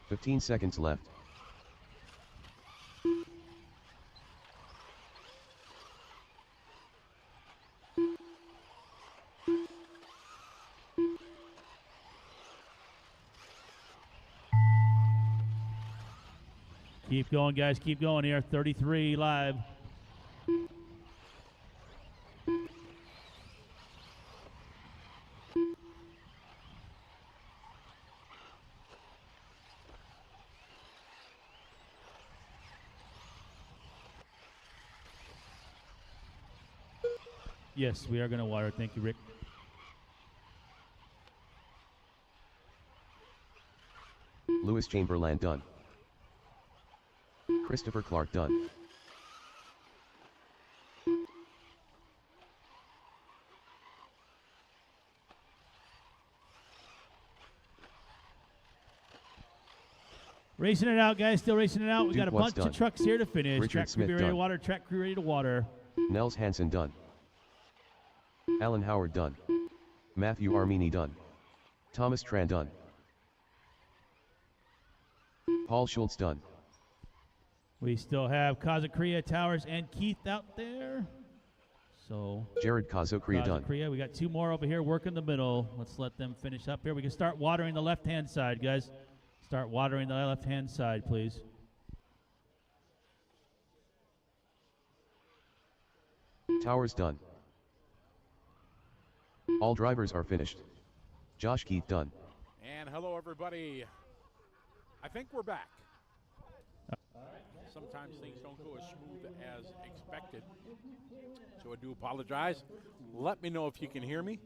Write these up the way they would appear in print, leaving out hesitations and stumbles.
15 seconds left. Keep going, guys. Keep going here. 33 live. Yes, we are going to water. Thank you, Rick. Lewis Chamberlain done. Christopher Clark done. Racing it out, guys. Still racing it out. We got a bunch done. of trucks here to finish. Richard Track Smith crew ready to done. water. Track crew ready to water. Nels Hansen done. Alan Howard done. Matthew Armini done. Thomas Tran done. Paul Schultz done. We still have Kazakria, Towers, and Keith out there. So Jared Kazokria done. Kazakria, we got two more over here working the middle. Let's let them finish up here. We can start watering the left-hand side, guys. Start watering the left-hand side, please. Towers done. All drivers are finished. Josh Keith done. And hello, everybody. I think we're back. Sometimes things don't go as smooth as expected, so I do apologize. Let me know if you can hear me.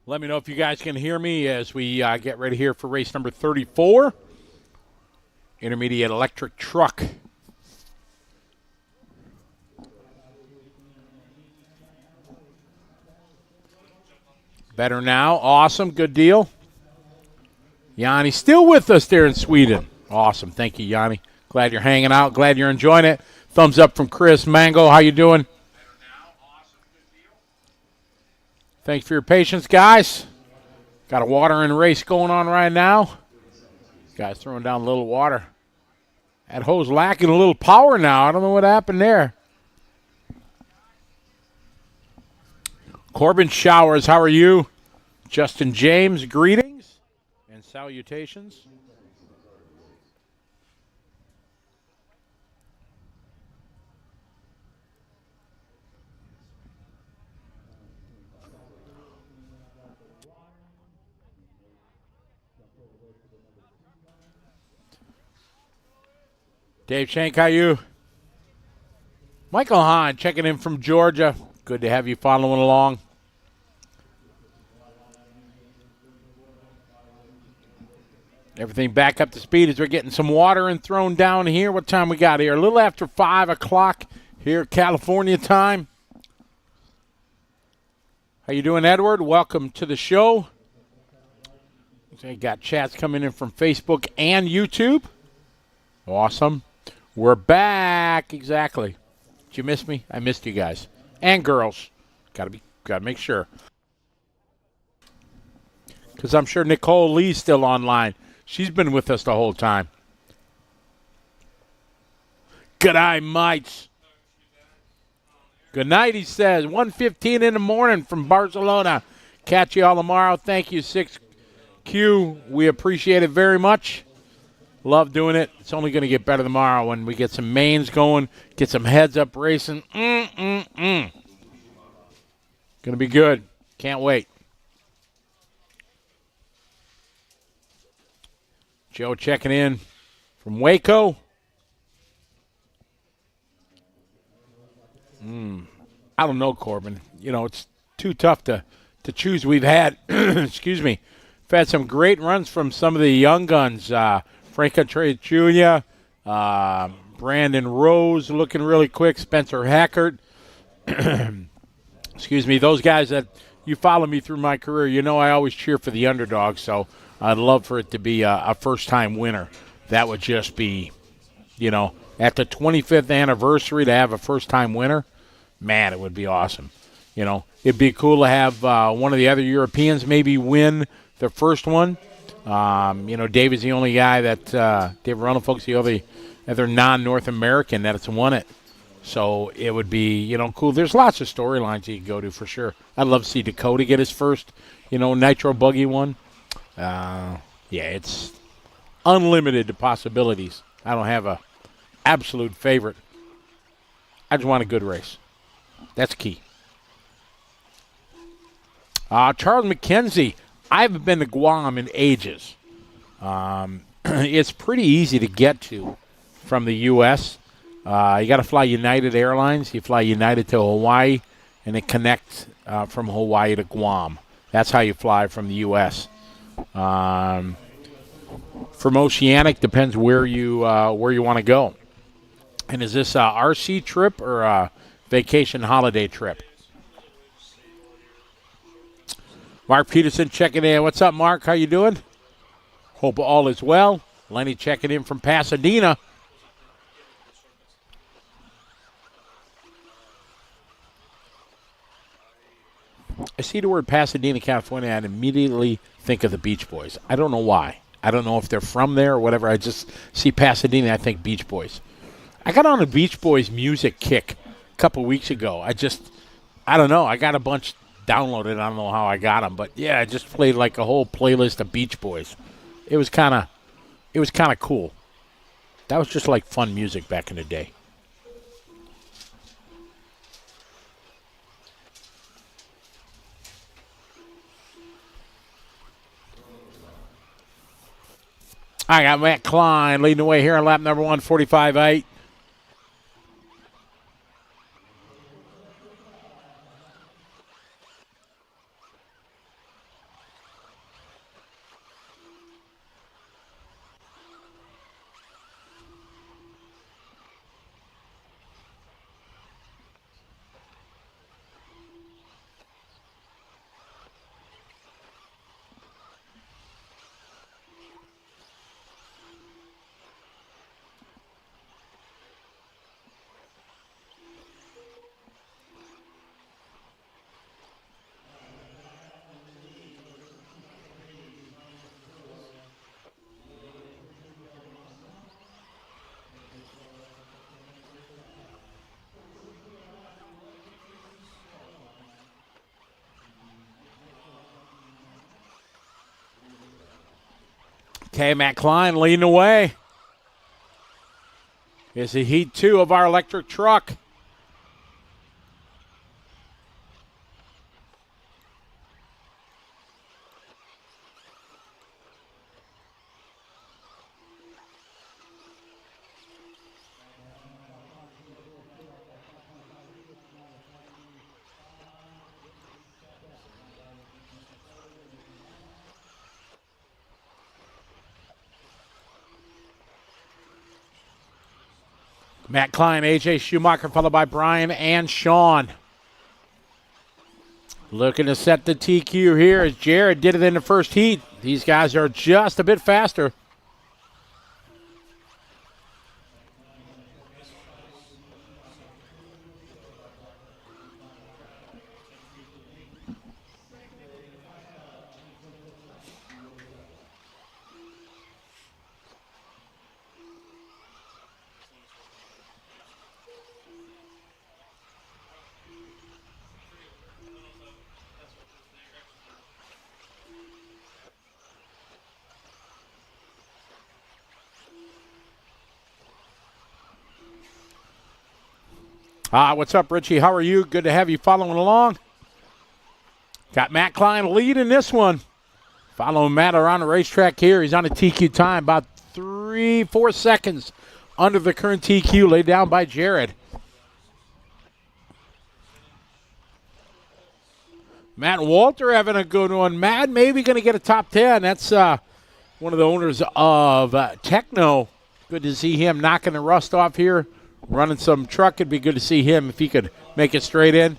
Let me know if you guys can hear me as we get ready here for race number 34. Intermediate electric truck. Better now. Awesome. Good deal. Yanni still with us there in Sweden. Awesome. Thank you, Yanni. Glad you're hanging out. Glad you're enjoying it. Thumbs up from Chris. Mango, how you doing? Thanks for your patience, guys. Got a watering race going on right now. Guys throwing down a little water. That hose lacking a little power now. I don't know what happened there. Corbin Showers, how are you? Justin James, greetings and salutations. Dave Shank, how you? Michael Hahn checking in from Georgia. Good to have you following along. Everything back up to speed as we're getting some water and thrown down here. What time we got here? A little after 5 o'clock here, California time. How you doing, Edward? Welcome to the show. I got chats coming in from Facebook and YouTube. Awesome. We're back. Exactly. Did you miss me? I missed you guys. And girls. Gotta make sure. Because I'm sure Nicole Lee's still online. She's been with us the whole time. Good eye, mates. Good night, he says. 1:15 in the morning from Barcelona. Catch you all tomorrow. Thank you, 6Q. We appreciate it very much. Love doing it. It's only going to get better tomorrow when we get some mains going, get some heads up racing. Going to be good. Can't wait. Joe checking in from Waco. I don't know, Corbin. You know, it's too tough to choose. We've had, excuse me, we've had some great runs from some of the young guns. Frank Contreras Jr., Brandon Rose looking really quick, Spencer Hackert. Excuse me, those guys that, you follow me through my career, you know I always cheer for the underdog, so I'd love for it to be a first-time winner. That would just be, at the 25th anniversary to have a first-time winner, man, it would be awesome. It'd be cool to have one of the other Europeans maybe win the first one. David's the only guy that David Ronald the only other non-North American that's won it. So it would be, cool. There's lots of storylines you can go to for sure. I'd love to see Dakota get his first, Nitro buggy one. It's unlimited to possibilities. I don't have a absolute favorite. I just want a good race. That's key. Charles McKenzie. I haven't been to Guam in ages. It's pretty easy to get to from the U.S. You got to fly United Airlines. You fly United to Hawaii, and it connects from Hawaii to Guam. That's how you fly from the U.S. From Oceanic, depends where you want to go. And is this a RC trip or a vacation holiday trip? Mark Peterson checking in. What's up, Mark? How you doing? Hope all is well. Lenny checking in from Pasadena. I see the word Pasadena, California, and immediately think of the Beach Boys. I don't know why. I don't know if they're from there or whatever. I just see Pasadena, I think Beach Boys. I got on a Beach Boys music kick a couple weeks ago. I don't know. I got a bunch downloaded. I don't know how I got them, but yeah, I just played like a whole playlist of Beach Boys. It was kind of cool. That was just like fun music back in the day. I got Matt Klein leading the way here on lap number 145.8. Okay, Matt Klein leading the way. It's the Heat 2 of our electric truck. Matt Klein, AJ Schumacher, followed by Brian and Sean. Looking to set the TQ here as Jared did it in the first heat. These guys are just a bit faster. What's up, Richie? How are you? Good to have you following along. Got Matt Klein leading this one. Following Matt around the racetrack here. He's on a TQ time, about 3-4 seconds under the current TQ laid down by Jared. Matt and Walter having a good one. Matt maybe going to get a top 10. That's one of the owners of Techno. Good to see him knocking the rust off here. Running some truck. It'd be good to see him if he could make it straight in.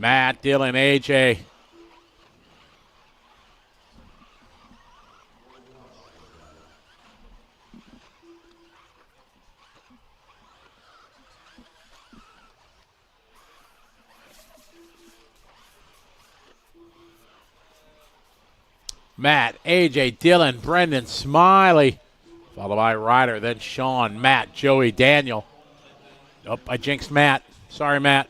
Matt, Dylan, AJ. Matt, AJ, Dylan, Brendan, Smiley, followed by Ryder, then Sean, Matt, Joey, Daniel. Nope, I jinxed Matt. Sorry, Matt.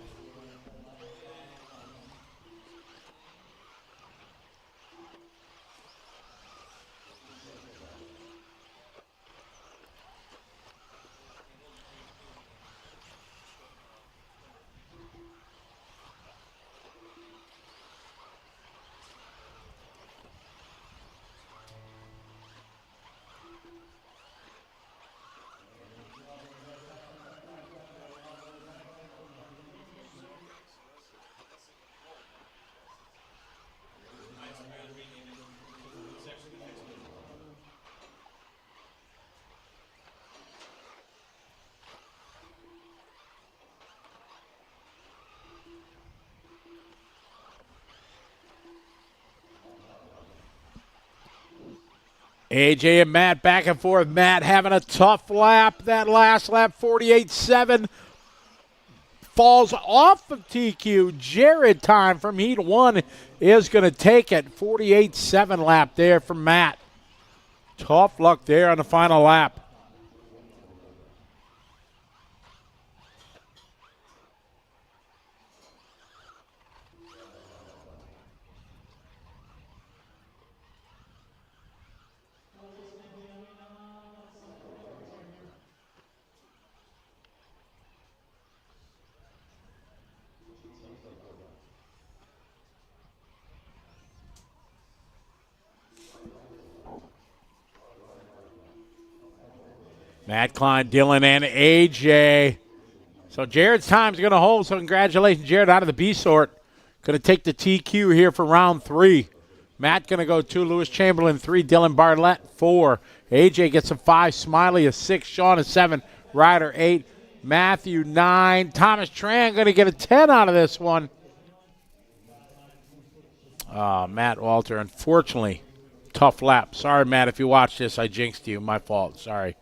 AJ and Matt back and forth. Matt having a tough lap. That last lap, 48.7. Falls off of TQ. Jared time from heat 1 is going to take it. 48.7 lap there from Matt. Tough luck there on the final lap. Matt Klein, Dylan, and AJ. So Jared's time's going to hold, so congratulations, Jared, out of the B sort. Going to take the TQ here for round 3. Matt going to go 2, Lewis Chamberlain 3, Dylan Bartlett 4. AJ gets a 5, Smiley a 6, Sean a 7, Ryder 8, Matthew 9. Thomas Tran going to get a 10 out of this one. Matt Walter, unfortunately, tough lap. Sorry, Matt, if you watch this, I jinxed you. My fault. Sorry.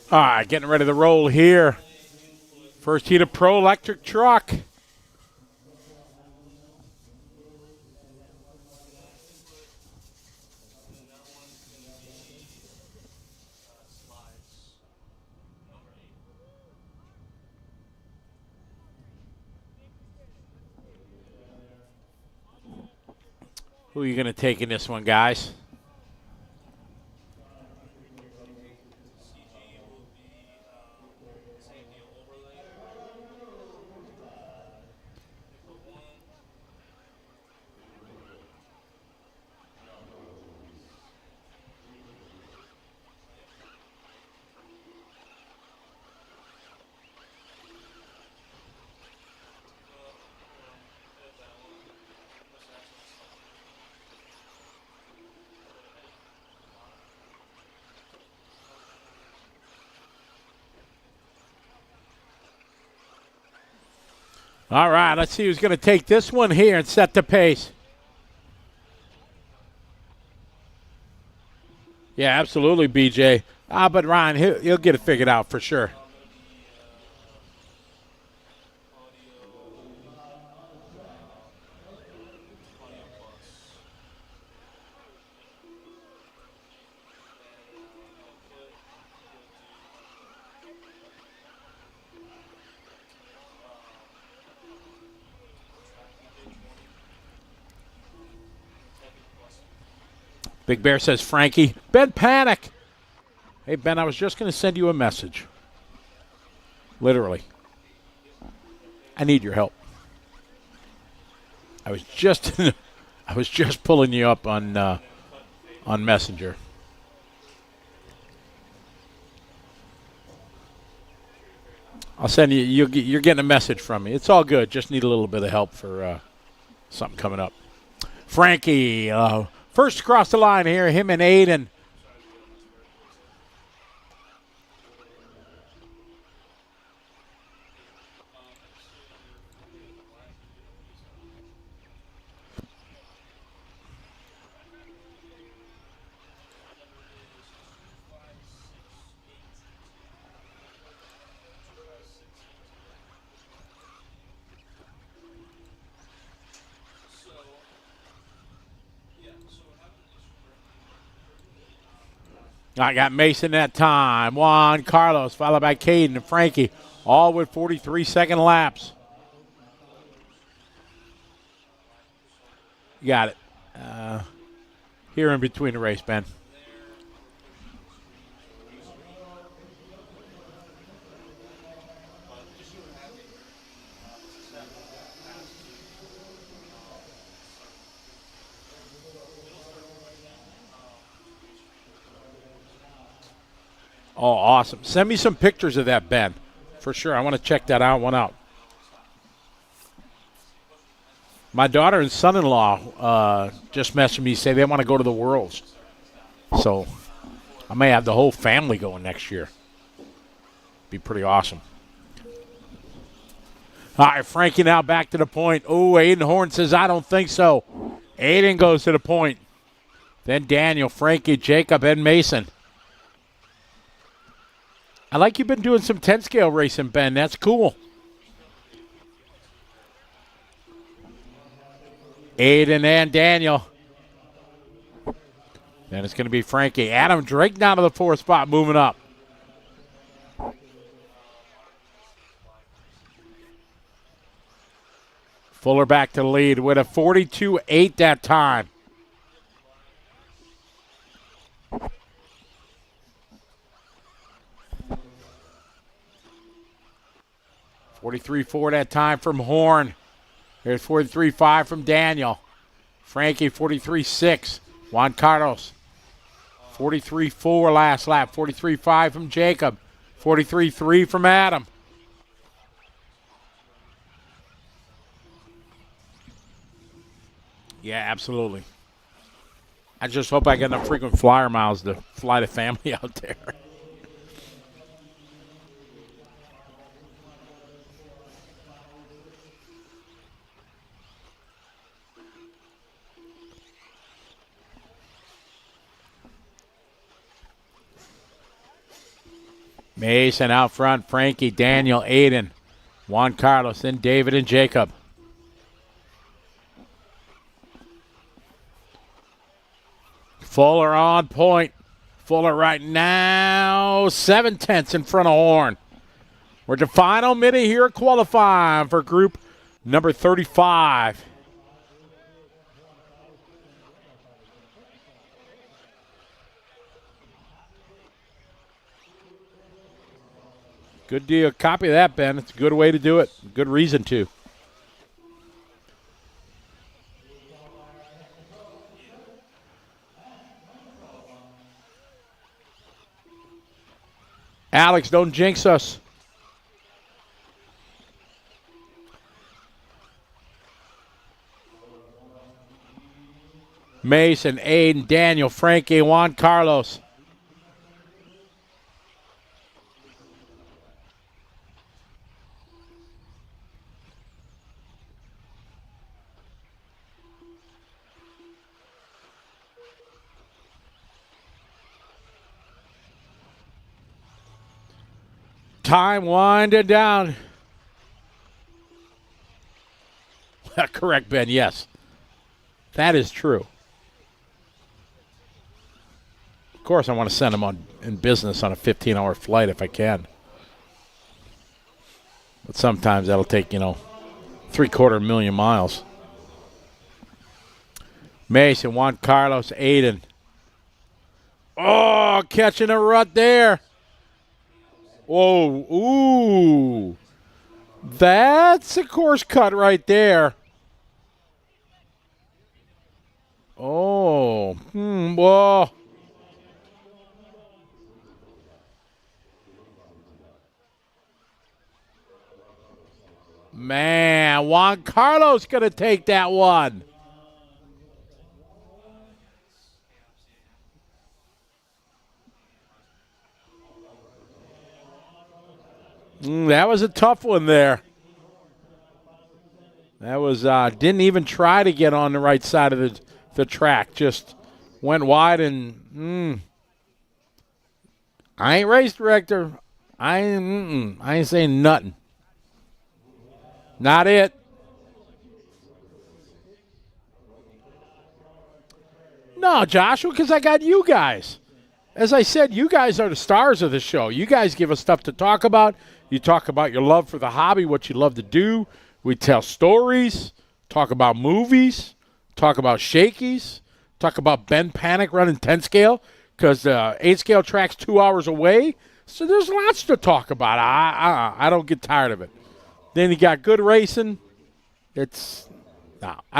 All right, getting ready to roll here. First heat of Pro Electric Truck. Who are you going to take in this one, guys? All right, let's see who's going to take this one here and set the pace. Yeah, absolutely, BJ. But Ryan, he'll get it figured out for sure. Big Bear says, Frankie, Ben, panic. Hey, Ben, I was just going to send you a message. Literally. I need your help. I was just pulling you up on Messenger. I'll send you. You're getting a message from me. It's all good. Just need a little bit of help for something coming up. Frankie, first across the line here, him and Aiden. I got Mason that time. Juan Carlos, followed by Caden and Frankie, all with 43-second laps. You got it. Here in between the race, Ben. Oh, awesome. Send me some pictures of that, Ben. For sure. I want to check that out. My daughter and son-in-law just messaged me, say they want to go to the Worlds. So I may have the whole family going next year. Be pretty awesome. All right, Frankie now back to the point. Oh, Aiden Horn says, I don't think so. Aiden goes to the point. Then Daniel, Frankie, Jacob, and Mason. I like you've been doing some 10-scale racing, Ben. That's cool. Aiden and Daniel. Then it's going to be Frankie. Adam Drake down to the 4th spot, moving up. Fuller back to the lead with a 42.8 that time. .43.4 that time from Horn. There's 43.5 from Daniel. Frankie, 43.6. Juan Carlos, 43.4 last lap. 43.5 from Jacob. 43.3 from Adam. Yeah, absolutely. I just hope I get enough frequent flyer miles to fly the family out there. Mason out front, Frankie, Daniel, Aiden, Juan Carlos, then David and Jacob. Fuller on point. Fuller right now, 7/10 in front of Horn. We're at the final minute here qualifying for group number 35. Good deal. Copy that, Ben. It's a good way to do it. Good reason to. Alex, don't jinx us. Mason, Aiden, Daniel, Frankie, Juan Carlos. Time winding down. Correct, Ben, yes. That is true. Of course, I want to send him on in business on a 15-hour flight if I can. But sometimes that'll take, 750,000 miles. Mason, Juan Carlos, Aiden. Oh, catching a rut there. Whoa, ooh. That's a course cut right there. Oh, whoa. Man, Juan Carlos going to take that one. That was a tough one there. That was, didn't even try to get on the right side of the track. Just went wide and, I ain't race director. I ain't saying nothing. Not it. No, Joshua, because I got you guys. As I said, you guys are the stars of the show. You guys give us stuff to talk about. You talk about your love for the hobby, what you love to do. We tell stories, talk about movies, talk about shakies, talk about Ben Panic running 10 scale because the 8 scale track's 2 hours away. So there's lots to talk about. I don't get tired of it. Then you got good racing. I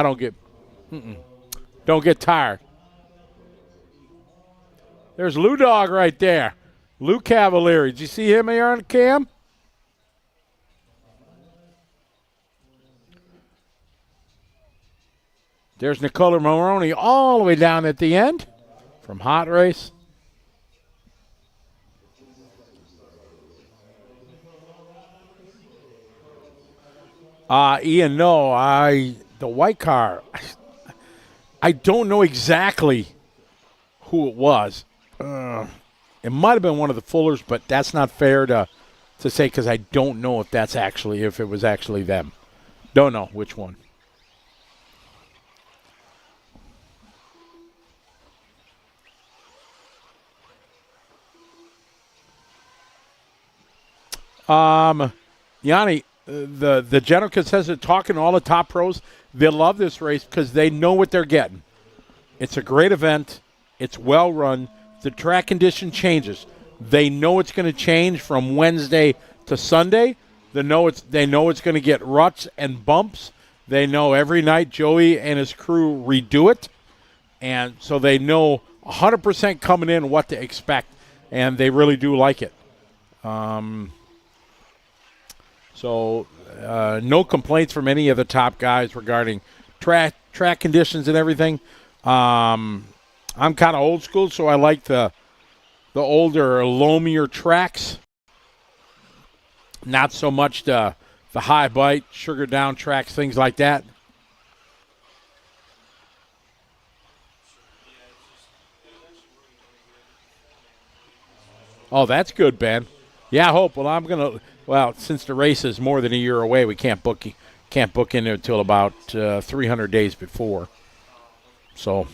don't get tired. There's Lou Dog right there. Lou Cavalieri. Did you see him here on cam? There's Nicola Maroney all the way down at the end from Hot Race. Ian, no, the white car, I don't know exactly who it was. It might have been one of the Fullers, but that's not fair to say because I don't know if it was actually them. Don't know which one. Yanni, the general consensus talking to all the top pros, they love this race because they know what they're getting. It's a great event. It's well run. The track condition changes. They know it's going to change from Wednesday to Sunday. They know it's going to get ruts and bumps. They know every night Joey and his crew redo it. And so they know 100% coming in what to expect. And they really do like it. So no complaints from any of the top guys regarding track conditions and everything. I'm kind of old school, so I like the older, loamier tracks. Not so much the high bite, sugar down tracks, things like that. Oh, that's good, Ben. Yeah, I hope. Well, since the race is more than a year away, we can't book into it until about 300 days before. So.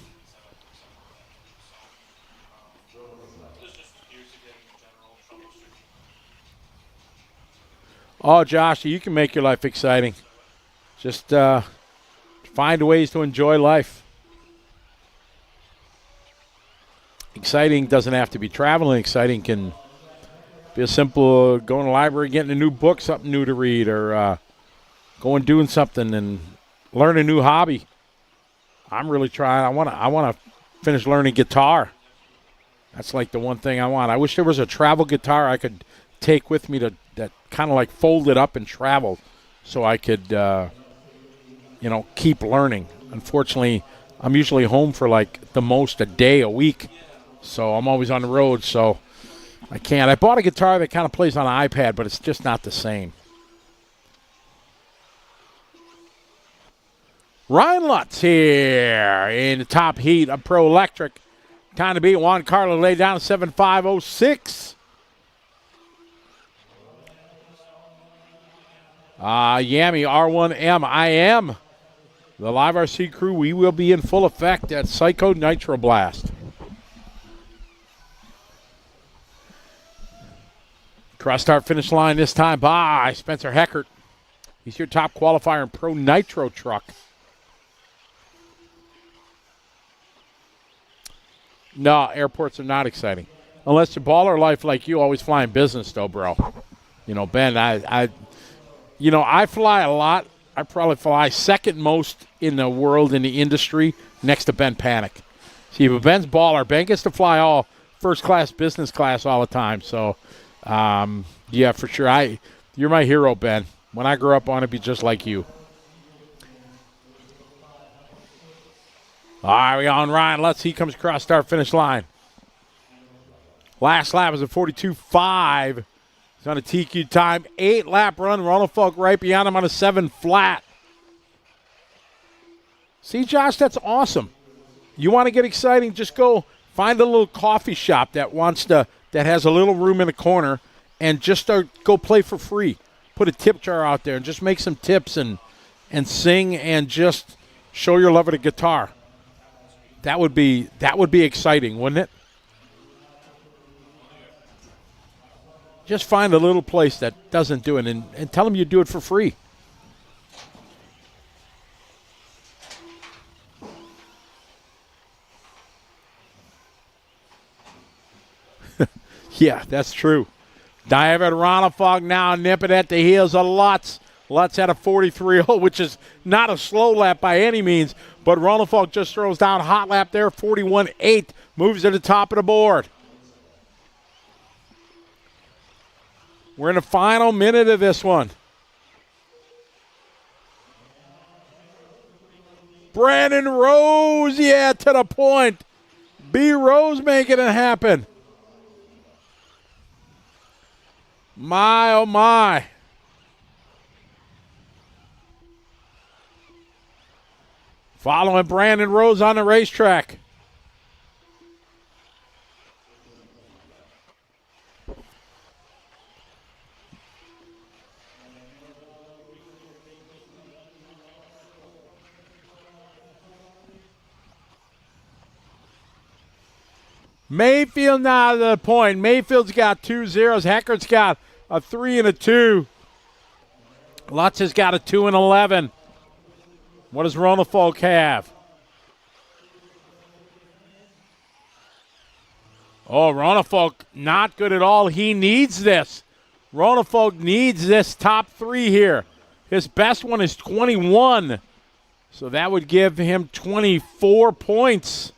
Oh, Josh, you can make your life exciting. Just find ways to enjoy life. Exciting doesn't have to be traveling. Exciting can be as simple going to the library, getting a new book, something new to read, or going doing something and learn a new hobby. I'm really trying. I want to finish learning guitar. That's like the one thing I want. I wish there was a travel guitar I could take with me that kind of like fold it up and travel so I could, keep learning. Unfortunately, I'm usually home for like the most a day a week, so I'm always on the road, so I can't. I bought a guitar that kind of plays on an iPad, but it's just not the same. Ryan Lutz here in the top heat of Pro Electric. Time to beat Juan Carlos, lay down 7.506. Yami, R1M, I am. The Live RC crew, we will be in full effect at Psycho Nitro Blast. Cross start finish line this time by Spencer Heckert. He's your top qualifier in Pro Nitro truck. No, airports are not exciting. Unless you're baller life like you, always flying business though, bro. You know, Ben, I fly a lot. I probably fly second most in the world in the industry next to Ben Panic. See, but Ben's baller. Ben gets to fly all first class, business class all the time. So, yeah, for sure. You're my hero, Ben. When I grow up, I want to be just like you. All right, we on Ryan. He comes across start finish line. Last lap is a 42.5. He's on a TQ time. 8-lap run. Ronald Falk right behind him on a 7 flat. See, Josh, that's awesome. You want to get exciting, just go find a little coffee shop that has a little room in the corner and just go play for free. Put a tip jar out there and just make some tips and sing and just show your love of the guitar. That would be exciting, wouldn't it? Just find a little place that doesn't do it and tell them you do it for free. Yeah, that's true. David Ronafog now nipping at the heels of Lutz. Lutz had a 43.0, which is not a slow lap by any means, but Ronafog just throws down a hot lap there, 41.8, moves to the top of the board. We're in the final minute of this one. Brandon Rose, yeah, to the point. B. Rose making it happen. My, oh my. Following Brandon Rose on the racetrack. Mayfield now to the point. Mayfield's got 2 zeros. Heckert's got a 3 and a 2. Lutz has got a 2 and 11. What does Ronafolk have? Oh, Ronafolk not good at all. He needs this. Ronafolk needs this top 3 here. His best one is 21. So that would give him 24 points.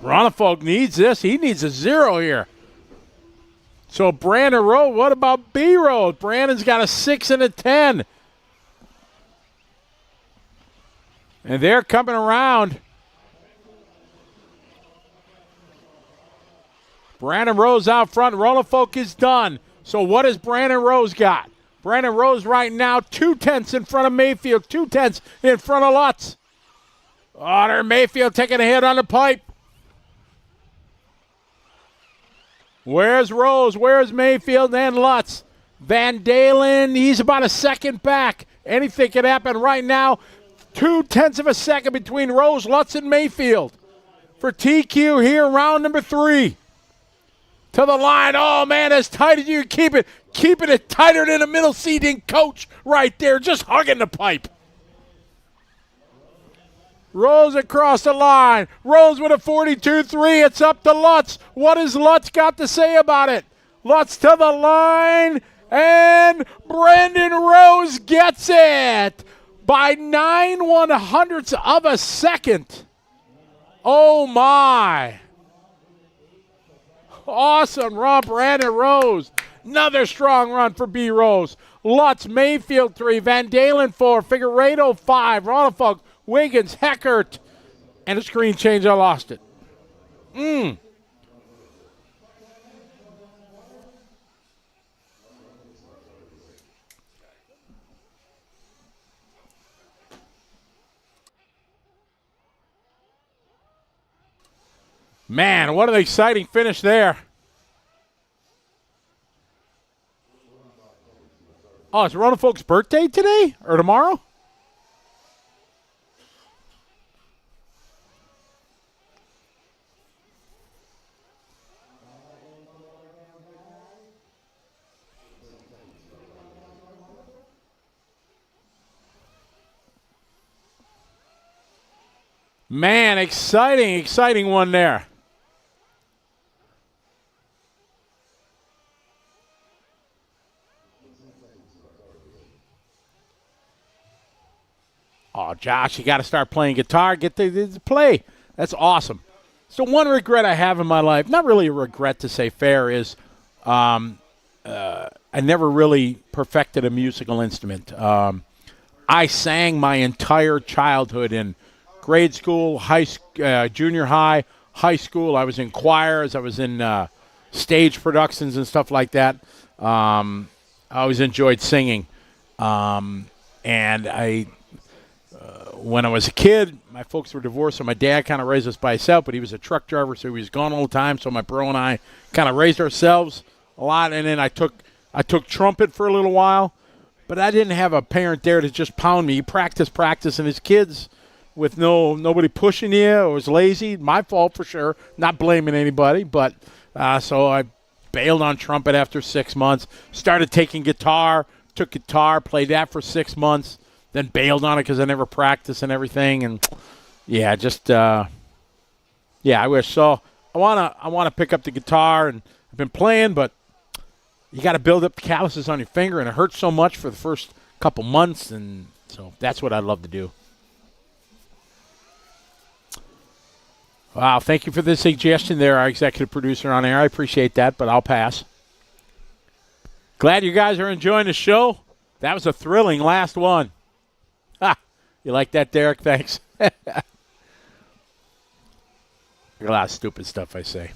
Ronafolk needs this. He needs a 0 here. So Brandon Road, what about B Road? Brandon's got a 6 and a 10. And they're coming around. Brandon Rose out front. Ronafolk is done. So what has Brandon Rose got? Brandon Rose right now 2/10 in front of Mayfield. 2/10 in front of Lutz. Oh, there Mayfield taking a hit on the pipe. Where's Rose? Where's Mayfield and Lutz? Van Dalen, he's about a second back. Anything can happen right now. 0.2 of a second between Rose, Lutz, and Mayfield. For TQ here, round number 3. To the line. Oh, man, as tight as you can keep it. Keeping it tighter than a middle seating coach right there. Just hugging the pipe. Rose across the line. Rose with a 42.3. It's up to Lutz. What has Lutz got to say about it? Lutz to the line. And Brandon Rose gets it by 9/100ths of a second. Oh, my. Awesome run, Brandon Rose. Another strong run for B. Rose. Lutz, Mayfield 3, Van Dalen 4, Figueredo 5, Ronafog, Wiggins, Heckert, and a screen change. I lost it. Man, what an exciting finish there. Oh, it's Rona Folks' birthday today or tomorrow? Man, exciting one there. Oh, Josh, you got to start playing guitar. Get to play. That's awesome. So one regret I have in my life, not really a regret to say fair, is I never really perfected a musical instrument. I sang my entire childhood in grade school, junior high, high school. I was in choirs. I was in stage productions and stuff like that. I always enjoyed singing. And when I was a kid, my folks were divorced, so my dad kind of raised us by himself, but he was a truck driver, so he was gone all the time. So my bro and I kind of raised ourselves a lot. And then I took trumpet for a little while, but I didn't have a parent there to just pound me. You practice, and his kids with nobody pushing you or was lazy. My fault for sure. Not blaming anybody, but so I bailed on trumpet after 6 months. Started taking guitar, took guitar, played that for 6 months. Then bailed on it because I never practiced and everything, and I wish so. I wanna pick up the guitar, and I've been playing, but you got to build up the calluses on your finger, and it hurts so much for the first couple months, and so that's what I'd love to do. Wow, thank you for the suggestion there, our executive producer on air. I appreciate that, but I'll pass. Glad you guys are enjoying the show. That was a thrilling last one. You like that, Derek? Thanks. A lot of stupid stuff I say.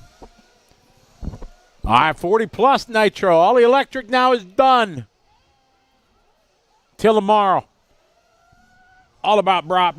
All right, 40-plus Nitro. All the electric now is done. Till tomorrow. All about brop.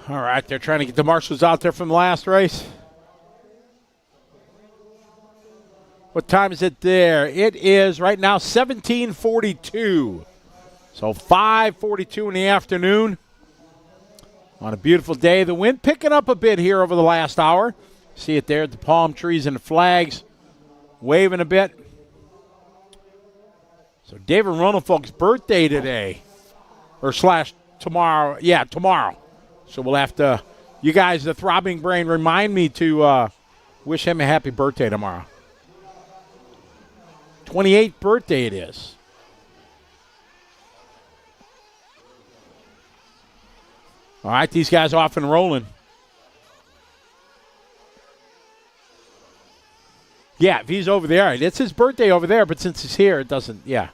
All right, they're trying to get the marshals out there from the last race. What time is it there? It is right now 17:42. So 5:42 in the afternoon on a beautiful day. The wind picking up a bit here over the last hour. See it there at the palm trees and the flags waving a bit. So David Ronenfolk's birthday today, or / tomorrow. Yeah, tomorrow. So we'll have to, you guys, the Throbbing Brain, remind me to wish him a happy birthday tomorrow. 28th birthday it is. All right, these guys off and rolling. Yeah, if he's over there, it's his birthday over there, but since he's here, it doesn't, yeah.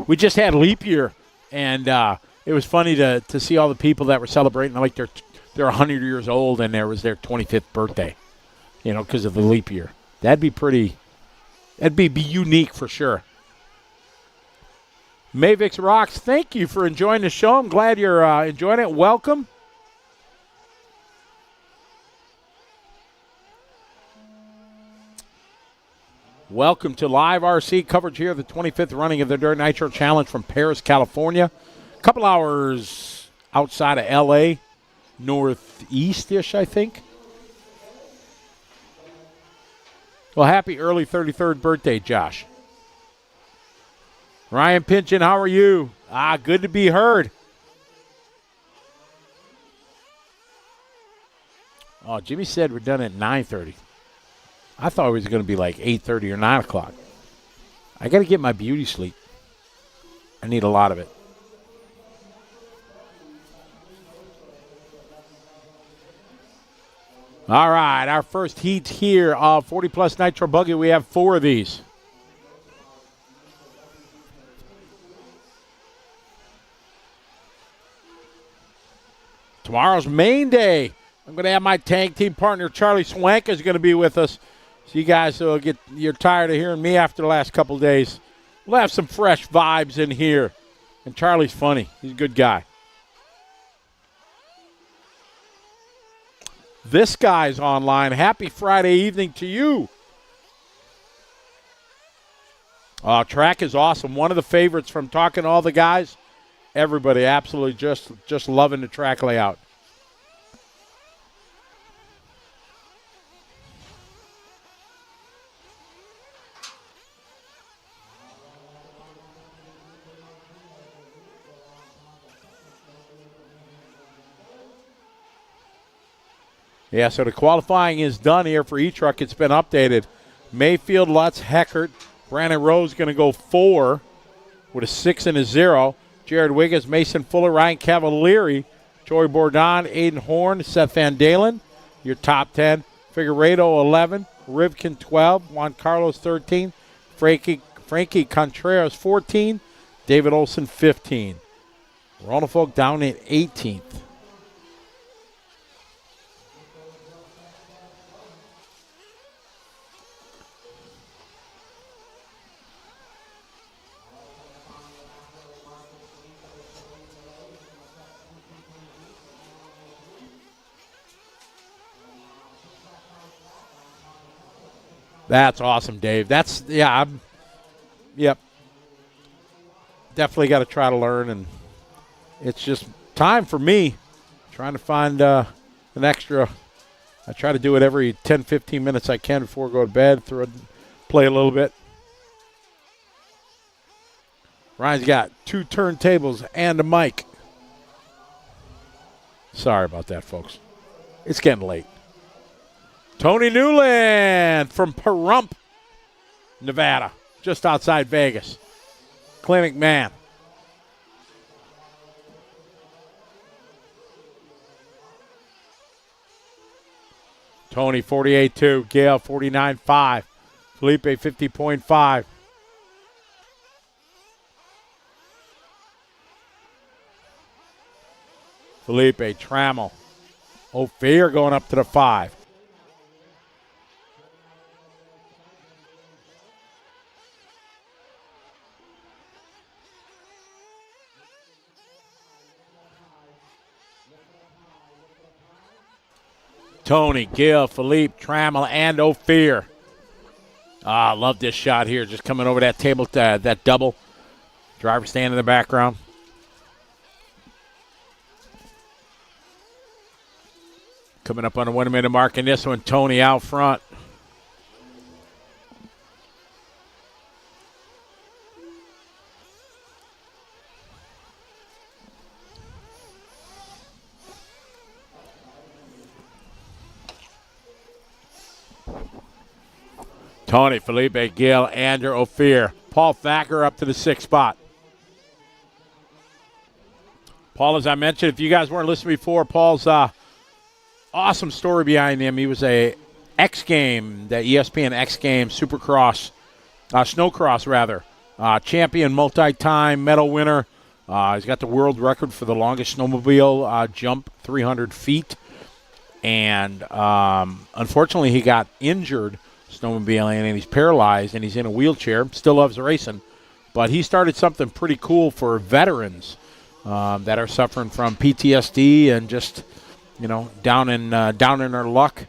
We just had leap year, and it was funny to see all the people that were celebrating like they're 100 years old and there was their 25th birthday, because of the leap year. That'd be unique for sure. Mavix Rocks, thank you for enjoying the show. I'm glad you're enjoying it. Welcome. Welcome to live RC coverage here of the 25th running of the Dirt Nitro Challenge from Paris, California. A couple hours outside of L.A., northeast-ish, I think. Well, happy early 33rd birthday, Josh. Ryan Pinchin, how are you? Good to be heard. Oh, Jimmy said we're done at 9:30. I thought it was going to be like 8:30 or 9 o'clock. I got to get my beauty sleep. I need a lot of it. All right, our first heat here of 40-plus Nitro Buggy. We have 4 of these. Tomorrow's main day. I'm going to have my tag team partner, Charlie Swank, is going to be with us. So you guys will you're tired of hearing me after the last couple of days. We'll have some fresh vibes in here. And Charlie's funny. He's a good guy. This guy's online. Happy Friday evening to you. Track is awesome. One of the favorites from talking to all the guys. Everybody absolutely just loving the track layout. Yeah, so the qualifying is done here for E-Truck. It's been updated. Mayfield, Lutz, Heckert. Brandon Rose going to go 4 with a 6 and a 0. Jared Wiggins, Mason Fuller, Ryan Cavalieri, Joey Bourdon, Aiden Horn, Seth Van Dalen. Your top 10. Figueredo, 11. Rivkin, 12. Juan Carlos, 13. Frankie Contreras, 14. David Olson, 15. Ronald Folk down at 18th. That's awesome, Dave. Yep. Definitely got to try to learn, and it's just time for me trying to find an extra. I try to do it every 10, 15 minutes I can before I go to bed, play a little bit. Ryan's got 2 turntables and a mic. Sorry about that, folks. It's getting late. Tony Newland from Pahrump, Nevada, just outside Vegas. Clinic man. Tony 48.2, Gale 49.5, Felipe 50.5. Felipe Trammell. Ophir going up to the 5. Tony, Gill, Philippe, Trammell, and Ophir. I love this shot here. Just coming over that table, that double. Driver stand in the background. Coming up on the 1 minute mark in this one, Tony out front. Tony, Felipe, Gill, Andrew, Ophir. Paul Thacker up to the 6th spot. Paul, as I mentioned, if you guys weren't listening before, Paul's awesome story behind him. He was a X Game, the ESPN X Games Supercross, Snowcross rather, champion, multi-time medal winner. He's got the world record for the longest snowmobile jump, 300 feet. And unfortunately, he got injured snowmobiling, and he's paralyzed, and he's in a wheelchair. Still loves racing, but he started something pretty cool for veterans that are suffering from PTSD and just, down in their luck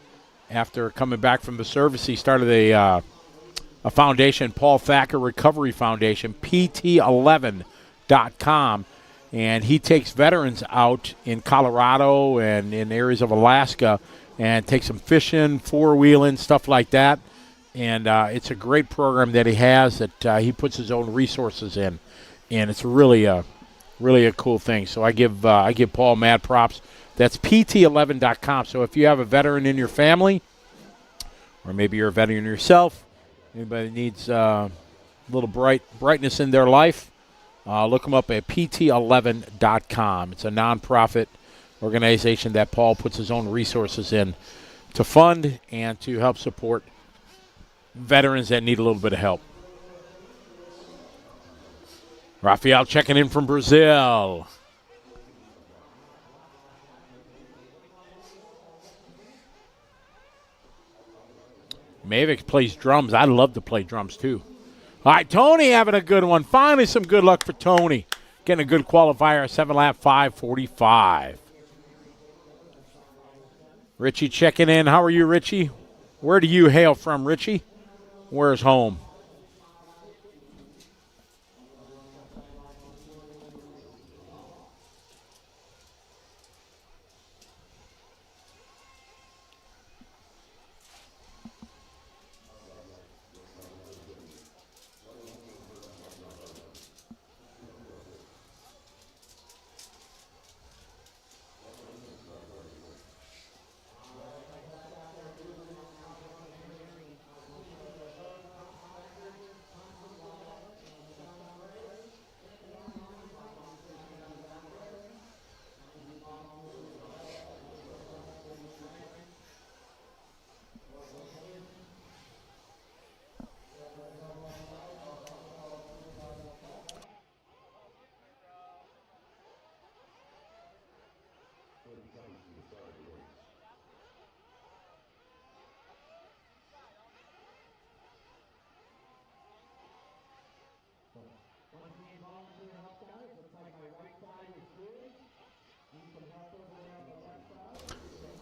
after coming back from the service. He started a foundation, Paul Thacker Recovery Foundation, PT11.com, and he takes veterans out in Colorado and in areas of Alaska and takes them fishing, four-wheeling, stuff like that. And it's a great program that he has that he puts his own resources in, and it's really a cool thing. So I give Paul mad props. That's PT11.com. So if you have a veteran in your family, or maybe you're a veteran yourself, anybody needs a little brightness in their life, look them up at PT11.com. It's a nonprofit organization that Paul puts his own resources in to fund and to help support veterans that need a little bit of help. Rafael checking in from Brazil. Mavic plays drums. I love to play drums too. All right, Tony having a good one. Finally some good luck for Tony. Getting a good qualifier, 7-lap 5:45. Richie checking in. How are you, Richie? Where do you hail from, Richie? Where's home?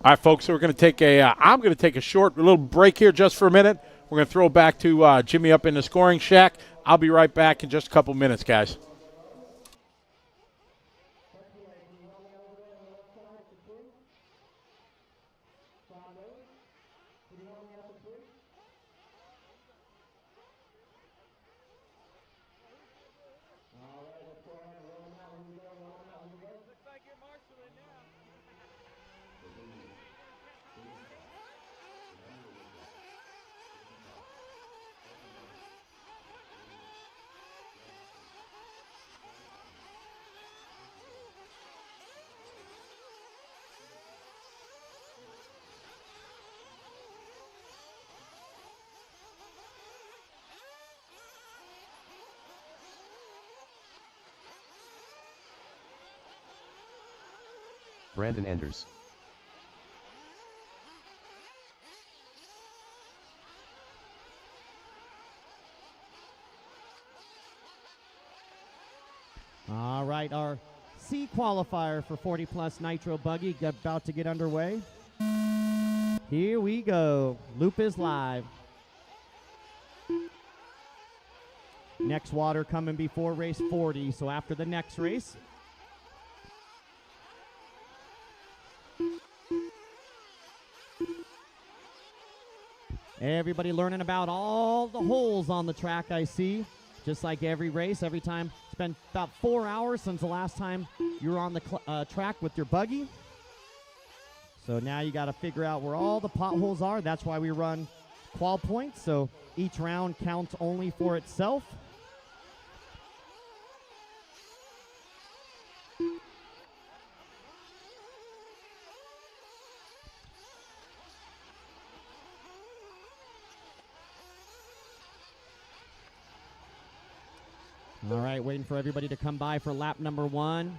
All right, folks, so we're going to take I'm going to take a short little break here just for a minute. We're going to throw back to Jimmy up in the scoring shack. I'll be right back in just a couple minutes, guys. Brandon Anders. All right, our C qualifier for 40 plus Nitro buggy about to get underway. Here we go. Loop is live. Next water coming before race 40, so after the next race. Everybody learning about all the holes on the track, I see. Just like every race, every time. It's been about 4 hours since the last time you were on the track with your buggy. So now you got to figure out where all the potholes are. That's why we run qual points, so each round counts only for itself. All right, waiting for everybody to come by for lap number 1.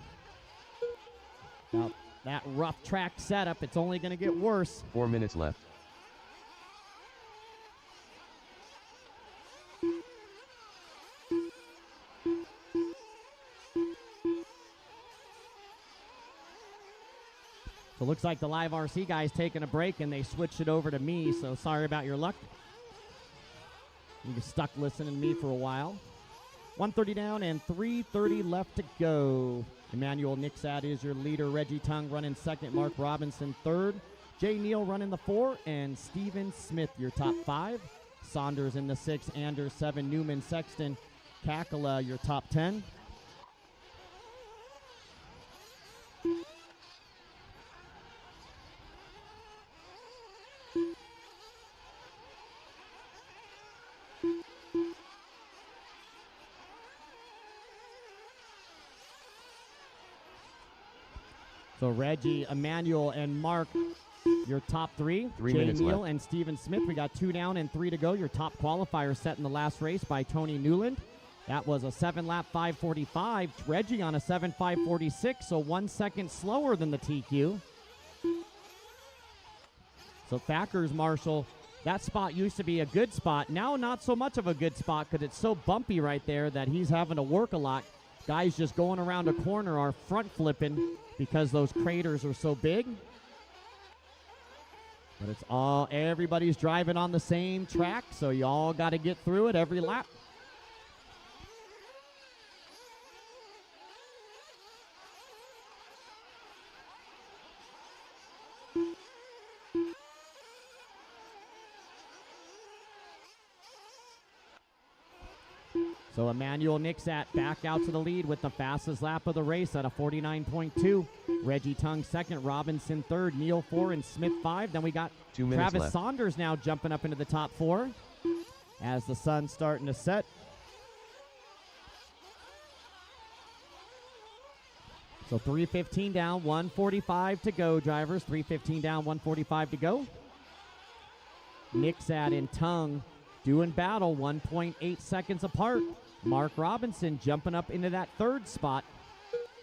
About that rough track setup, it's only going to get worse. 4 minutes left. So it looks like the live RC guy's taking a break and they switched it over to me, so sorry about your luck. You were stuck listening to me for a while. 130 down and 3:30 left to go. Emmanuel Nixat is your leader. Reggie Tung running second. Mark Robinson third. Jay Neal running the 4. And Steven Smith, your top 5. Saunders in the 6. Anders 7. Newman, Sexton, Kakala, your top 10. So Reggie, Emmanuel, and Mark Your top three, 3 Jay minutes Neal left. and Steven Smith. We got 2 down and 3 to go. Your top qualifier set in the last race by Tony Newland. That was a 7-lap 5:45. Reggie on a 7:5:46, so 1 second slower than the TQ. So Thacker's Marshall, that spot used to be a good spot. Now not so much of a good spot because it's so bumpy right there that he's having to work a lot. Guys just going around a corner are front flipping because those craters are so big. But it's all, everybody's driving on the same track, so you all got to get through it every lap. So Emmanuel Nixat back out to the lead with the fastest lap of the race at a 49.2. Reggie Tung second, Robinson third, Neal 4, and Smith 5. Then we got 2 minutes Travis left. Saunders now jumping up into the top 4 as the sun's starting to set. So 3:15 down, 1:45 to go, drivers. 3:15 down, 1:45 to go. Nixat and Tung doing battle, 1.8 seconds apart. Mark Robinson jumping up into that third spot.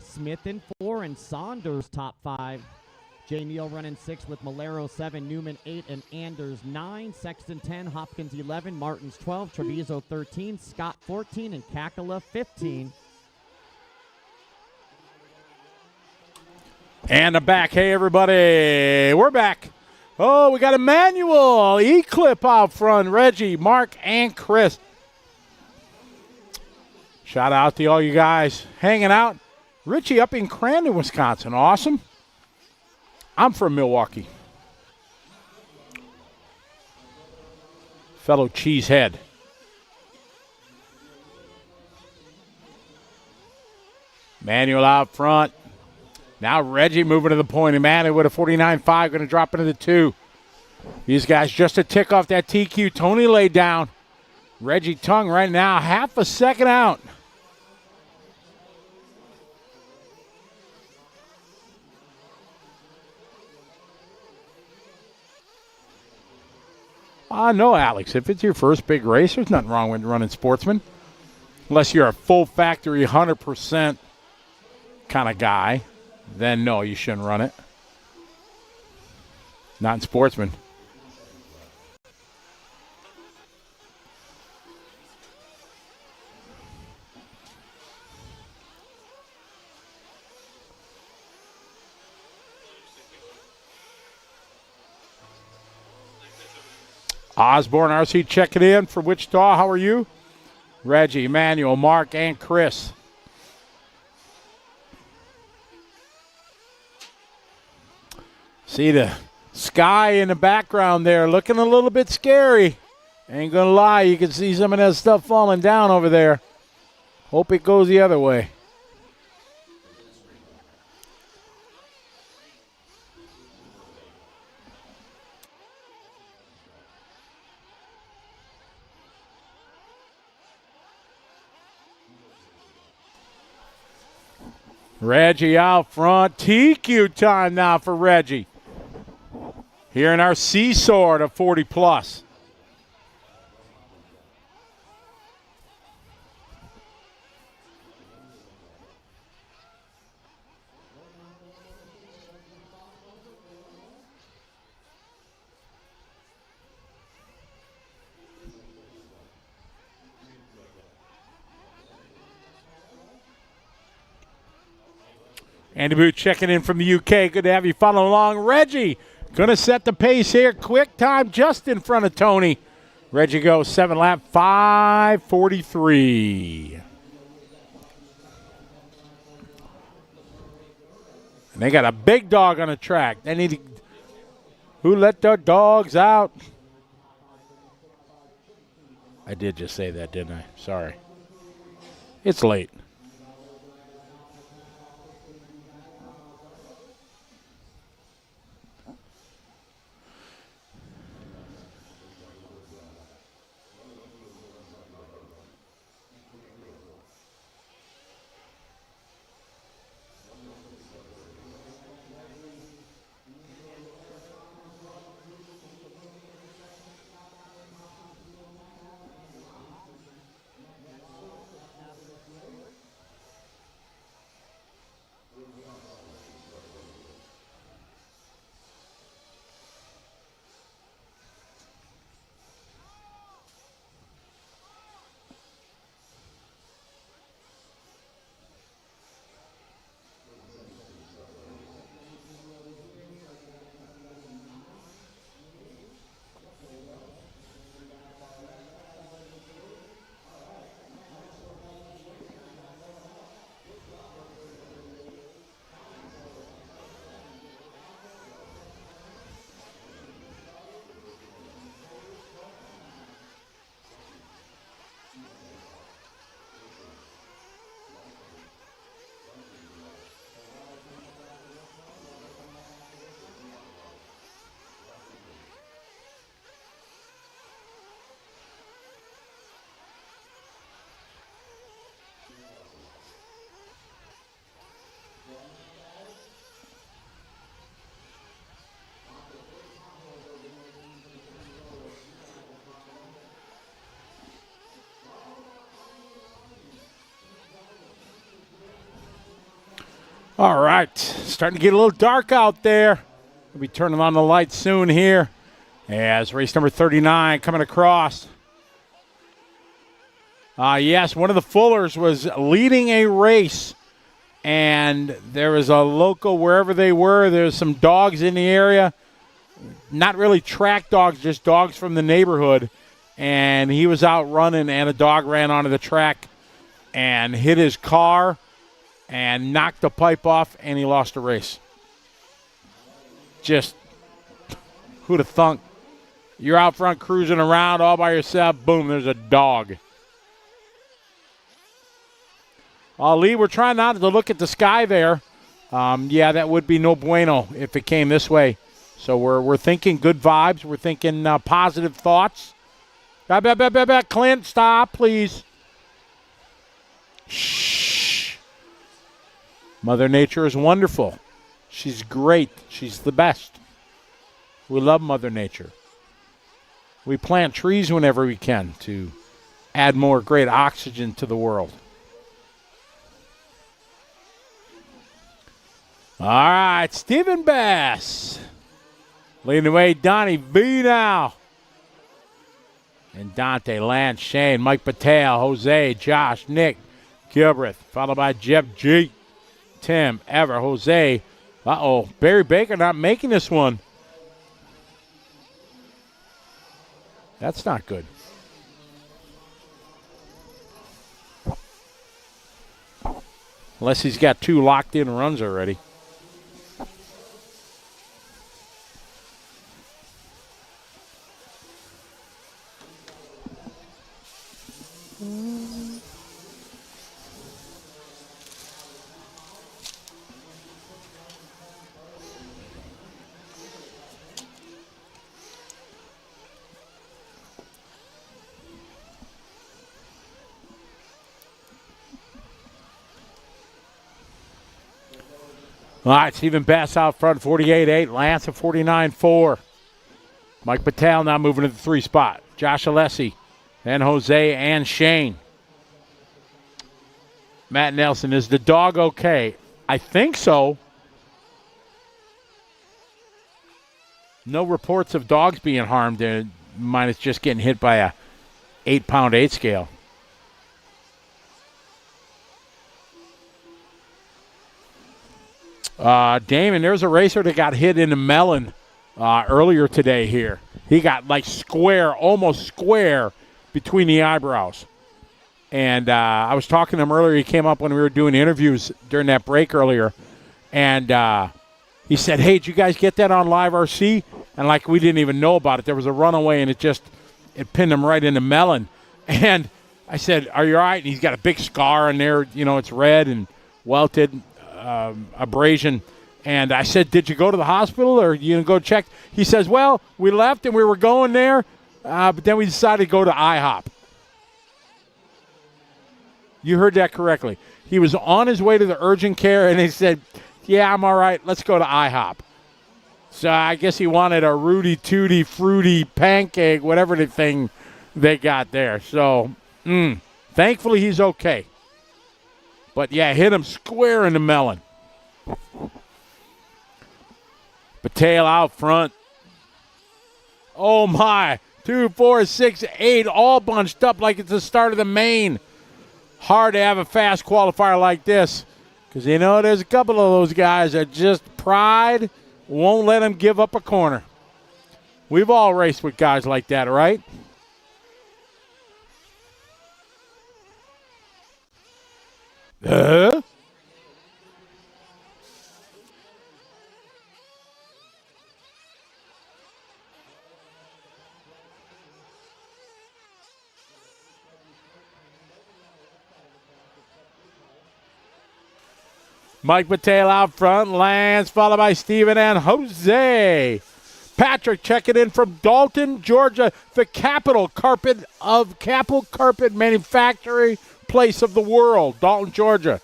Smith in 4 and Saunders top 5. Jay Neal running 6 with Malero 7, Newman 8, and Anders 9. Sexton 10, Hopkins 11, Martins 12, Treviso 13, Scott 14, and Kakala 15. And I'm back. Hey, everybody. We're back. Oh, we got Emmanuel, E-Clip out front, Reggie, Mark, and Chris. Shout out to all you guys hanging out. Richie up in Crandon, Wisconsin. Awesome. I'm from Milwaukee. Fellow cheesehead. Emmanuel out front. Now Reggie moving to the point. Emmanuel with a 49.5, going to drop into the 2. These guys just a tick off that TQ. Tony laid down. Reggie Tung right now, half a second out. No, Alex. If it's your first big race, there's nothing wrong with running Sportsman. Unless you're a full factory, 100% kind of guy, then no, you shouldn't run it. Not in Sportsman. Osborne RC checking in for Wichita. How are you? Reggie, Emmanuel, Mark, and Chris. See the sky in the background there looking a little bit scary. Ain't gonna lie, you can see some of that stuff falling down over there. Hope it goes the other way. Reggie out front. TQ time now for Reggie. Here in our seesaw to 40 plus. Andy Booth checking in from the UK. Good to have you following along. Reggie going to set the pace here. Quick time just in front of Tony. Reggie goes 7 lap, 5:43. And they got a big dog on the track. They need to, who let their dogs out? I did just say that, didn't I? Sorry. It's late. All right, starting to get a little dark out there. We'll be turning on the lights soon here as race number 39 coming across. Yes, one of the Fullers was leading a race, and there was a local, wherever they were, there's some dogs in the area. Not really track dogs, just dogs from the neighborhood. And he was out running, and a dog ran onto the track and hit his car and knocked the pipe off, and he lost the race. Just, who'd have thunk? You're out front cruising around all by yourself. Boom, there's a dog. Lee, we're trying not to look at the sky there. Yeah, that would be no bueno if it came this way. So we're thinking good vibes. We're thinking positive thoughts. Clint, stop, please. Shh. Mother Nature is wonderful. She's great. She's the best. We love Mother Nature. We plant trees whenever we can to add more great oxygen to the world. All right, Stephen Bass. Leading the way, Donnie V now. And Dante, Lance, Shane, Mike Patel, Jose, Josh, Nick, Gilbreth, followed by Jeff G, Tim, Ever, Jose. Barry Baker not making this one. That's not good. Unless he's got 2 locked in runs already. All right, Stephen Bass out front, 48-8. Lance at 49-4. Mike Patel now moving to the 3 spot. Josh Alessi, then Jose and Shane. Matt Nelson, is the dog okay? I think so. No reports of dogs being harmed, minus just getting hit by a 8-pound 8 scale. Damon, there's a racer that got hit in the melon earlier today here. He got like almost square between the eyebrows. And I was talking to him earlier. He came up when we were doing interviews during that break earlier. And he said, hey, did you guys get that on Live RC? And like we didn't even know about it. There was a runaway, and it pinned him right in the melon. And I said, are you all right? And he's got a big scar on there. You know, it's red and welted. Abrasion. And I said, did you go to the hospital or you gonna go check? He says, well, we left and we were going there, but then we decided to go to IHOP. You heard that correctly. He was on his way to the urgent care and he said, yeah, I'm all right, let's go to IHOP. So I guess he wanted a Rudy Tooty Fruity pancake, whatever the thing they got there. So thankfully he's okay. But, yeah, hit him square in the melon. Patel out front. Oh, my. 2, 4, 6, 8, all bunched up like it's the start of the main. Hard to have a fast qualifier like this because, you know, there's a couple of those guys that just pride won't let them give up a corner. We've all raced with guys like that, right? Mike Patel out front. Lance followed by Steven and Jose. Patrick checking in from Dalton, Georgia, the capital carpet manufacturing place of the world, Dalton, Georgia.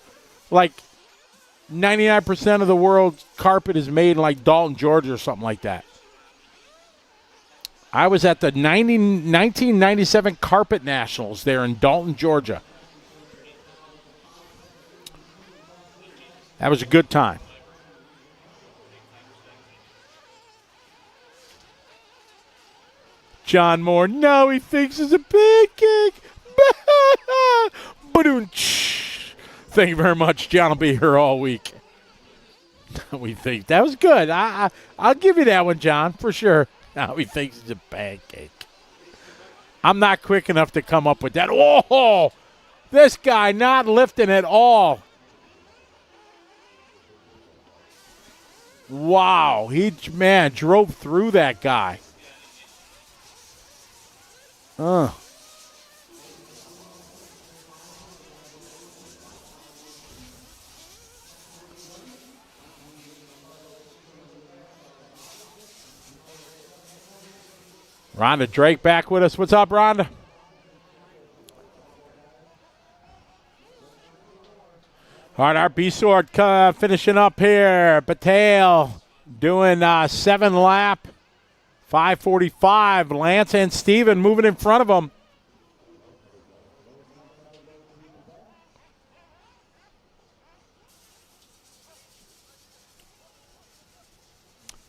Like 99% of the world's carpet is made in like Dalton, Georgia or something like that. I was at the 1997 Carpet Nationals there in Dalton, Georgia. That was a good time. John Moore, no, he thinks it's a pancake. Thank you very much. John will be here all week. We think that was good. I'll give you that one, John, for sure. Now he thinks it's a pancake. I'm not quick enough to come up with that. Oh, this guy not lifting at all. Wow, he drove through that guy. Rhonda Drake back with us. What's up, Rhonda? All right, our B-Sword finishing up here. Patel doing 7-lap, 5:45. Lance and Steven moving in front of them.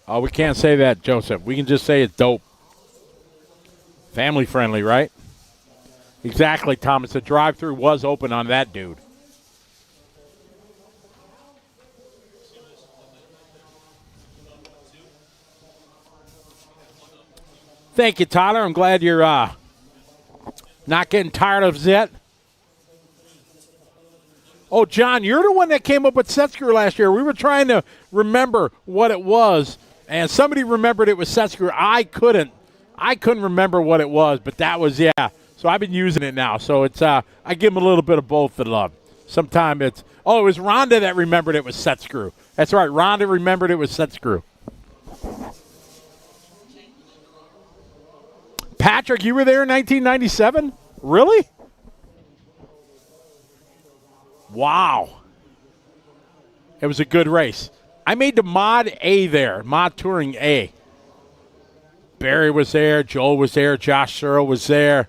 Oh, we can't say that, Joseph. We can just say it's dope. Family friendly, right? Exactly, Thomas. The drive-thru was open on that dude. Thank you, Tyler. I'm glad you're not getting tired of Zet. Oh, John, you're the one that came up with set screw last year. We were trying to remember what it was, and somebody remembered it was set screw. I couldn't remember what it was, but that was, yeah. So I've been using it now. So it's I give them a little bit of both the love. Sometime it was Rhonda that remembered it was set screw. That's right. Rhonda remembered it was set screw. Patrick, you were there in 1997? Really? Wow. It was a good race. I made the Mod A there, Mod Touring A. Barry was there, Joel was there, Josh Searle was there.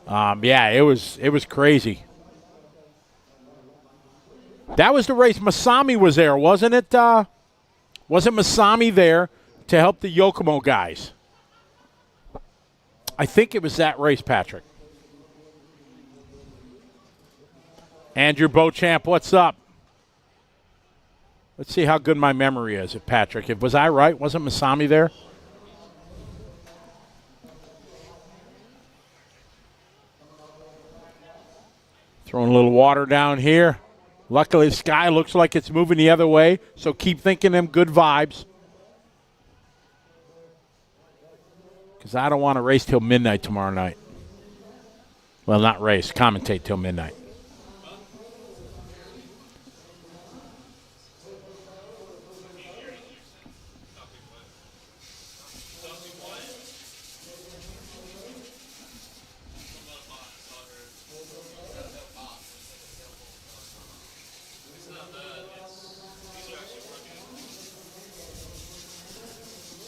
Yeah, it was crazy. That was the race. Masami was there, wasn't it? Wasn't Masami there to help the Yokomo guys? I think it was that race, Patrick. Andrew Beauchamp, what's up? Let's see how good my memory is, Patrick. Was I right? Wasn't Masami there? Throwing a little water down here. Luckily, the sky looks like it's moving the other way, so keep thinking them good vibes. Because I don't want to race till midnight tomorrow night. Well, not race, commentate till midnight.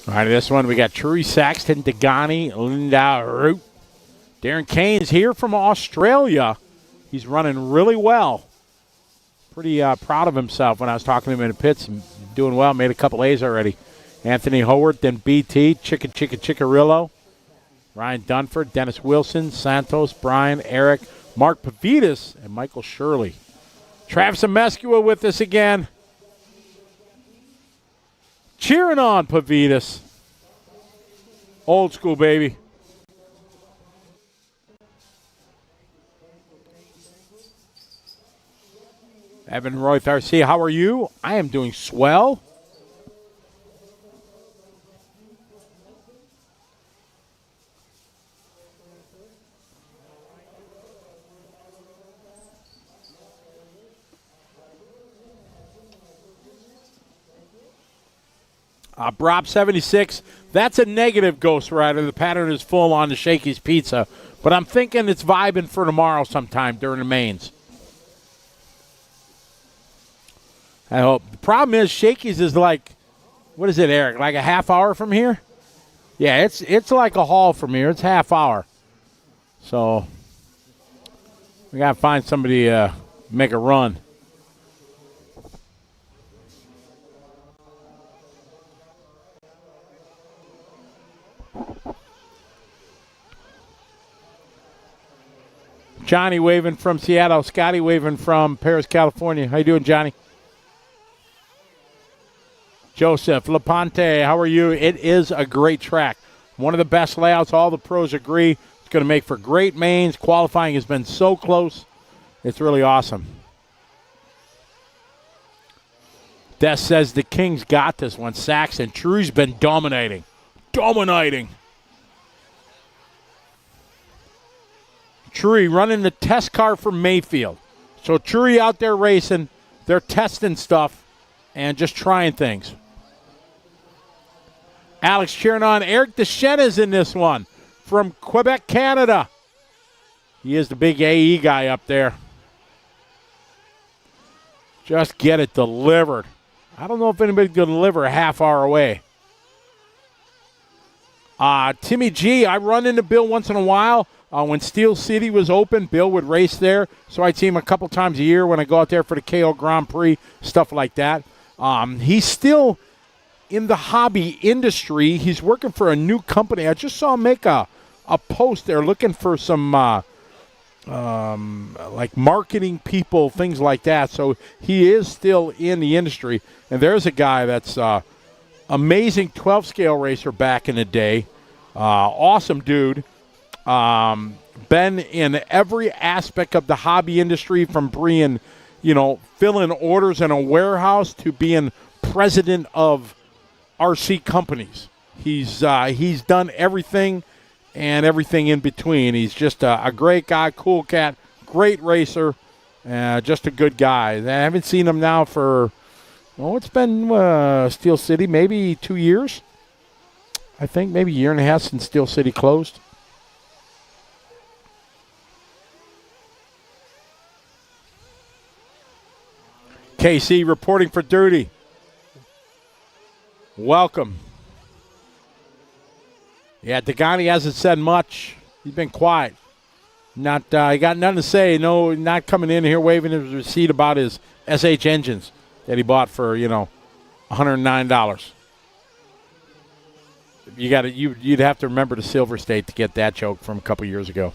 All right, this one we got Trudy Saxton, Degani, Linda Root. Darren Kane's here from Australia. He's running really well. Pretty proud of himself when I was talking to him in the pits. Doing well, made a couple A's already. Anthony Howard, then BT, Chickarillo, Ryan Dunford, Dennis Wilson, Santos, Brian, Eric, Mark Pavitas, and Michael Shirley. Travis Amescua with us again. Cheering on Pavitas. Old school, baby. Evan Roy Garcia, how are you? I am doing swell. Brob76, that's a negative Ghost Rider. The pattern is full on the Shakey's Pizza. But I'm thinking it's vibing for tomorrow sometime during the mains. I hope. The problem is Shakey's is like, what is it, Eric, like a half hour from here? Yeah, it's like a haul from here. It's half hour. So we got to find somebody to make a run. Johnny waving from Seattle. Scotty waving from Paris, California. How you doing, Johnny? Joseph Laponte, how are you? It is a great track. One of the best layouts. All the pros agree. It's going to make for great mains. Qualifying has been so close. It's really awesome. Des says the Kings got this one. Saxon. True's been dominating. True running the test car for Mayfield. So True out there racing. They're testing stuff and just trying things. Alex cheering on. Eric Deschênes is in this one from Quebec, Canada. He is the big AE guy up there. Just get it delivered. I don't know if anybody can deliver a half hour away. Timmy G, I run into Bill once in a while. When Steel City was open, Bill would race there. So I'd see him a couple times a year when I go out there for the KO Grand Prix, stuff like that. He's still in the hobby industry. He's working for a new company. I just saw him make a post there looking for some like marketing people, things like that. So he is still in the industry. And there's a guy that's amazing 12-scale racer back in the day. Awesome dude. Been in every aspect of the hobby industry, from being, filling orders in a warehouse to being president of RC companies. He's done everything and everything in between. He's just a great guy, cool cat, great racer, just a good guy. I haven't seen him now for, it's been Steel City, maybe 2 years. I think maybe a year and a half since Steel City closed. KC reporting for duty. Welcome. Yeah, Degani hasn't said much. He's been quiet. He got nothing to say. No, not coming in here waving his receipt about his SH engines that he bought for, $109. You'd have to remember the Silver State to get that joke from a couple years ago.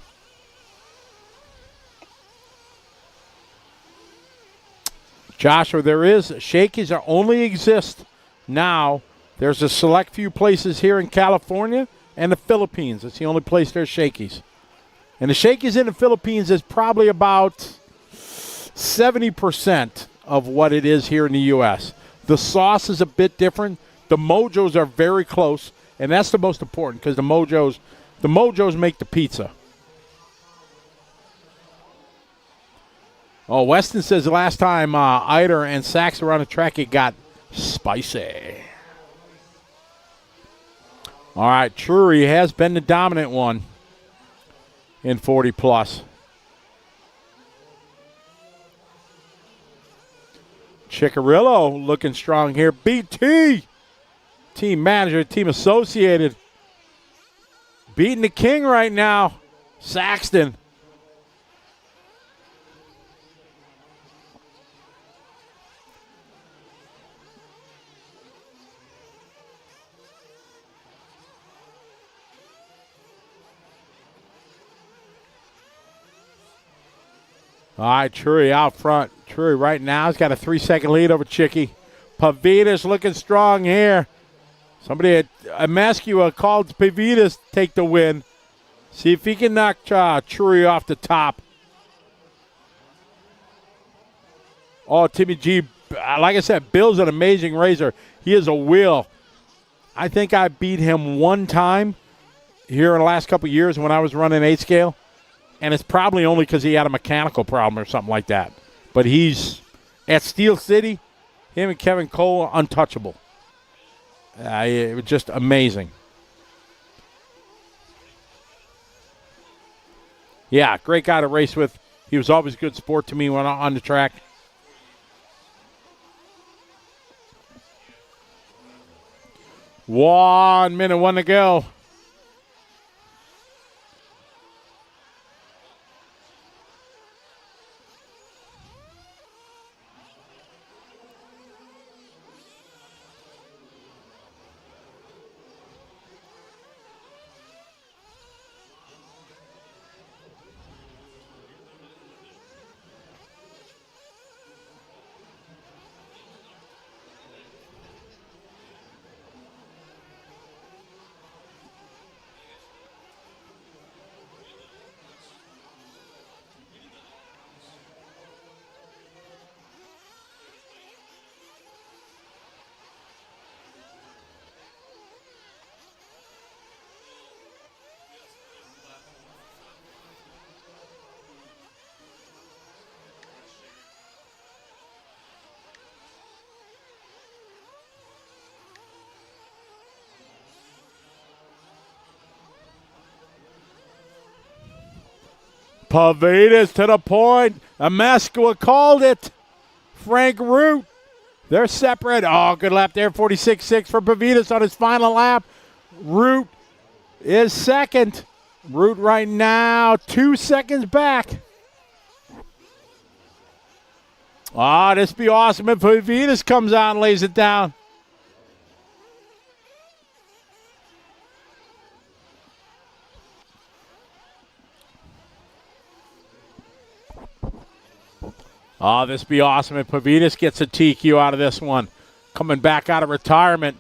Joshua, Shakey's are only exist now. There's a select few places here in California and the Philippines. It's the only place there's Shakey's. And the Shakey's in the Philippines is probably about 70% of what it is here in the U.S. The sauce is a bit different. The Mojos are very close, and that's the most important because the Mojos make the pizza. Oh, Weston says the last time Eider and Sachs were on the track, it got spicy. All right, Trury has been the dominant one in 40+. Chicarillo looking strong here. BT, team manager, team associated, beating the king right now, Saxton. All right, Trury out front. Trury right now has got a 3-second lead over Chicky. Pavitas looking strong here. Somebody at Emascua called Pavitas take the win. See if he can knock Trury off the top. Oh, Timmy G, like I said, Bill's an amazing racer. He is a wheel. I think I beat him one time here in the last couple of years when I was running 8-scale. And it's probably only because he had a mechanical problem or something like that. But he's at Steel City, him and Kevin Cole, untouchable. It was just amazing. Yeah, great guy to race with. He was always a good sport to me when on the track. One minute, one to go. Pavitas to the point. Amesqua called it. Frank Root. They're separate. Oh, good lap there. 46.6 for Pavitas on his final lap. Root is second. Root right now 2 seconds back. Ah, this be awesome if Pavitas comes out and lays it down. Oh, this be awesome if Pavitas gets a TQ out of this one. Coming back out of retirement.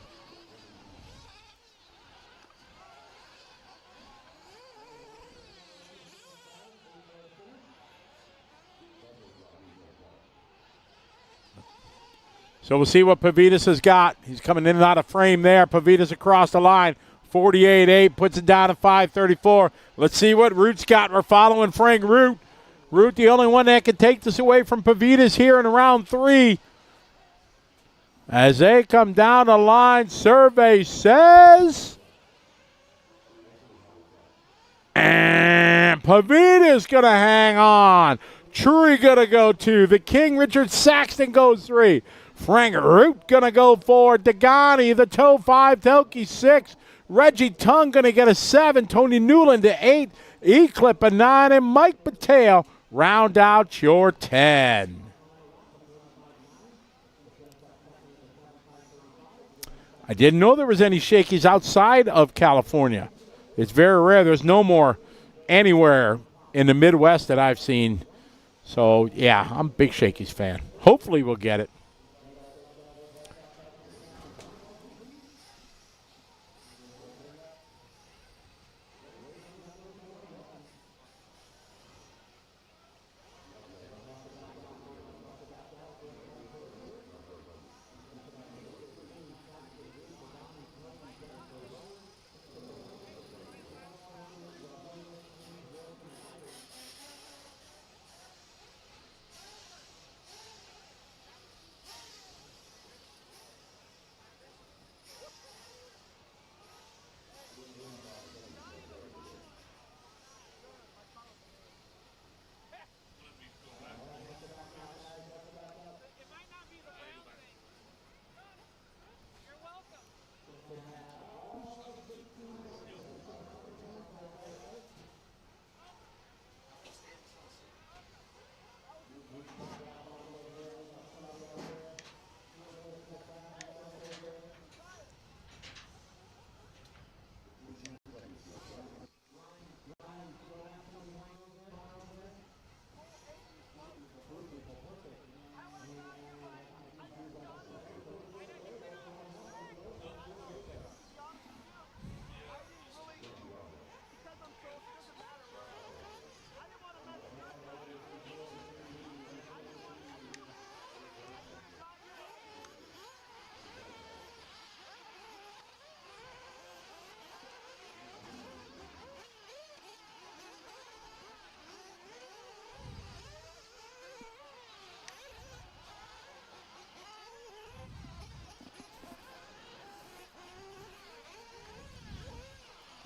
So we'll see what Pavitas has got. He's coming in and out of frame there. Pavitas across the line. 48.8, puts it down to 5.34. Let's see what Root's got. We're following Frank Root. Root, the only one that can take this away from Pavitas here in round 3. As they come down the line, survey says. And Pavitas going to hang on. Trury going to go 2. The King, Richard Saxton, goes 3. Frank Root going to go 4. Dagani, the toe 5. Telke 6. Reggie Tung going to get a 7. Tony Newland to 8. E-Clip a 9. And Mike Patel round out your 10. I didn't know there was any Shakey's outside of California. It's very rare. There's no more anywhere in the Midwest that I've seen. So, yeah, I'm a big Shakey's fan. Hopefully we'll get it.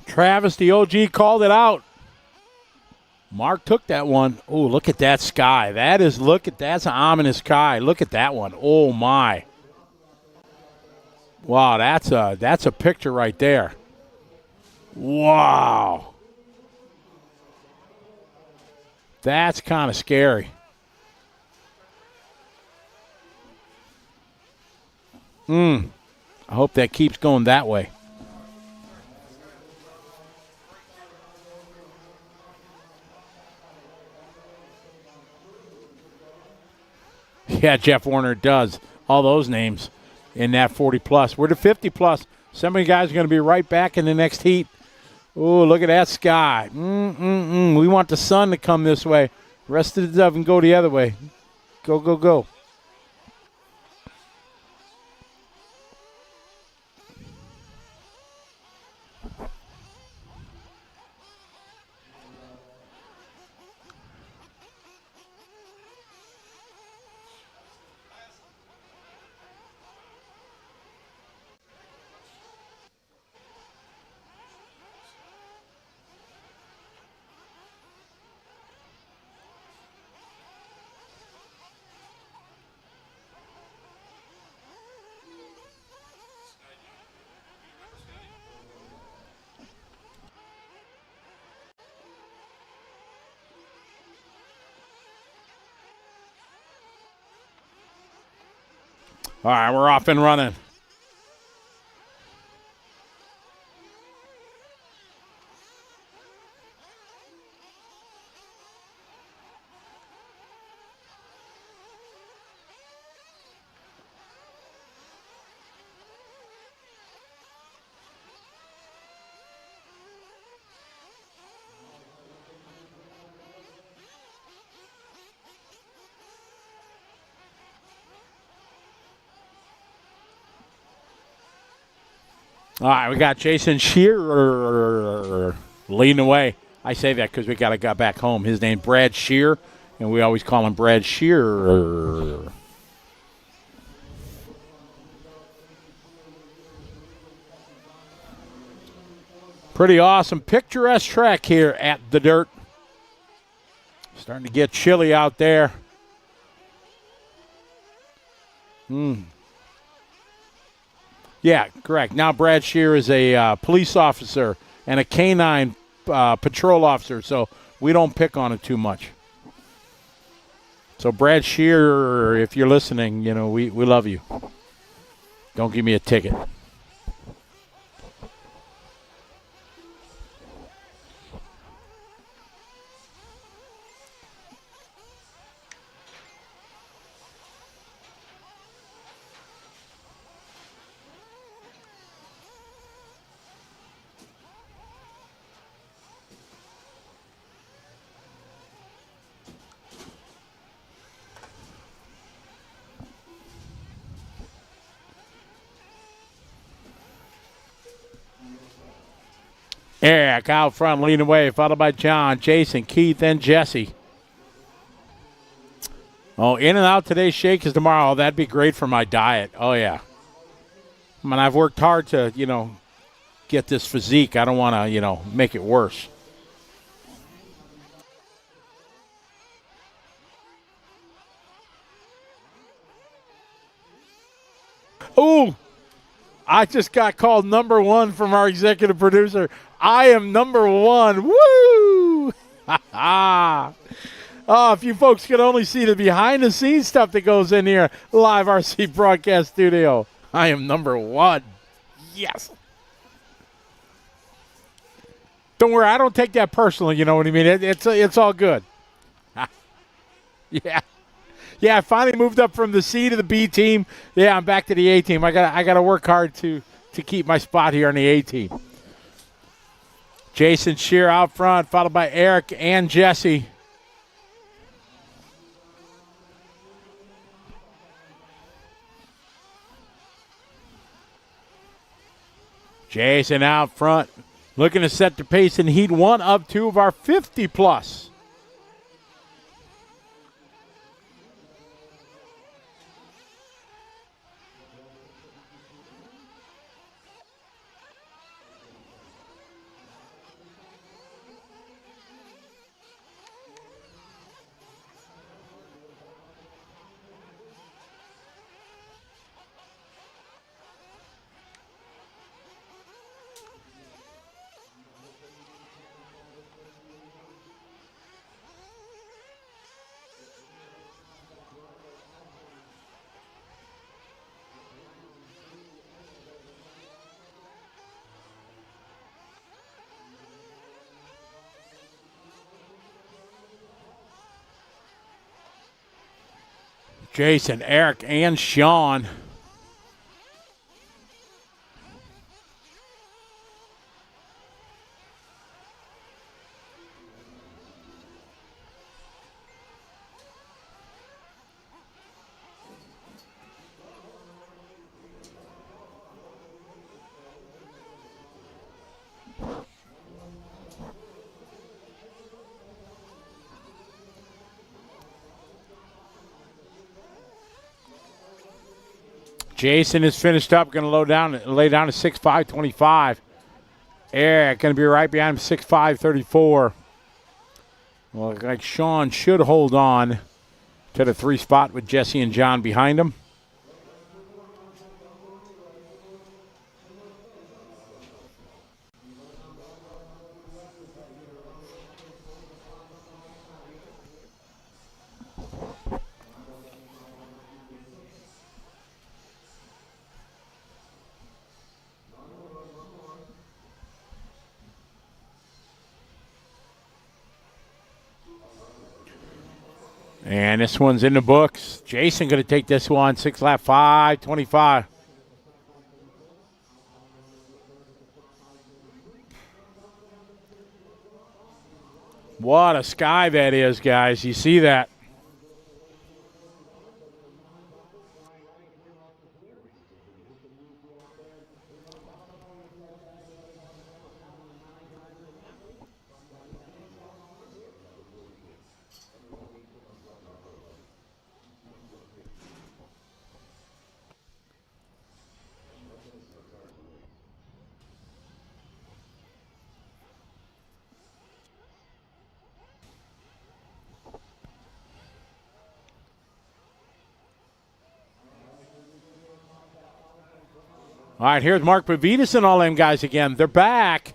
Travis, the OG, called it out. Mark took that one. Oh, look at that sky. That's an ominous sky. Look at that one. Oh, my. Wow, that's a picture right there. Wow. That's kind of scary. I hope that keeps going that way. Yeah, Jeff Warner does. All those names in that 40-plus. We're to 50-plus. Some of you guys are going to be right back in the next heat. Oh, look at that sky. We want the sun to come this way. The rest of the stuff can go the other way. Go, go, go. All right, we're off and running. All right, we got Jason Shearer leading away. I say that because we got a guy back home. His name's Brad Shear, and we always call him Brad Shearer. Pretty awesome, picturesque track here at the Dirt. Starting to get chilly out there. Yeah, correct. Now Brad Shear is a police officer and a canine patrol officer, so we don't pick on it too much. So Brad Shear, if you're listening, you know, we love you. Don't give me a ticket. Eric out front leading away, followed by John, Jason, Keith, and Jesse. Oh, in and out today, shake is tomorrow. That'd be great for my diet. Oh, yeah. I mean, I've worked hard to, you know, get this physique. I don't want to, you know, make it worse. Ooh, I just got called number one from our executive producer. I am number one. Woo! Oh, if you folks could only see the behind-the-scenes stuff that goes in here, live RC broadcast studio. I am number one. Yes. Don't worry, I don't take that personally. You know what I mean? It's all good. Yeah. Yeah, I finally moved up from the C to the B team. Yeah, I'm back to the A team. I got to work hard to keep my spot here on the A team. Jason Shear out front, followed by Eric and Jesse. Jason out front, looking to set the pace in Heat 1 up 2 of our 50-plus. Jason, Eric, and Sean. Jason is finished up, going to lay down to 6.525. Eric going to be right behind him, 6.534. Well, looks like Sean should hold on to the 3 spot with Jesse and John behind him. And this one's in the books. Jason going to take this one. 6 lap, 5:25. What a sky that is, guys. You see that? All right, here's Mark Pavidis and all them guys again. They're back.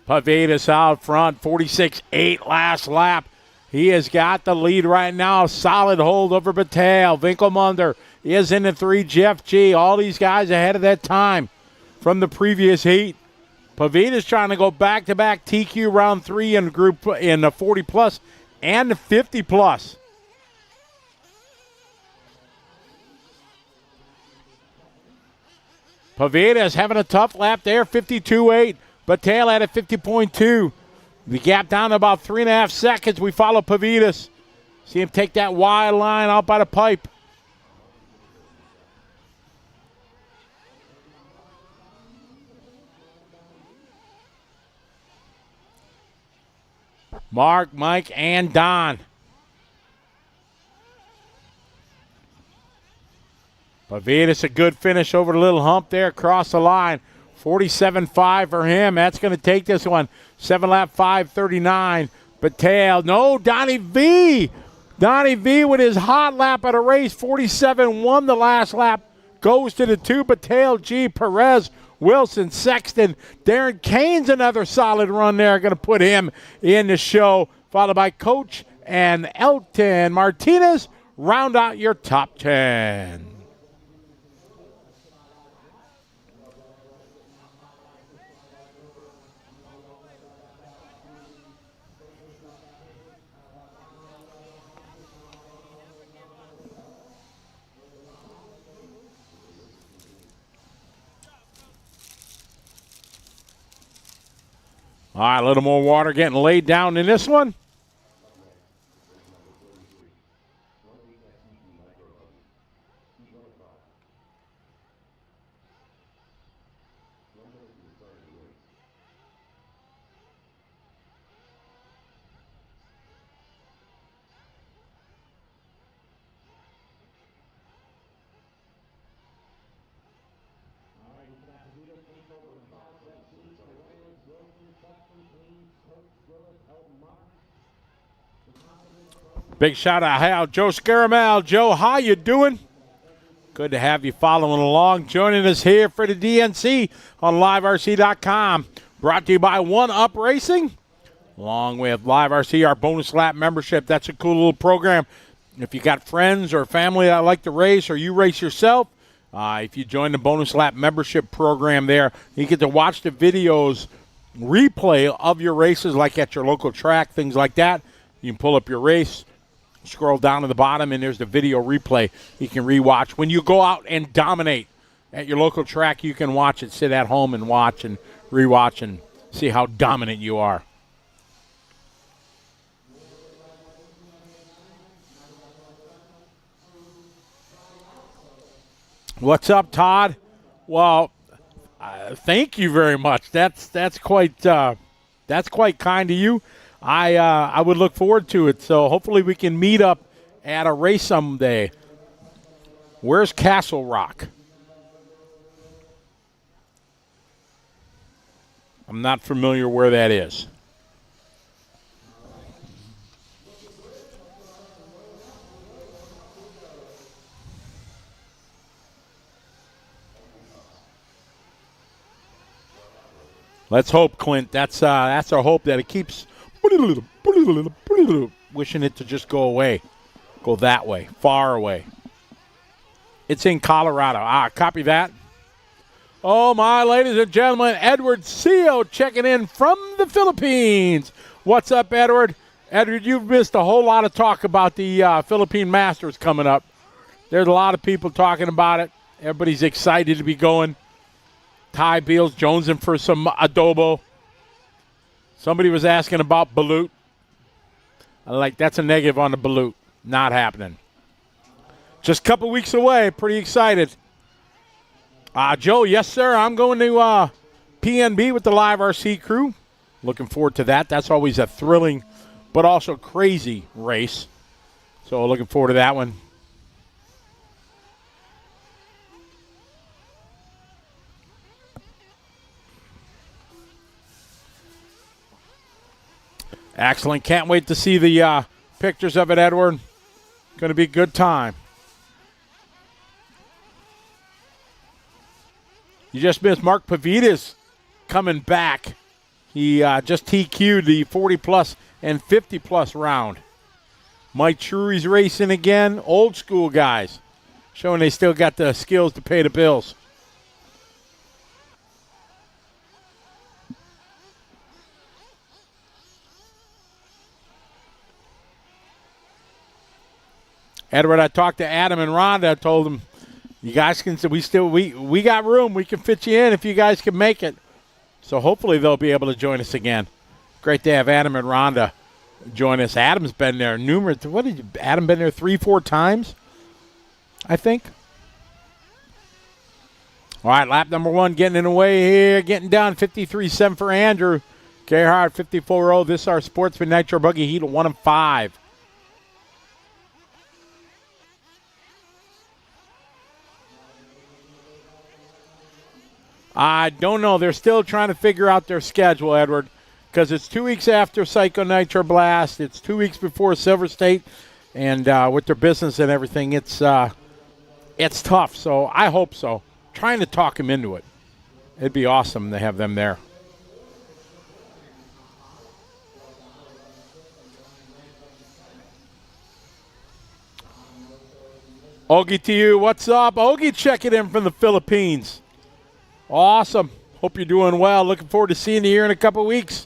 Pavedas out front, 46.8 last lap. He has got the lead right now. Solid hold over Battelle. Winkelmunder is in the 3. Jeff G. All these guys ahead of that time from the previous heat. Paveda's trying to go back-to-back TQ round 3 in group in the 40-plus and the 50-plus. Paveda's having a tough lap there, 52.8. Battelle at a 50.2. The gap down to about 3.5 seconds. We follow Pavedas. See him take that wide line out by the pipe. Mark, Mike, and Don. Pavedas, a good finish over the little hump there across the line. 47.5 for him. That's going to take this one. 7-lap 5:39. Battelle. No, Donnie V. Donnie V with his hot lap at a race. 47-1 the last lap. Goes to the 2. Battelle, G. Perez, Wilson, Sexton. Darren Kane's another solid run there. Going to put him in the show. Followed by Coach and Elton Martinez. Round out your top 10. All right, a little more water getting laid down in this one. Big shout out, hey, Joe Scaramel. Joe, how you doing? Good to have you following along. Joining us here for the DNC on liverc.com. Brought to you by One Up Racing. Along with Live RC, our bonus lap membership. That's a cool little program. If you got friends or family that like to race or you race yourself, if you join the bonus lap membership program there, you get to watch the videos, replay of your races like at your local track, things like that. You can pull up your race. Scroll down to the bottom, and there's the video replay you can rewatch. When you go out and dominate at your local track, you can watch it, sit at home and watch and rewatch and see how dominant you are. What's up, Todd? Well, thank you very much. That's quite kind of you. I would look forward to it. So hopefully we can meet up at a race someday. Where's Castle Rock? I'm not familiar where that is. Let's hope, Clint. That's our hope that it keeps wishing it to just go away. Go that way, far away. It's in Colorado. Copy that. Oh, my ladies and gentlemen, Edward Seo checking in from the Philippines. What's up, Edward? Edward, you've missed a whole lot of talk about the Philippine Masters coming up. There's a lot of people talking about it. Everybody's excited to be going. Ty Beals jonesing for some adobo. Somebody was asking about balut. That's a negative on the balut. Not happening. Just a couple weeks away. Pretty excited. Joe, yes, sir. I'm going to PNB with the Live RC crew. Looking forward to that. That's always a thrilling but also crazy race. So looking forward to that one. Excellent. Can't wait to see the pictures of it, Edward. Going to be a good time. You just missed Mark Pavitas coming back. He just TQ'd the 40-plus and 50-plus round. Mike Trury's racing again. Old school guys, showing they still got the skills to pay the bills. Edward, I talked to Adam and Rhonda. I told them, you guys can. We got room. We can fit you in if you guys can make it. So hopefully they'll be able to join us again. Great to have Adam and Rhonda join us. Adam's been there numerous. Adam been there 3-4 times, I think. All right, lap number 1 getting in the way here, getting down 53.7 for Andrew Gerhard, 54.0. This is our Sportsman Nitro Buggy Heat 1 and 5. I don't know. They're still trying to figure out their schedule, Edward, because it's 2 weeks after Psycho Nitro Blast. It's 2 weeks before Silver State, and with their business and everything, it's tough. So I hope so. Trying to talk them into it. It'd be awesome to have them there. Ogie to you. What's up? Ogie checking in from the Philippines. Awesome. Hope you're doing well. Looking forward to seeing you here in a couple weeks.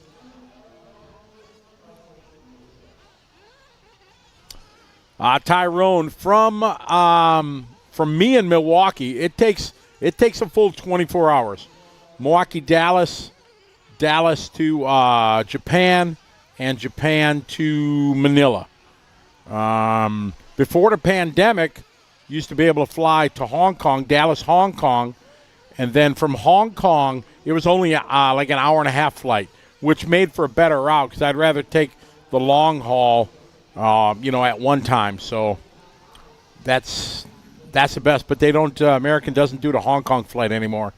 Tyrone, from me in Milwaukee, it takes a full 24 hours. Milwaukee, Dallas to Japan, and Japan to Manila. Before the pandemic, used to be able to fly to Hong Kong, Dallas, Hong Kong, and then from Hong Kong, it was only like an hour and a half flight, which made for a better route because I'd rather take the long haul, at one time. So that's the best. But they don't. American doesn't do the Hong Kong flight anymore.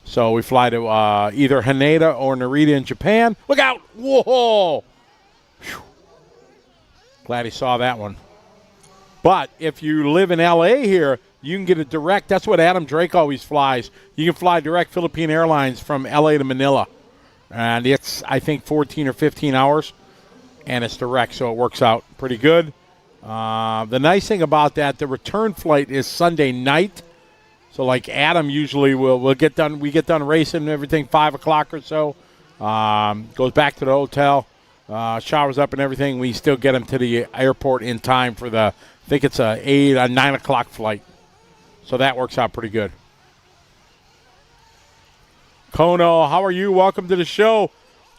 So we fly to either Haneda or Narita in Japan. Look out! Whoa! Whew. Glad he saw that one. But if you live in L.A. here, you can get a direct. That's what Adam Drake always flies. You can fly direct Philippine Airlines from L.A. to Manila. And it's, I think, 14 or 15 hours. And it's direct, so it works out pretty good. The nice thing about that, the return flight is Sunday night. So like Adam usually will get done. We get done racing and everything 5 o'clock or so. Goes back to the hotel, showers up and everything. We still get him to the airport in time for I think it's a 9 o'clock flight. So that works out pretty good. Kono, how are you? Welcome to the show.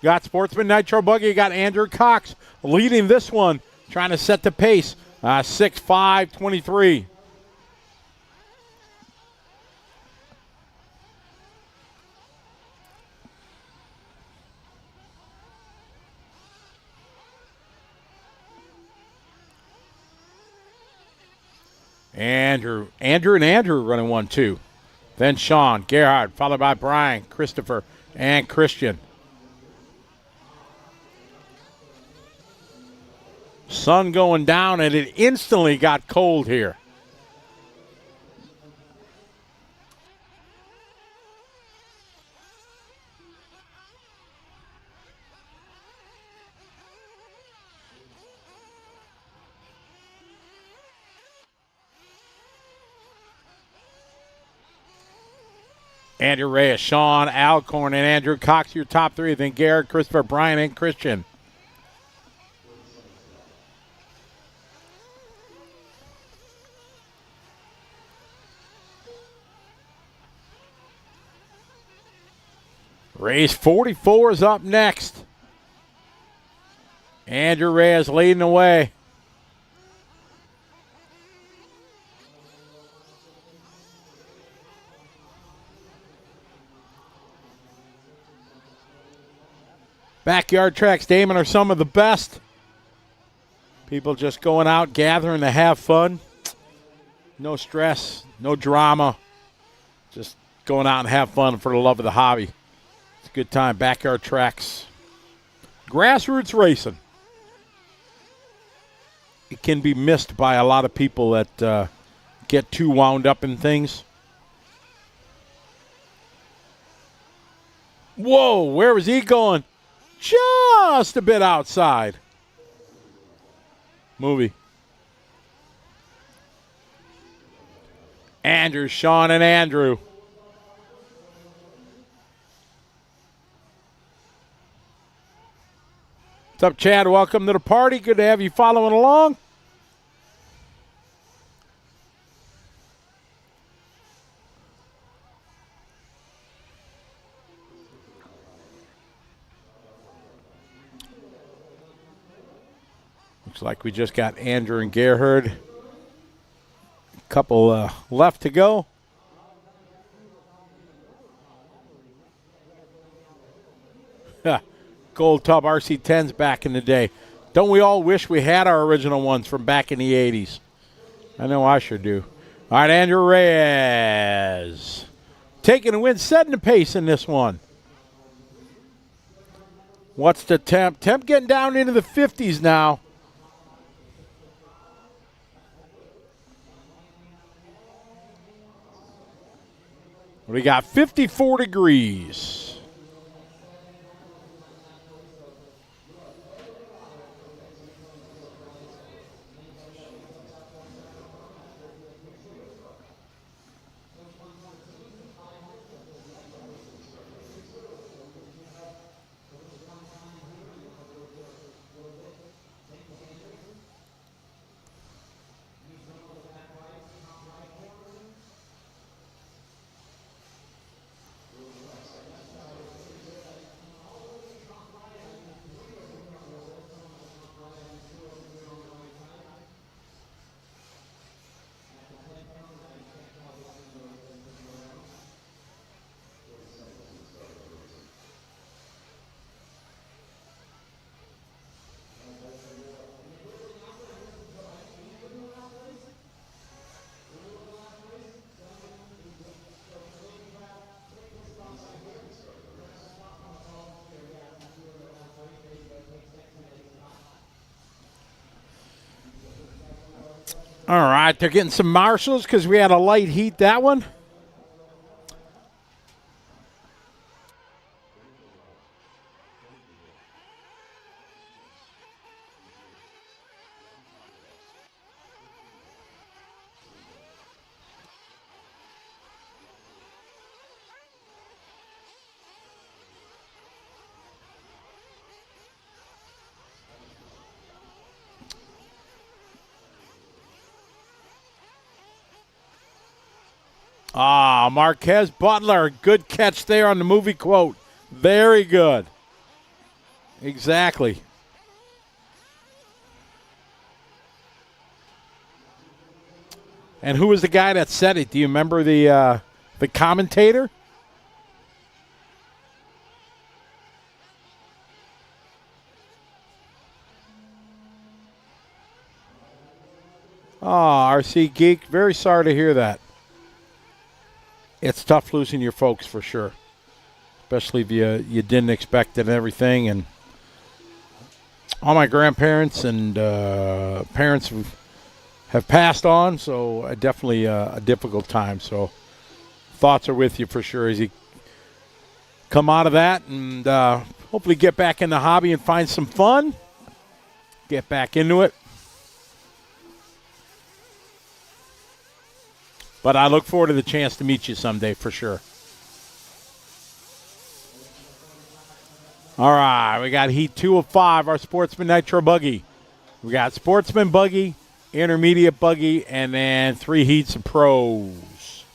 Got Sportsman Nitro Buggy. You got Andrew Cox leading this one, trying to set the pace. 6-5-23. Andrew running 1-2. Then Sean, Gerhard, followed by Brian, Christopher, and Christian. Sun going down, and it instantly got cold here. Andrew Reyes, Sean Alcorn, and Andrew Cox, your top three. Then Garrett, Christopher, Brian, and Christian. Race 44 is up next. Andrew Reyes leading the way. Backyard tracks, Damon, are some of the best. People just going out, gathering to have fun. No stress, no drama. Just going out and have fun for the love of the hobby. It's a good time. Backyard tracks. Grassroots racing. It can be missed by a lot of people that get too wound up in things. Whoa, where was he going? just a bit outside. Movie. Andrew, Sean, and Andrew. What's up, Chad? Welcome to the party. Good to have you following along. Looks like we just got Andrew and Gerhard. A couple left to go. Gold Tub RC10s back in the day. Don't we all wish we had our original ones from back in the 80s? I know I sure do. All right, Andrew Reyes. Taking the win, setting the pace in this one. What's the temp? Temp getting down into the 50s now. We got 54 degrees. All right, they're getting some marshals because we had a light heat that one. Ah, Marquez Butler. Good catch there on the movie quote. Very good. Exactly. And who was the guy that said it? Do you remember the commentator? Oh, RC Geek. Very sorry to hear that. It's tough losing your folks for sure, especially if you didn't expect it and everything. And all my grandparents and parents have passed on, so definitely a difficult time. So thoughts are with you for sure as you come out of that and hopefully get back in the hobby and find some fun, get back into it. But I look forward to the chance to meet you someday for sure. All right, we got Heat 2 of 5, our Sportsman Nitro Buggy. We got Sportsman Buggy, Intermediate Buggy, and then 3 heats of Pros.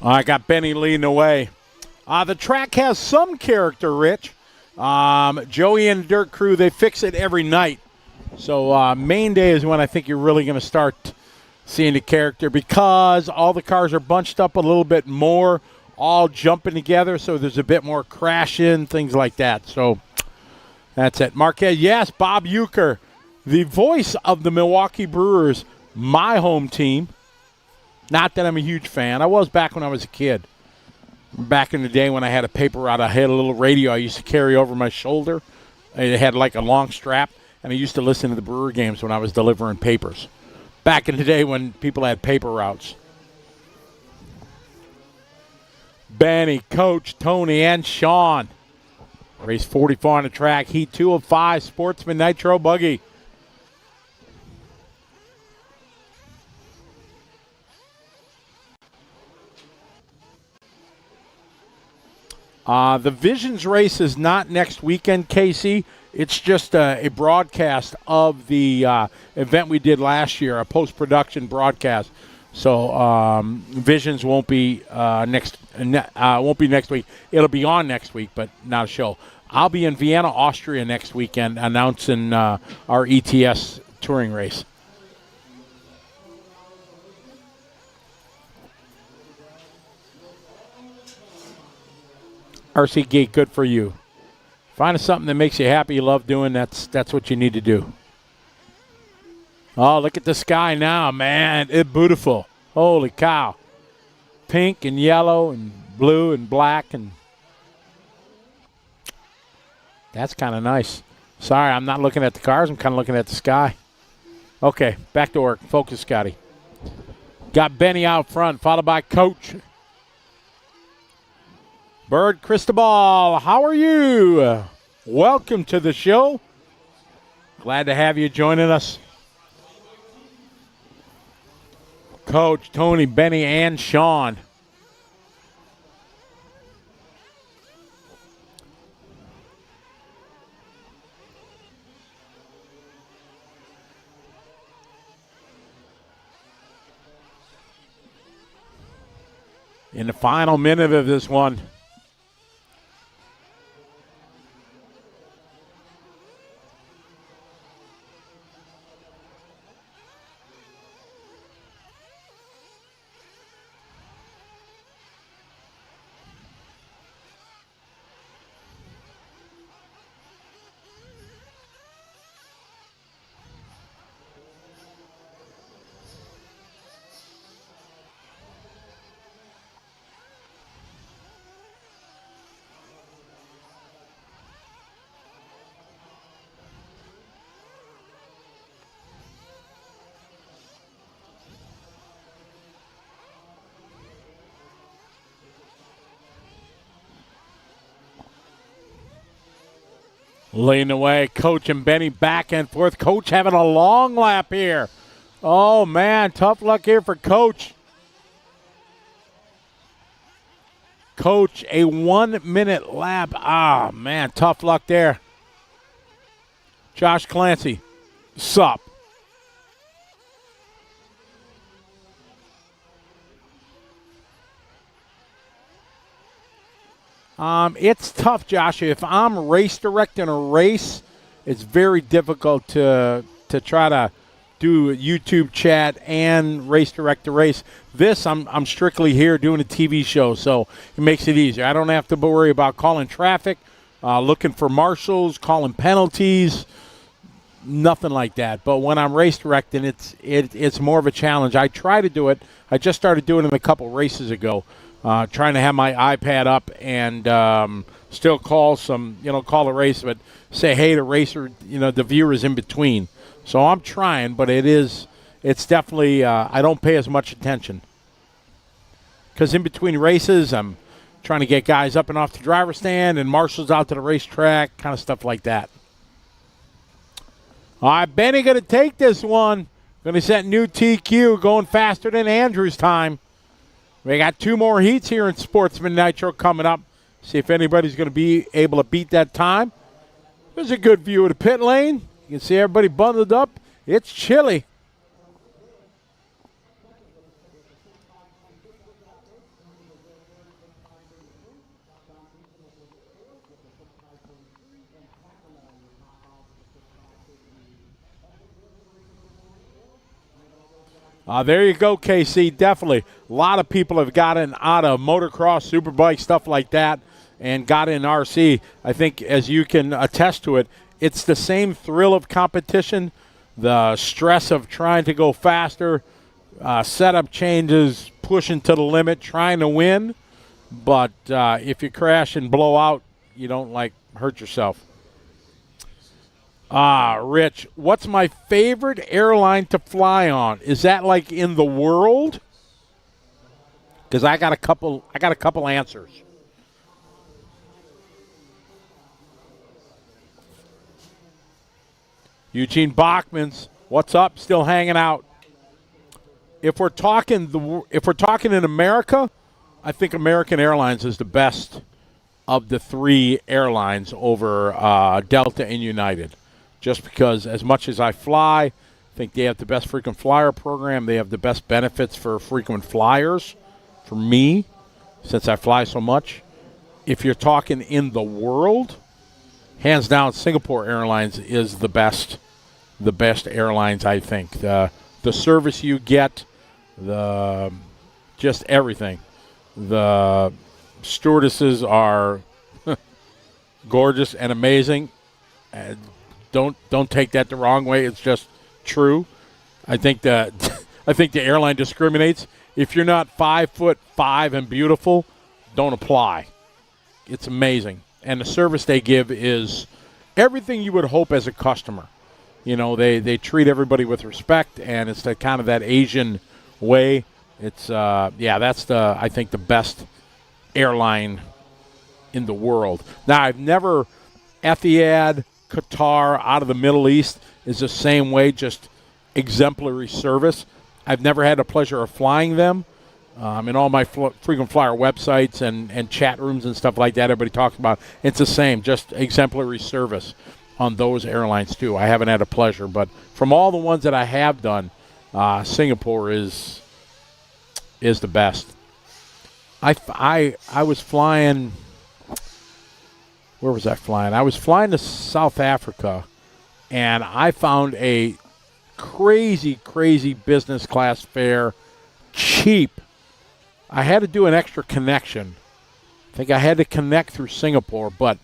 I got Benny leading the way. The track has some character, Rich. Joey and the Dirt Crew, they fix it every night. So main day is when I think you're really going to start seeing the character, because all the cars are bunched up a little bit more, all jumping together, so there's a bit more crashing, things like that. So that's it. Marquez, yes, Bob Uecker, the voice of the Milwaukee Brewers, my home team. Not that I'm a huge fan. I was back when I was a kid. Back in the day when I had a paper route, I had a little radio I used to carry over my shoulder. It had like a long strap, and I used to listen to the Brewer games when I was delivering papers. Back in the day when people had paper routes. Benny, Coach, Tony, and Sean. Race 44 on the track. Heat 2 of 5. Sportsman Nitro Buggy. The Visions race is not next weekend, Casey. It's just a broadcast of the event we did last year, a post-production broadcast. So Visions won't be next week. It'll be on next week, but not a show. I'll be in Vienna, Austria next weekend announcing our ETS touring race. RC Geek, good for you. Find something that makes you happy, you love doing, that's what you need to do. Oh, look at the sky now, man. It's beautiful. Holy cow. Pink and yellow and blue and black, and that's kind of nice. Sorry, I'm not looking at the cars. I'm kind of looking at the sky. Okay, back to work. Focus, Scotty. Got Benny out front, followed by Coach. Bird Cristobal, how are you? Welcome to the show. Glad to have you joining us. Coach, Tony, Benny, and Sean. In the final minute of this one. Leading away, Coach and Benny back and forth. Coach having a long lap here. Oh, man, tough luck here for Coach. Coach, a 1 minute lap. Ah, man, tough luck there. Josh Clancy, sup? It's tough, Josh. If I'm race directing a race, it's very difficult to try to do a YouTube chat and race direct the race. This, I'm strictly here doing a TV show, so it makes it easier. I don't have to worry about calling traffic, looking for marshals, calling penalties, nothing like that. But when I'm race directing, it's more of a challenge. I try to do it. I just started doing it a couple races ago. Trying to have my iPad up and still call a race, but say, hey, the racer, the viewer's in between. So I'm trying, but it's definitely, I don't pay as much attention. Because in between races, I'm trying to get guys up and off the driver's stand and marshals out to the racetrack, kind of stuff like that. All right, Benny going to take this one. Going to set new TQ, going faster than Andrew's time. We got 2 more heats here in Sportsman Nitro coming up. See if anybody's going to be able to beat that time. There's a good view of the pit lane. You can see everybody bundled up. It's chilly. There you go, KC. Definitely. A lot of people have gotten out of motocross, superbike, stuff like that, and got in RC. I think, as you can attest to it, it's the same thrill of competition, the stress of trying to go faster, setup changes, pushing to the limit, trying to win. But if you crash and blow out, you don't, hurt yourself. Rich, what's my favorite airline to fly on? Is that in the world? Because I got a couple answers. Eugene Bachman's, what's up? Still hanging out. If we're talking in America, I think American Airlines is the best of the three airlines over Delta and United. Just because, as much as I fly, I think they have the best frequent flyer program. They have the best benefits for frequent flyers for me, since I fly so much. If you're talking in the world, hands down, Singapore Airlines is the best airlines, I think. The service you get, just everything. The stewardesses are gorgeous and amazing. Don't take that the wrong way. It's just true. I think the airline discriminates. If you're not 5'5" and beautiful, don't apply. It's amazing, and the service they give is everything you would hope as a customer. They treat everybody with respect, and it's kind of that Asian way. It's that's I think the best airline in the world. Now, I've never Etihad, Qatar out of the Middle East is the same way, just exemplary service. I've never had the pleasure of flying them. In all my frequent flyer websites and chat rooms and stuff like that, everybody talks about it's the same, just exemplary service on those airlines too. I haven't had a pleasure, but from all the ones that I have done, Singapore is the best. I was flying. Where was I flying? I was flying to South Africa, and I found a crazy, crazy business class fare, cheap. I had to do an extra connection. I think I had to connect through Singapore, but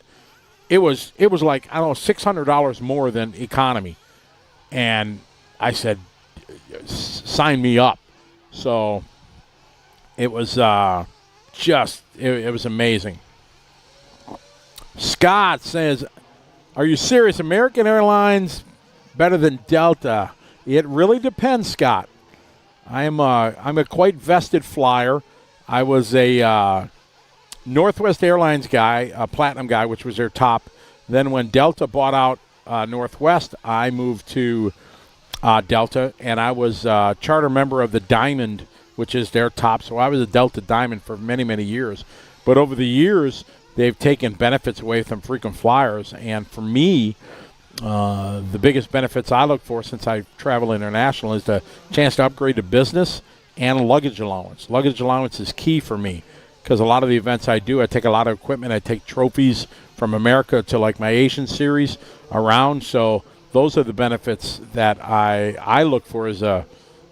it was like, I don't know, $600 more than economy. And I said, sign me up. So it was it was amazing. Scott says, are you serious? American Airlines better than Delta? It really depends, Scott. I'm a quite vested flyer. I was a Northwest Airlines guy, a platinum guy, which was their top. Then when Delta bought out Northwest, I moved to Delta, and I was a charter member of the Diamond, which is their top. So I was a Delta Diamond for many, many years. But over the years, they've taken benefits away from frequent flyers. And for me, the biggest benefits I look for since I travel international is the chance to upgrade to business and luggage allowance. Luggage allowance is key for me because a lot of the events I do, I take a lot of equipment. I take trophies from America to my Asian series around. So those are the benefits that I look for as a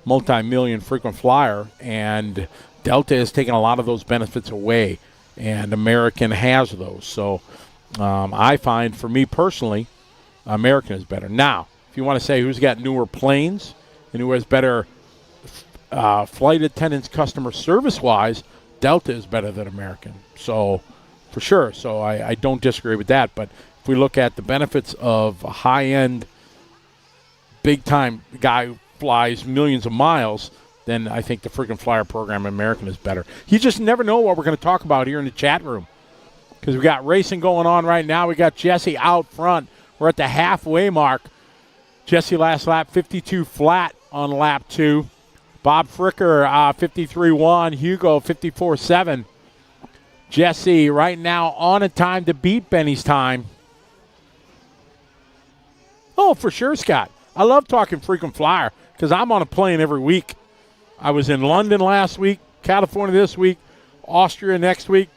multi-million frequent flyer. And Delta has taken a lot of those benefits away, and American has those. So I find, for me personally, American is better. Now, if you want to say who's got newer planes and who has better flight attendants customer service-wise, Delta is better than American. So, for sure. So I don't disagree with that. But if we look at the benefits of a high-end, big-time guy who flies millions of miles, then I think the frequent flyer program in American is better. You just never know what we're going to talk about here in the chat room because we got racing going on right now. We got Jesse out front. We're at the halfway mark. Jesse last lap, 52 flat on lap 2. Bob Fricker, 53.1. Hugo, 54.7. Jesse right now on a time to beat Benny's time. Oh, for sure, Scott. I love talking frequent flyer because I'm on a plane every week. I was in London last week, California this week, Austria next week.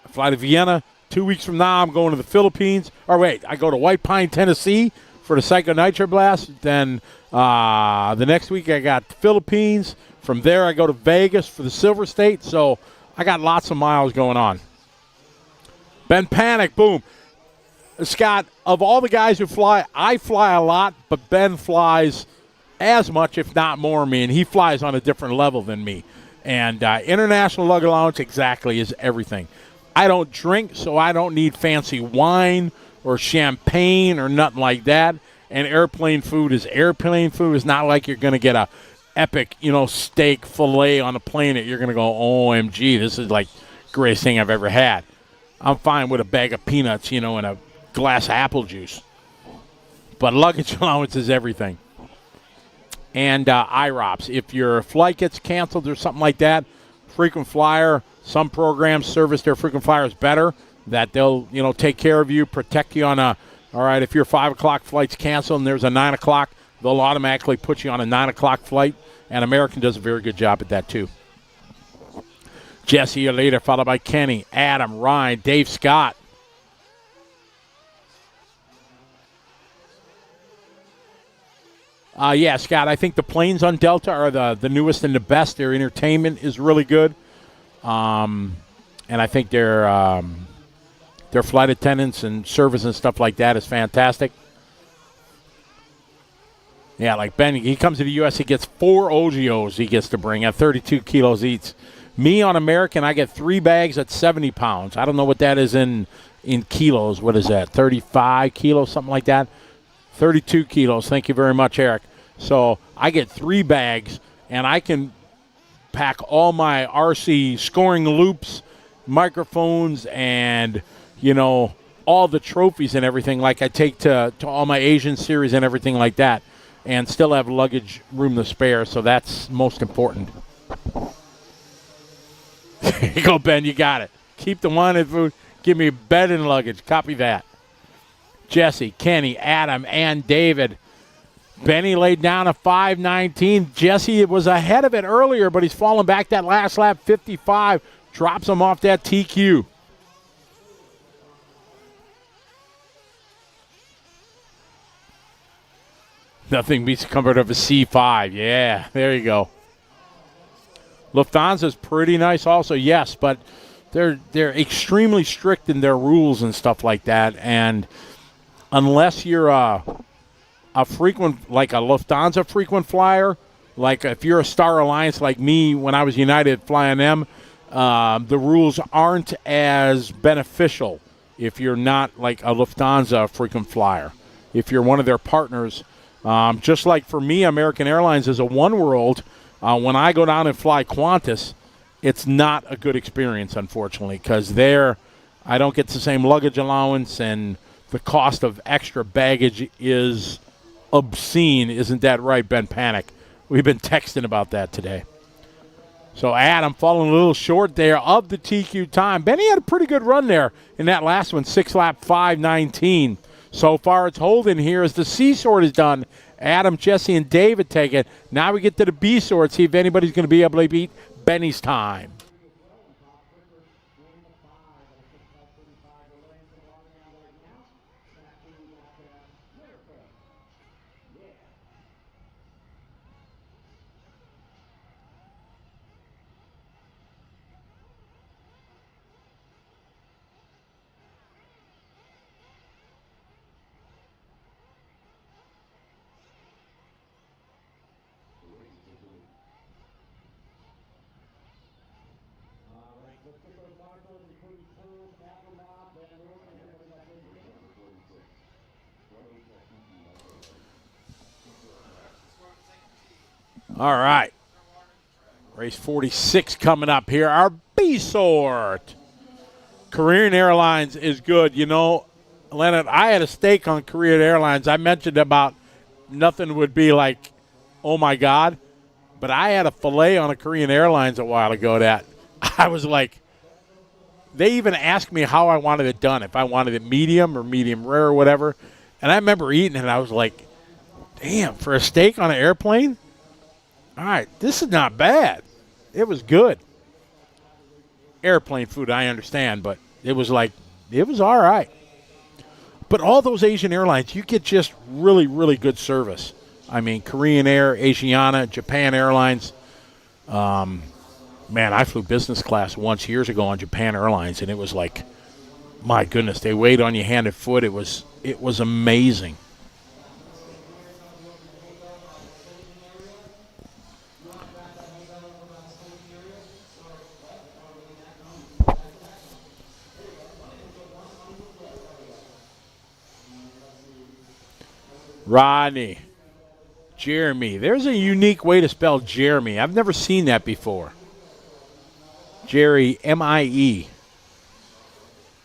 I fly to Vienna. 2 weeks from now, I'm going to the Philippines. Or wait, I go to White Pine, Tennessee for the Psycho Nitro Blast. Then The next week I got the Philippines. From there I go to Vegas for the Silver State. So I got lots of miles going on. Ben Panic, boom. Scott, of all the guys who fly, I fly a lot, but Ben flies as much, if not more, than me, and he flies on a different level than me. And international luggage allowance exactly is everything. I don't drink, so I don't need fancy wine or champagne or nothing like that. And airplane food is airplane food. It's not like you're going to get a epic, steak fillet on a plane that you're going to go, OMG, this is like the greatest thing I've ever had. I'm fine with a bag of peanuts, and a glass of apple juice. But luggage allowance is everything. And IROPS. If your flight gets canceled or something like that, frequent flyer, some programs service their frequent flyers better, that they'll, take care of you, protect you on all right, if your 5 o'clock flight's canceled and there's a 9 o'clock, they'll automatically put you on a 9 o'clock flight, and American does a very good job at that too. Jesse later, followed by Kenny, Adam, Ryan, Dave Scott. Yeah, Scott, I think the planes on Delta are the newest and the best. Their entertainment is really good. And I think their flight attendants and service and stuff like that is fantastic. Yeah, like Ben, he comes to the U.S., he gets 4 OGOs he gets to bring at 32 kilos each. Me on American, I get 3 bags at 70 pounds. I don't know what that is in kilos. What is that, 35 kilos, something like that? 32 kilos. Thank you very much, Eric. So I get 3 bags, and I can pack all my RC scoring loops, microphones, and, all the trophies and everything like I take to all my Asian series and everything like that, and still have luggage room to spare, so that's most important. There you go, Ben. You got it. Keep the wine and food. Give me bed and luggage. Copy that. Jesse, Kenny, Adam, and David. Benny laid down a 5:19. Jesse was ahead of it earlier, but he's fallen back that last lap, 55. Drops him off that TQ. Nothing beats the comfort of a C5. Yeah, there you go. Lufthansa's pretty nice also, yes, but they're extremely strict in their rules and stuff like that. And unless you're a frequent, like a Lufthansa frequent flyer, like if you're a Star Alliance like me when I was United flying them, the rules aren't as beneficial if you're not like a Lufthansa frequent flyer. If you're one of their partners, just like for me, American Airlines is a one world. When I go down and fly Qantas, it's not a good experience, unfortunately, because I don't get the same luggage allowance, and the cost of extra baggage is obscene. Isn't that right, Ben Panic? We've been texting about that today. So Adam falling a little short there of the TQ time. Benny had a pretty good run there in that last one, 6-lap 5:19. So far it's holding here as the C sort is done. Adam, Jesse, and David take it. Now we get to the B sort, see if anybody's going to be able to beat Benny's time. All right. Race 46 coming up here. Our B sort. Korean Airlines is good. Leonard, I had a stake on Korean Airlines. I mentioned about nothing would be like, oh, my God. But I had a filet on a Korean Airlines a while ago that I was like, they even asked me how I wanted it done, if I wanted it medium or medium rare or whatever. And I remember eating it, and I was like, damn, for a steak on an airplane? All right, this is not bad. It was good. Airplane food, I understand, but it was all right. But all those Asian airlines, you get just really, really good service. I mean, Korean Air, Asiana, Japan Airlines. Man, I flew business class once years ago on Japan Airlines, and it was like, my goodness, they weighed on your hand and foot. It was amazing. Rodney. Jeremy. There's a unique way to spell Jeremy. I've never seen that before. Jerry, M-I-E.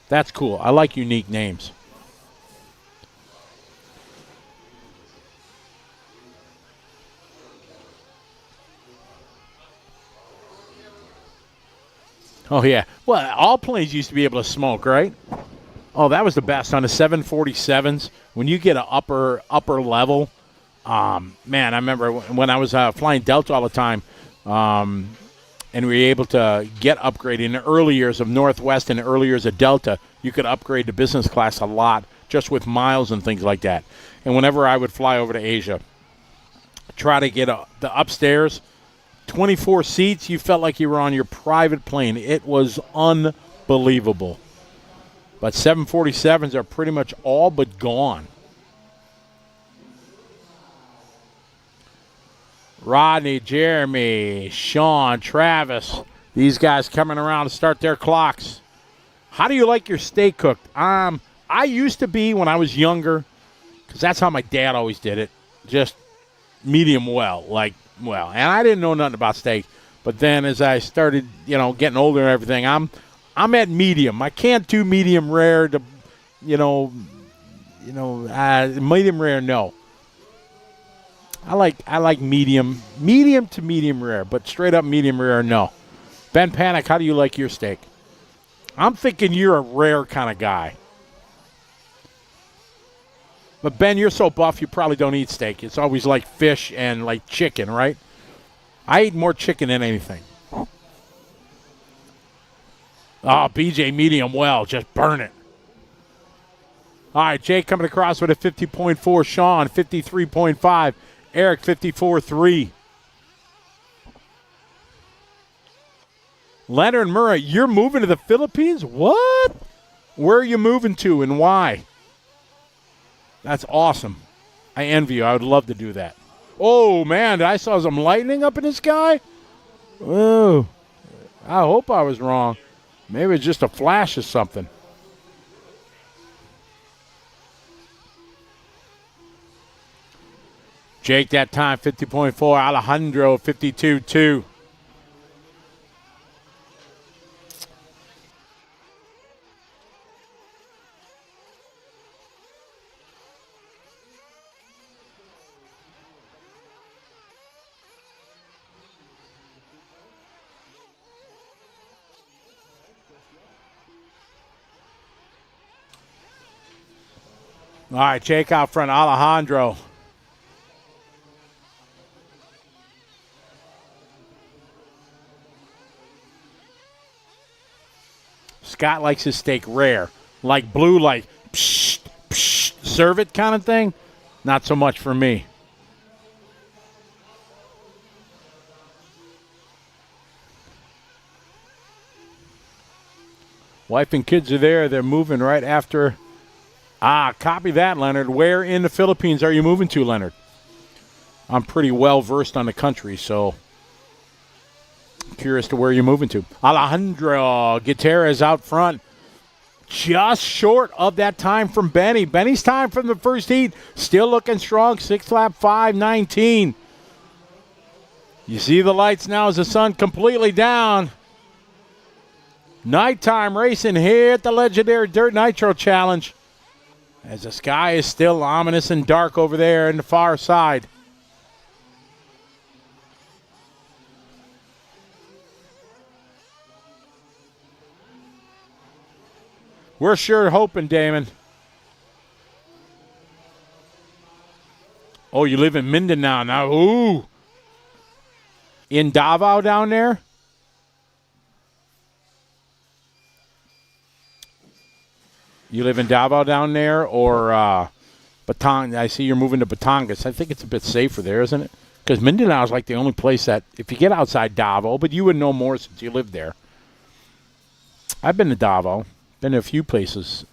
That's cool. I like unique names. Oh, yeah. Well, all planes used to be able to smoke, right? Oh, that was the best on the 747s. When you get an upper level, man, I remember when I was flying Delta all the time, and we were able to get upgraded in the early years of Northwest and the early years of Delta. You could upgrade to business class a lot just with miles and things like that. And whenever I would fly over to Asia, try to get the upstairs, 24 seats, you felt like you were on your private plane. It was unbelievable. But 747s are pretty much all but gone. Rodney, Jeremy, Sean, Travis, these guys coming around to start their clocks. How do you like your steak cooked? I used to be, when I was younger, because that's how my dad always did it, just medium well. And I didn't know nothing about steak. But then as I started, getting older and everything, I'm at medium. I can't do medium rare to, medium rare, no. I like medium to medium rare, but straight up medium rare, no. Ben Panic, how do you like your steak? I'm thinking you're a rare kind of guy. But Ben, you're so buff you probably don't eat steak. It's always like fish and like chicken, right? I eat more chicken than anything. Oh, BJ medium well, just burn it. All right, Jake coming across with a 50.4, Sean 53.5, Eric 54.3. Leonard Murray, you're moving to the Philippines? What? Where are you moving to and why? That's awesome. I envy you. I would love to do that. Oh, man, I saw some lightning up in the sky. Oh, I hope I was wrong. Maybe it's just a flash of something. Jake that time, 50.4. Alejandro, 52.2. All right, Jake out front, Alejandro. Scott likes his steak rare, like blue, like psh, psh, serve it kind of thing. Not so much for me. Wife and kids are there. They're moving right after. Copy that, Leonard. Where in the Philippines are you moving to, Leonard? I'm pretty well versed on the country, so curious to where you're moving to. Alejandro Gutierrez out front. Just short of that time from Benny. Benny's time from the first heat. Still looking strong. 6th lap, 5:19. You see the lights now as the sun completely down. Nighttime racing here at the legendary Dirt Nitro Challenge. As the sky is still ominous and dark over there in the far side. We're sure hoping, Damon. Oh, you live in Mindanao now. Ooh. In Davao down there? You live in Davao down there or Baton. I see you're moving to Batangas. I think it's a bit safer there, isn't it? Because Mindanao is like the only place that, if you get outside Davao, but you would know more since you lived there. I've been to Davao. Been to a few places.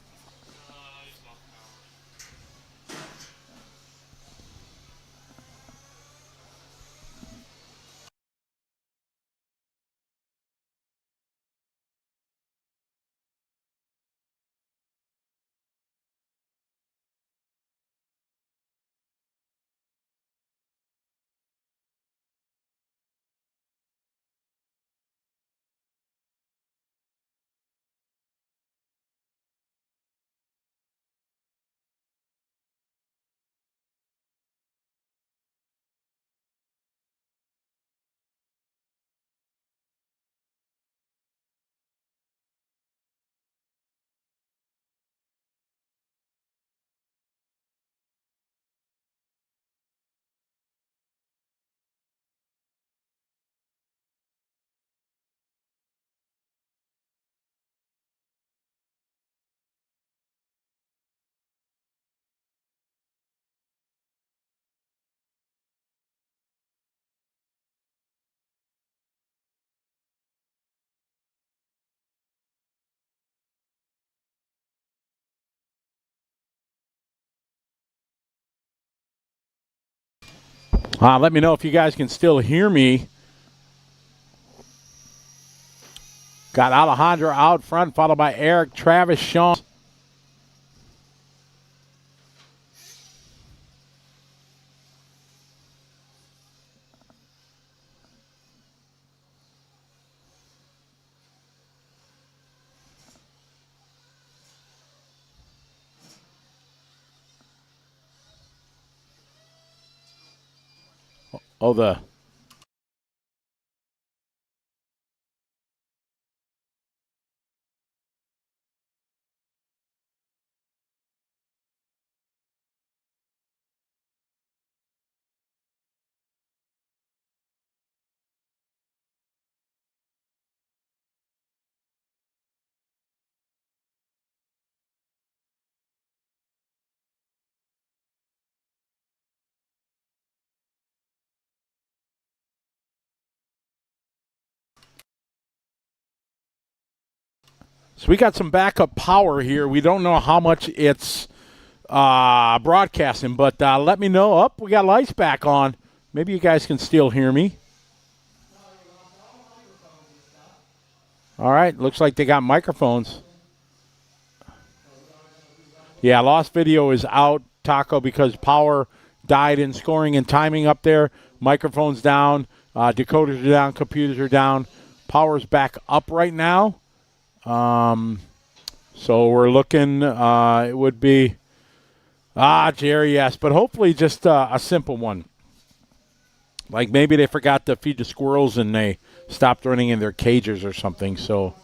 Let me know if you guys can still hear me. Got Alejandro out front, followed by Eric, Travis, Sean. Oh, So we got some backup power here. We don't know how much it's broadcasting, but let me know. Up, we got lights back on. Maybe you guys can still hear me. All right, looks like they got microphones. Yeah, lost video is out, Taco, because power died in scoring and timing up there. Microphones down, decoders are down, computers are down. Power's back up right now. So we're looking, it would be, Jerry, yes, but hopefully just a simple one. Like maybe they forgot to feed the squirrels and they stopped running in their cages or something, so.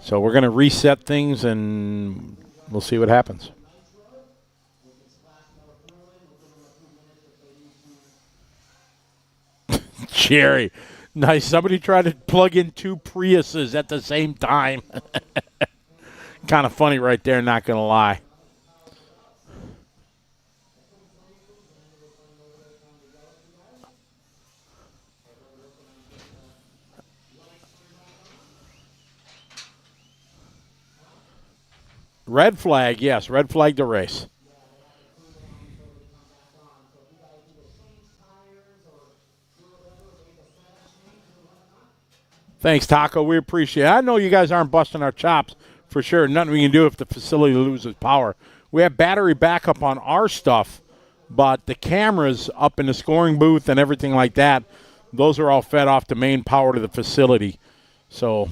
So we're going to reset things and we'll see what happens. Jerry, nice. Somebody tried to plug in two Priuses at the same time. Kind of funny right there, not going to lie. Red flag, yes. Red flag to race. Thanks, Taco. We appreciate it. I know you guys aren't busting our chops for sure. Nothing we can do if the facility loses power. We have battery backup on our stuff, but the cameras up in the scoring booth and everything like that, those are all fed off the main power to the facility. So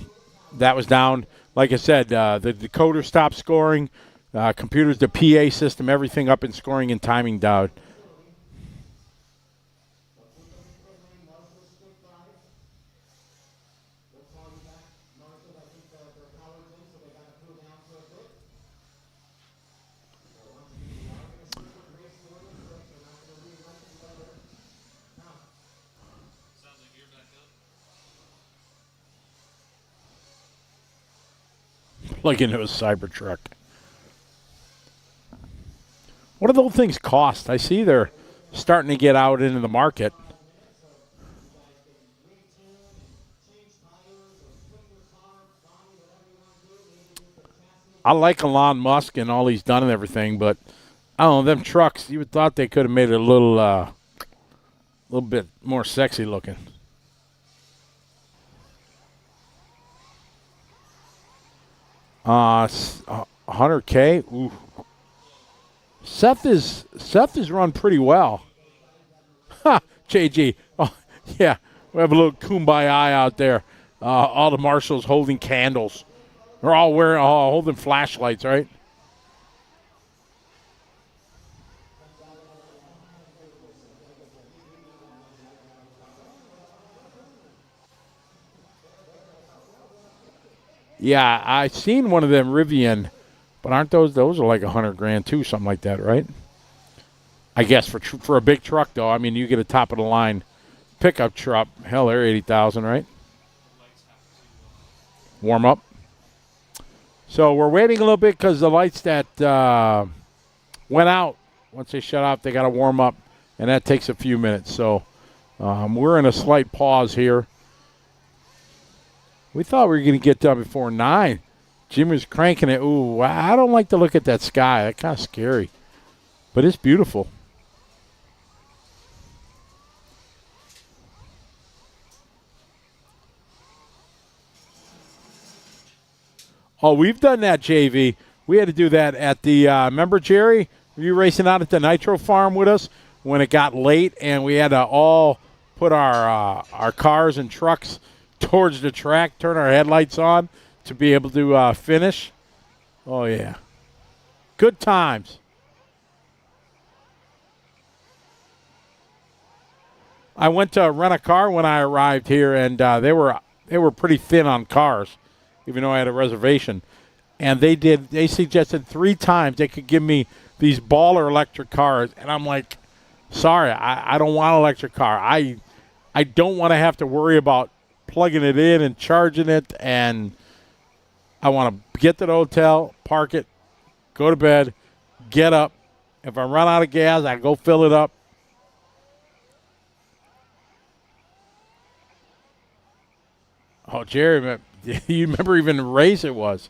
that was down. Like I said, the decoder stopped scoring. Computers, the PA system, everything up in scoring and timing down. Plug into a Cybertruck. What do those things cost? I see they're starting to get out into the market. I like Elon Musk and all he's done and everything, but I don't know, them trucks, you would thought they could have made it a little bit more sexy looking. $100K. Ooh. Seth is run pretty well. Ha, JG. Oh, yeah, we have a little kumbaya out there. All the marshals holding candles. They're all holding flashlights, right? Yeah, I seen one of them Rivian, but aren't those are like $100,000 too, something like that, right? I guess for a big truck though. I mean, you get a top of the line pickup truck. Hell, they're $80,000, right? Warm up. So we're waiting a little bit because the lights that went out, once they shut off, they got to warm up, and that takes a few minutes. So we're in a slight pause here. We thought we were going to get done before 9. Jim was cranking it. Ooh, I don't like to look at that sky. That's kind of scary. But it's beautiful. Oh, we've done that, JV. We had to do that at the, remember, Jerry? Were you racing out at the Nitro farm with us when it got late and we had to all put our cars and trucks towards the track, turn our headlights on to be able to finish? Oh, yeah. Good times. I went to rent a car when I arrived here, and they were pretty thin on cars, even though I had a reservation. And they suggested 3 times they could give me these baller electric cars, and I'm like, sorry, I don't want an electric car. I don't want to have to worry about plugging it in and charging it, and I want to get to the hotel, park it, go to bed, get up. If I run out of gas, I go fill it up. Oh, Jerry, you remember even the race it was.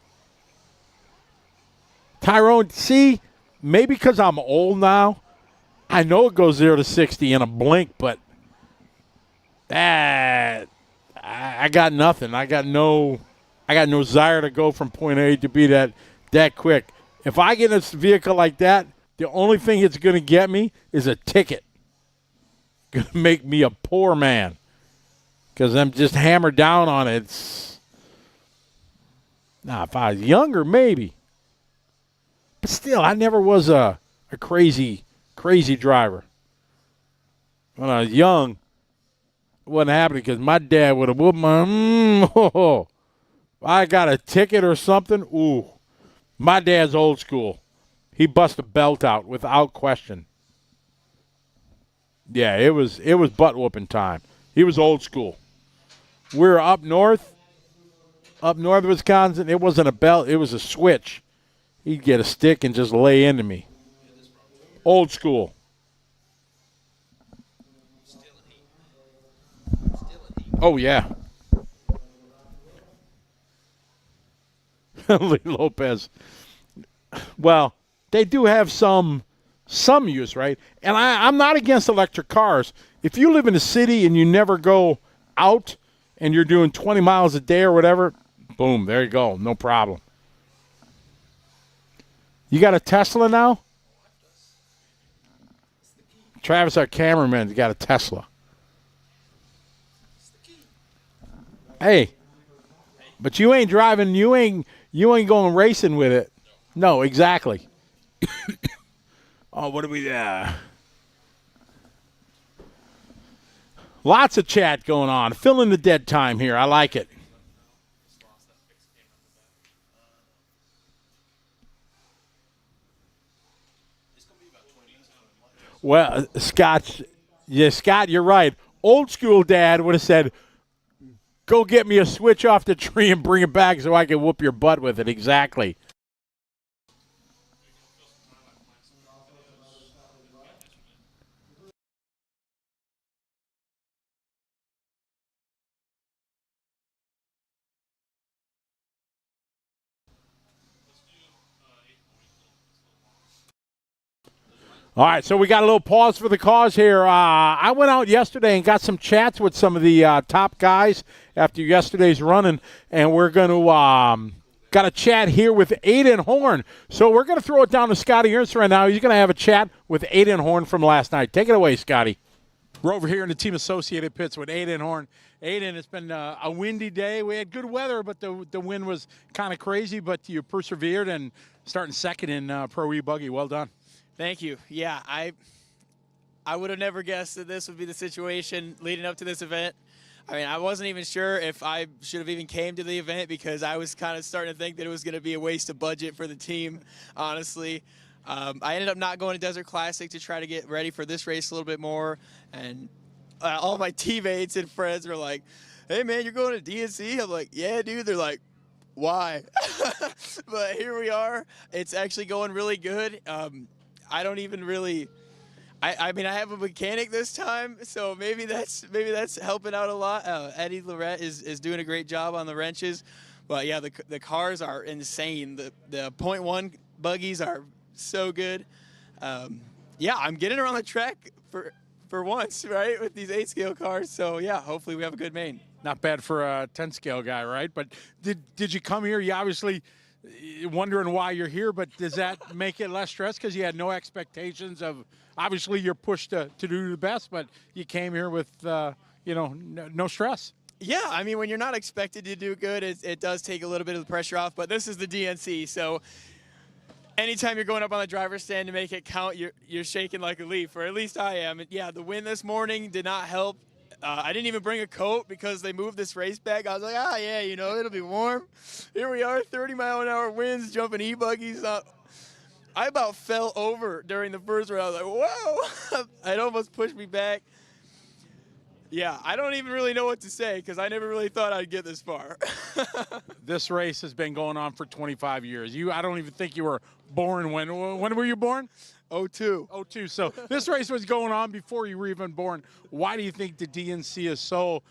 Tyrone, see, maybe because I'm old now, I know it goes 0 to 60 in a blink, but I got nothing. I got no desire to go from point A to B that quick. If I get in a vehicle like that, the only thing it's going to get me is a ticket. Going to make me a poor man because I'm just hammered down on it. If I was younger, maybe. But still, I never was a crazy driver. When I was young, it wasn't happening because my dad would have whooped my. I got a ticket or something. Ooh, my dad's old school. He bust a belt out without question. Yeah, it was butt whooping time. He was old school. We were up north Wisconsin. It wasn't a belt. It was a switch. He'd get a stick and just lay into me. Old school. Oh, yeah. Lee Lopez. Well, they do have some use, right? And I'm not against electric cars. If you live in a city and you never go out and you're doing 20 miles a day or whatever, boom, there you go. No problem. You got a Tesla now? Travis, our cameraman, got a Tesla. Hey, but you ain't driving. You ain't going racing with it. No, exactly. Oh, what do we? Lots of chat going on. Fill in the dead time here. I like it. Well, Scott, you're right. Old school dad would have said, go get me a switch off the tree and bring it back so I can whoop your butt with it. Exactly. All right, so we got a little pause for the cause here. I went out yesterday and got some chats with some of the top guys after yesterday's running, and we're going to got a chat here with Aiden Horn. So we're going to throw it down to Scotty Ernst right now. He's going to have a chat with Aiden Horn from last night. Take it away, Scotty. We're over here in the Team Associated pits with Aiden Horn. Aiden, it's been a windy day. We had good weather, but the wind was kind of crazy, but you persevered and starting second in Pro E-Buggy. Well done. Thank you. Yeah, I would have never guessed that this would be the situation leading up to this event. I mean, I wasn't even sure if I should have even came to the event because I was kind of starting to think that it was going to be a waste of budget for the team, honestly. I ended up not going to Desert Classic to try to get ready for this race a little bit more, and all my teammates and friends were like, hey, man, you're going to DNC? I'm like, yeah, dude. They're like, why? But here we are. It's actually going really good. I don't even really I mean, I have a mechanic this time, so maybe that's helping out a lot. Eddie Lorette is doing a great job on the wrenches. But yeah, the cars are insane. The .1 buggies are so good. Yeah, I'm getting around the track for once, right, with these 8-scale cars. So yeah, hopefully we have a good main. Not bad for a 10-scale guy, right? But did you come here? You obviously wondering why you're here, but does that make it less stress because you had no expectations of? Obviously, you're pushed to do the best, but you came here with no stress. Yeah, I mean, when you're not expected to do good, it does take a little bit of the pressure off. But this is the DNC, so anytime you're going up on the driver's stand to make it count, you're shaking like a leaf, or at least I am. And yeah, the wind this morning did not help. I didn't even bring a coat because they moved this race back. I was like, yeah, it'll be warm. Here we are, 30-mile-an-hour winds, jumping e-buggies. I about fell over during the first round. I was like, whoa. It almost pushed me back. Yeah, I don't even really know what to say because I never really thought I'd get this far. This race has been going on for 25 years. I don't even think you were born when were you born? 02. 02. So this race was going on before you were even born. Why do you think the DNC is so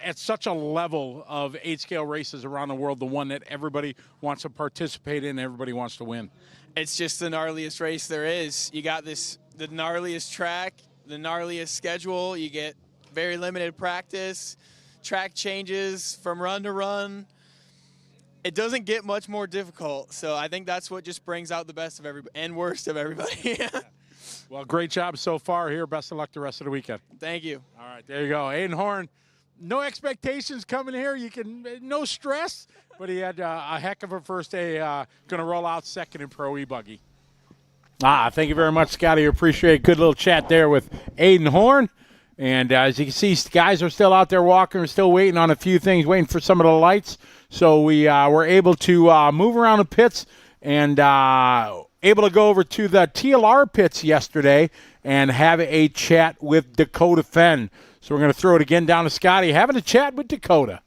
at such a level of 8-scale races around the world, the one that everybody wants to participate in, everybody wants to win? It's just the gnarliest race there is. You got the gnarliest track, the gnarliest schedule. You get very limited practice, track changes from run to run. It doesn't get much more difficult. So I think that's what just brings out the best of everybody and worst of everybody. Well, great job so far here. Best of luck the rest of the weekend. Thank you. All right, there you go. Aiden Horn, no expectations coming here. No stress, but he had a heck of a first day. Going to roll out second in Pro E-Buggy. Thank you very much, Scotty. Appreciate it. Good little chat there with Aiden Horn. And as you can see, guys are still out there walking. We're still waiting on a few things, waiting for some of the lights. So we were able to move around the pits and able to go over to the TLR pits yesterday and have a chat with Dakota Fenn. So we're going to throw it again down to Scotty, having a chat with Dakota.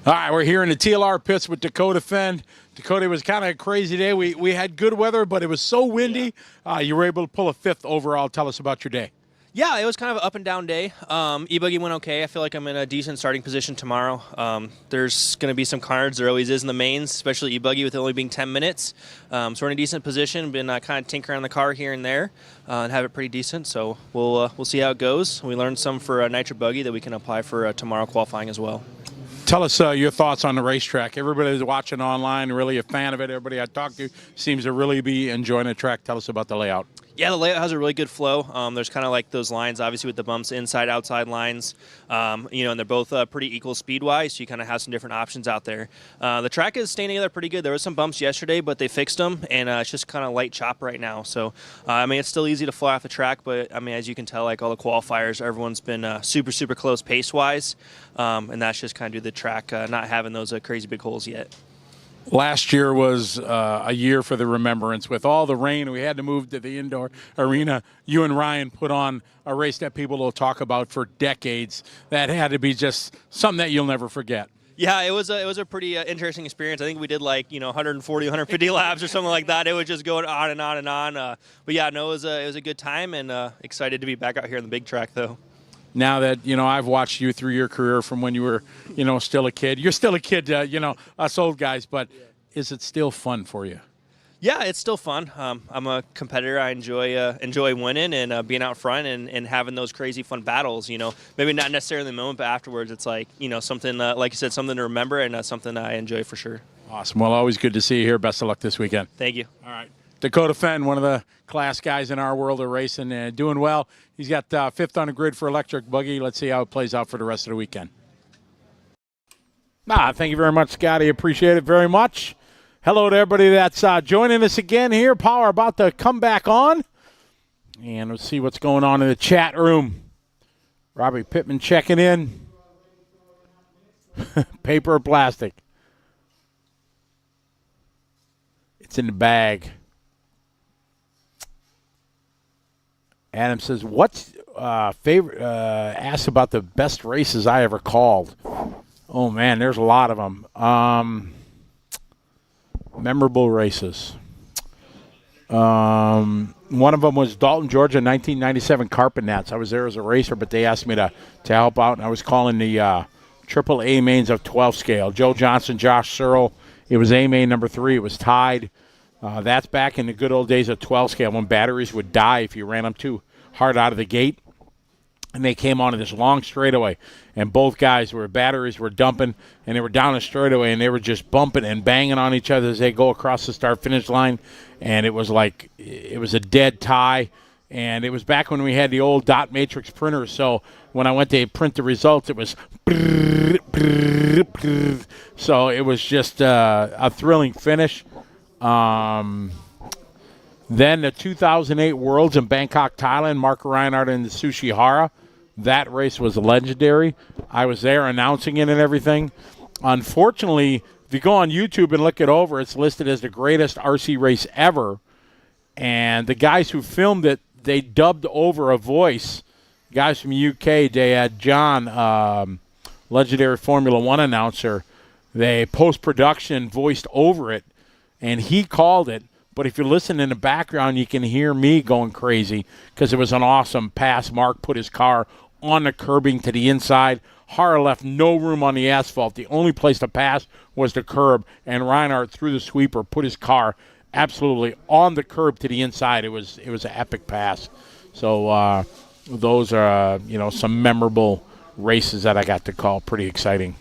All right, we're here in the TLR pits with Dakota Fenn. Dakota, it was kind of a crazy day. We had good weather, but it was so windy. Yeah. You were able to pull a 5th overall. Tell us about your day. Yeah, it was kind of an up and down day. E-Buggy went okay. I feel like I'm in a decent starting position tomorrow. There's going to be some cards. There always is in the mains, especially E-Buggy with it only being 10 minutes. So we're in a decent position. Been kind of tinkering on the car here and there and have it pretty decent. So we'll see how it goes. We learned some for Nitro Buggy that we can apply for tomorrow qualifying as well. Tell us your thoughts on the racetrack. Everybody who's watching online, really a fan of it. Everybody I talked to seems to really be enjoying the track. Tell us about the layout. Yeah, the layout has a really good flow. There's kind of like those lines, obviously, with the bumps, inside, outside lines. And they're both pretty equal speed-wise, so you kind of have some different options out there. The track is staying together pretty good. There were some bumps yesterday, but they fixed them, and it's just kind of light chop right now. So, it's still easy to fly off the track, but, as you can tell, like all the qualifiers, everyone's been super, super close pace-wise, and that's just kind of due to the track not having those crazy big holes yet. Last year was a year for the remembrance. With all the rain, we had to move to the indoor arena. You and Ryan put on a race that people will talk about for decades. That had to be just something that you'll never forget. Yeah, it was a pretty interesting experience. I think we did 140, 150 laps or something like that. It was just going on and on and on. But yeah, no, it was a good time, and excited to be back out here on the big track though. Now that, I've watched you through your career from when you were, still a kid. You're still a kid, us old guys, but is it still fun for you? Yeah, it's still fun. I'm a competitor. I enjoy winning and being out front and having those crazy fun battles. Maybe not necessarily in the moment, but afterwards, it's something like you said, something to remember and something I enjoy for sure. Awesome. Well, always good to see you here. Best of luck this weekend. Thank you. All right. Dakota Fenn, one of the class guys in our world of racing, doing well. He's got fifth on the grid for electric buggy. Let's see how it plays out for the rest of the weekend. Thank you very much, Scotty. Appreciate it very much. Hello to everybody that's joining us again here. Power about to come back on. And let's see what's going on in the chat room. Robbie Pittman checking in. Paper or plastic? It's in the bag. Adam says, what's favorite? Asks about the best races I ever called. Oh, man, there's a lot of them. Memorable races. One of them was Dalton, Georgia, 1997 Carpet Nats. I was there as a racer, but they asked me to help out, and I was calling the triple A mains of 12 scale. Joe Johnson, Josh Searle. It was A main number 3. It was tied. That's back in the good old days of 12 scale when batteries would die if you ran them too hard out of the gate. And they came onto this long straightaway, and both guys batteries were dumping, and they were down the straightaway, and they were just bumping and banging on each other as they go across the start-finish line. And it was a dead tie. And it was back when we had the old dot matrix printers. So when I went to print the results, it was so it was just a thrilling finish. Then the 2008 Worlds in Bangkok, Thailand, Mark Reinhardt and the Sushihara. That race was legendary. I was there announcing it and everything. Unfortunately, if you go on YouTube and look it over, it's listed as the greatest RC race ever. And the guys who filmed it, they dubbed over a voice. Guys from UK, they had John, legendary Formula One announcer. They post-production voiced over it, and he called it. But if you listen in the background, you can hear me going crazy because it was an awesome pass. Mark put his car on the curbing to the inside. Hara left no room on the asphalt. The only place to pass was the curb, and Reinhardt through the sweeper put his car absolutely on the curb to the inside. It was an epic pass. So those are some memorable races that I got to call. Pretty exciting.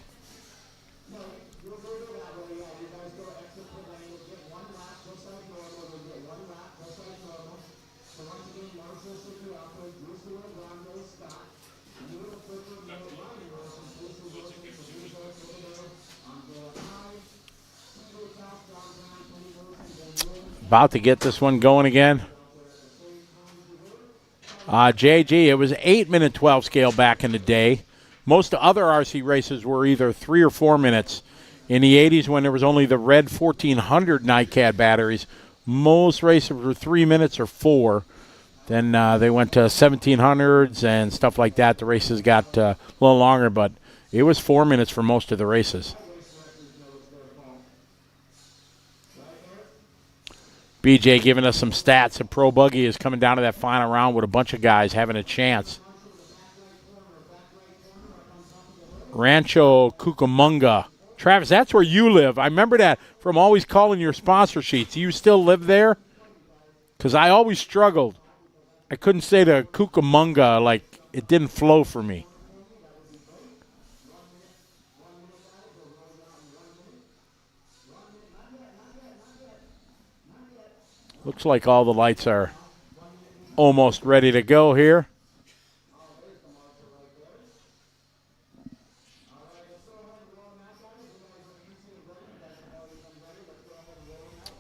About to get this one going again. JG, it was 8-minute 12 scale back in the day. Most other RC races were either 3 or 4 minutes. In the 80s, when there was only the red 1400 NiCad batteries, most races were 3 minutes or 4. Then they went to 1700s and stuff like that. The races got a little longer, but it was 4 minutes for most of the races. BJ giving us some stats. The Pro Buggy is coming down to that final round with a bunch of guys having a chance. Rancho Cucamonga. Travis, that's where you live. I remember that from always calling your sponsor sheets. Do you still live there? Because I always struggled. I couldn't say the Cucamonga, like it didn't flow for me. Looks like all the lights are almost ready to go here.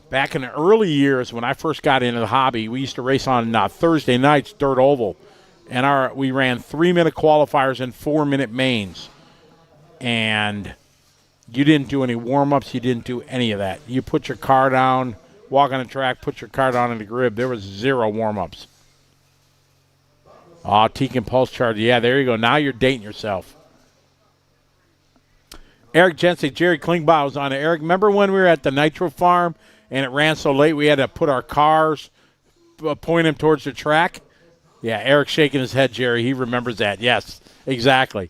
Back in the early years when I first got into the hobby, we used to race on Thursday nights, dirt oval. And we ran 3-minute qualifiers and 4-minute mains. And You didn't do any warm-ups. You didn't do any of that. You put your car down, walk on the track, put your car down in the grip. There was 0 warm-ups. Oh, Tekin Pulse Charger. Yeah, there you go. Now you're dating yourself. Eric Jensen, Jerry Klingbeil was on it. Eric, remember when we were at the Nitro farm and it ran so late we had to put our cars, point them towards the track? Yeah, Eric's shaking his head, Jerry. He remembers that. Yes, exactly.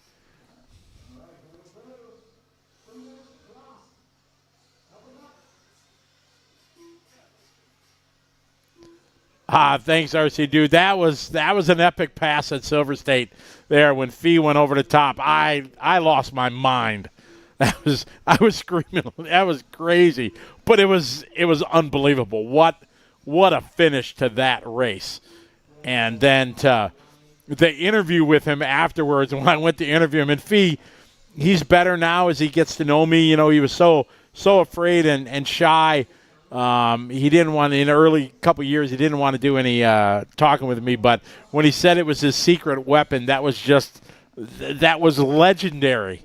Thanks, RC dude. That was an epic pass at Silver State there when Fee went over the top. I lost my mind. I was screaming. That was crazy, but it was unbelievable. What a finish to that race, and then to the interview with him afterwards. When I went to interview him, and Fee, he's better now as he gets to know me. You know, he was so afraid and shy. He didn't want, in the early couple years, he didn't want to do any talking with me. But when he said it was his secret weapon, that was legendary.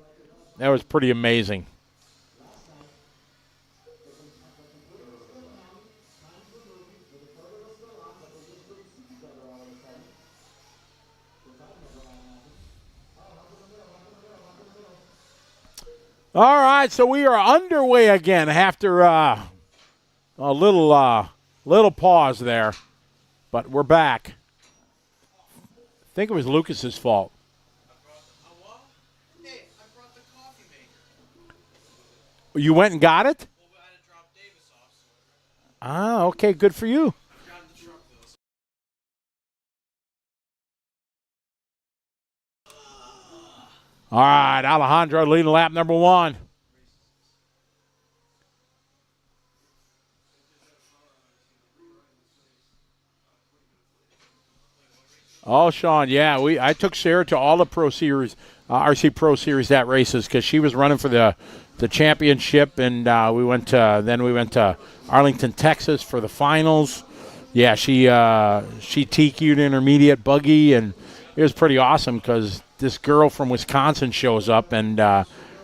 That was pretty amazing. All right, so we are underway again after a little pause there, but we're back. I think it was Lucas's fault. Hey, I brought the coffee maker. You went and got it? Well, I had to drop Davis off. Ah, okay, good for you. I got in the truck, though. All right, Alejandro leading lap number 1. Oh, Sean, yeah, I took Sarah to all the Pro Series, RC Pro Series that races because she was running for the championship, and we went to Arlington, Texas for the finals. Yeah, she TQ'd intermediate buggy, and it was pretty awesome because this girl from Wisconsin shows up and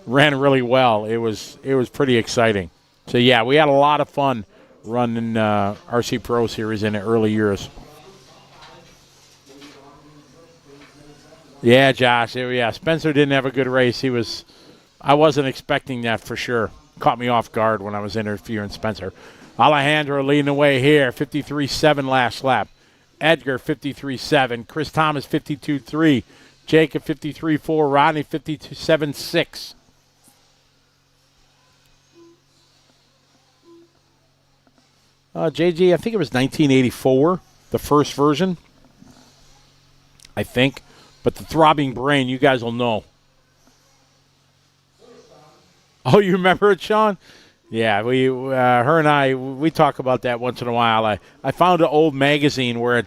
ran really well. It was pretty exciting. So yeah, we had a lot of fun running RC Pro Series in the early years. Yeah, Josh. Yeah, Spencer didn't have a good race. I wasn't expecting that for sure. Caught me off guard when I was interviewing Spencer. Alejandro leading the way here, 53.7 last lap. Edgar, 53.7. Chris Thomas, 52.3. Jacob, 53.4. Rodney, 52.7.6. JG, I think it was 1984, the first version. I think. But the Throbbing Brain, you guys will know. Oh, you remember it, Sean? Yeah, her and I, we talk about that once in a while. I found an old magazine where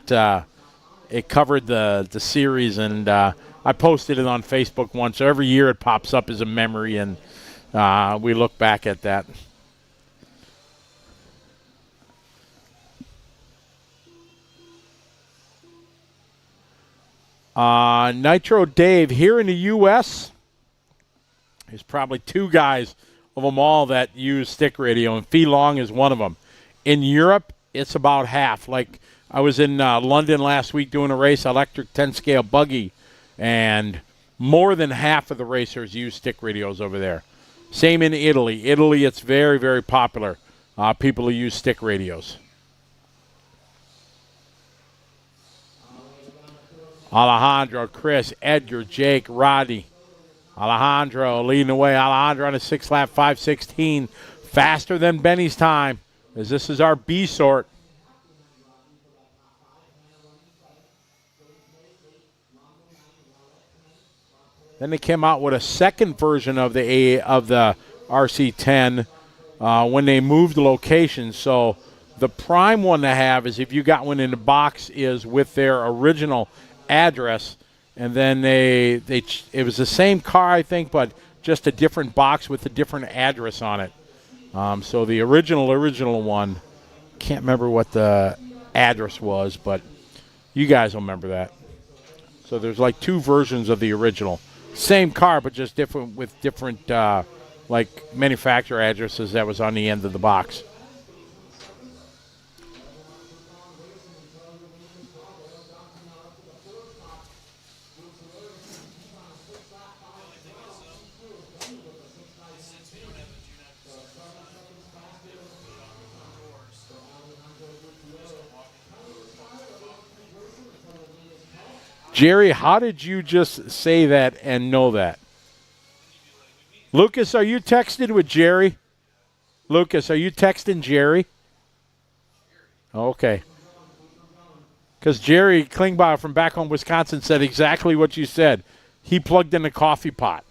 it covered the series, and I posted it on Facebook once. So every year it pops up as a memory, and we look back at that. Nitro Dave, here in the U.S., there's probably 2 guys of them all that use stick radio, and Fee Long is one of them. In Europe, it's about half. Like, I was in London last week doing a race, electric 10-scale buggy, and more than half of the racers use stick radios over there. Same in Italy. Italy, it's very, very popular. People who use stick radios. Alejandro, Chris, Edgar, Jake, Roddy. Alejandro leading the way. Alejandro on a 6-lap 5:16. Faster than Benny's time, as this is our B sort. Then they came out with a second version of the RC10 when they moved the location. So the prime one to have is if you got one in the box is with their original address, and then it was the same car, I think, but just a different box with a different address on it. So the original one, can't remember what the address was, but you guys will remember that. So there's like 2 versions of the original. Same car, but just different with different like manufacturer addresses that was on the end of the box. Jerry, how did you just say that and know that? Lucas, are you texting with Jerry? Lucas, are you texting Jerry? Okay. Because Jerry Klingbeil from back home Wisconsin said exactly what you said. He plugged in the coffee pot.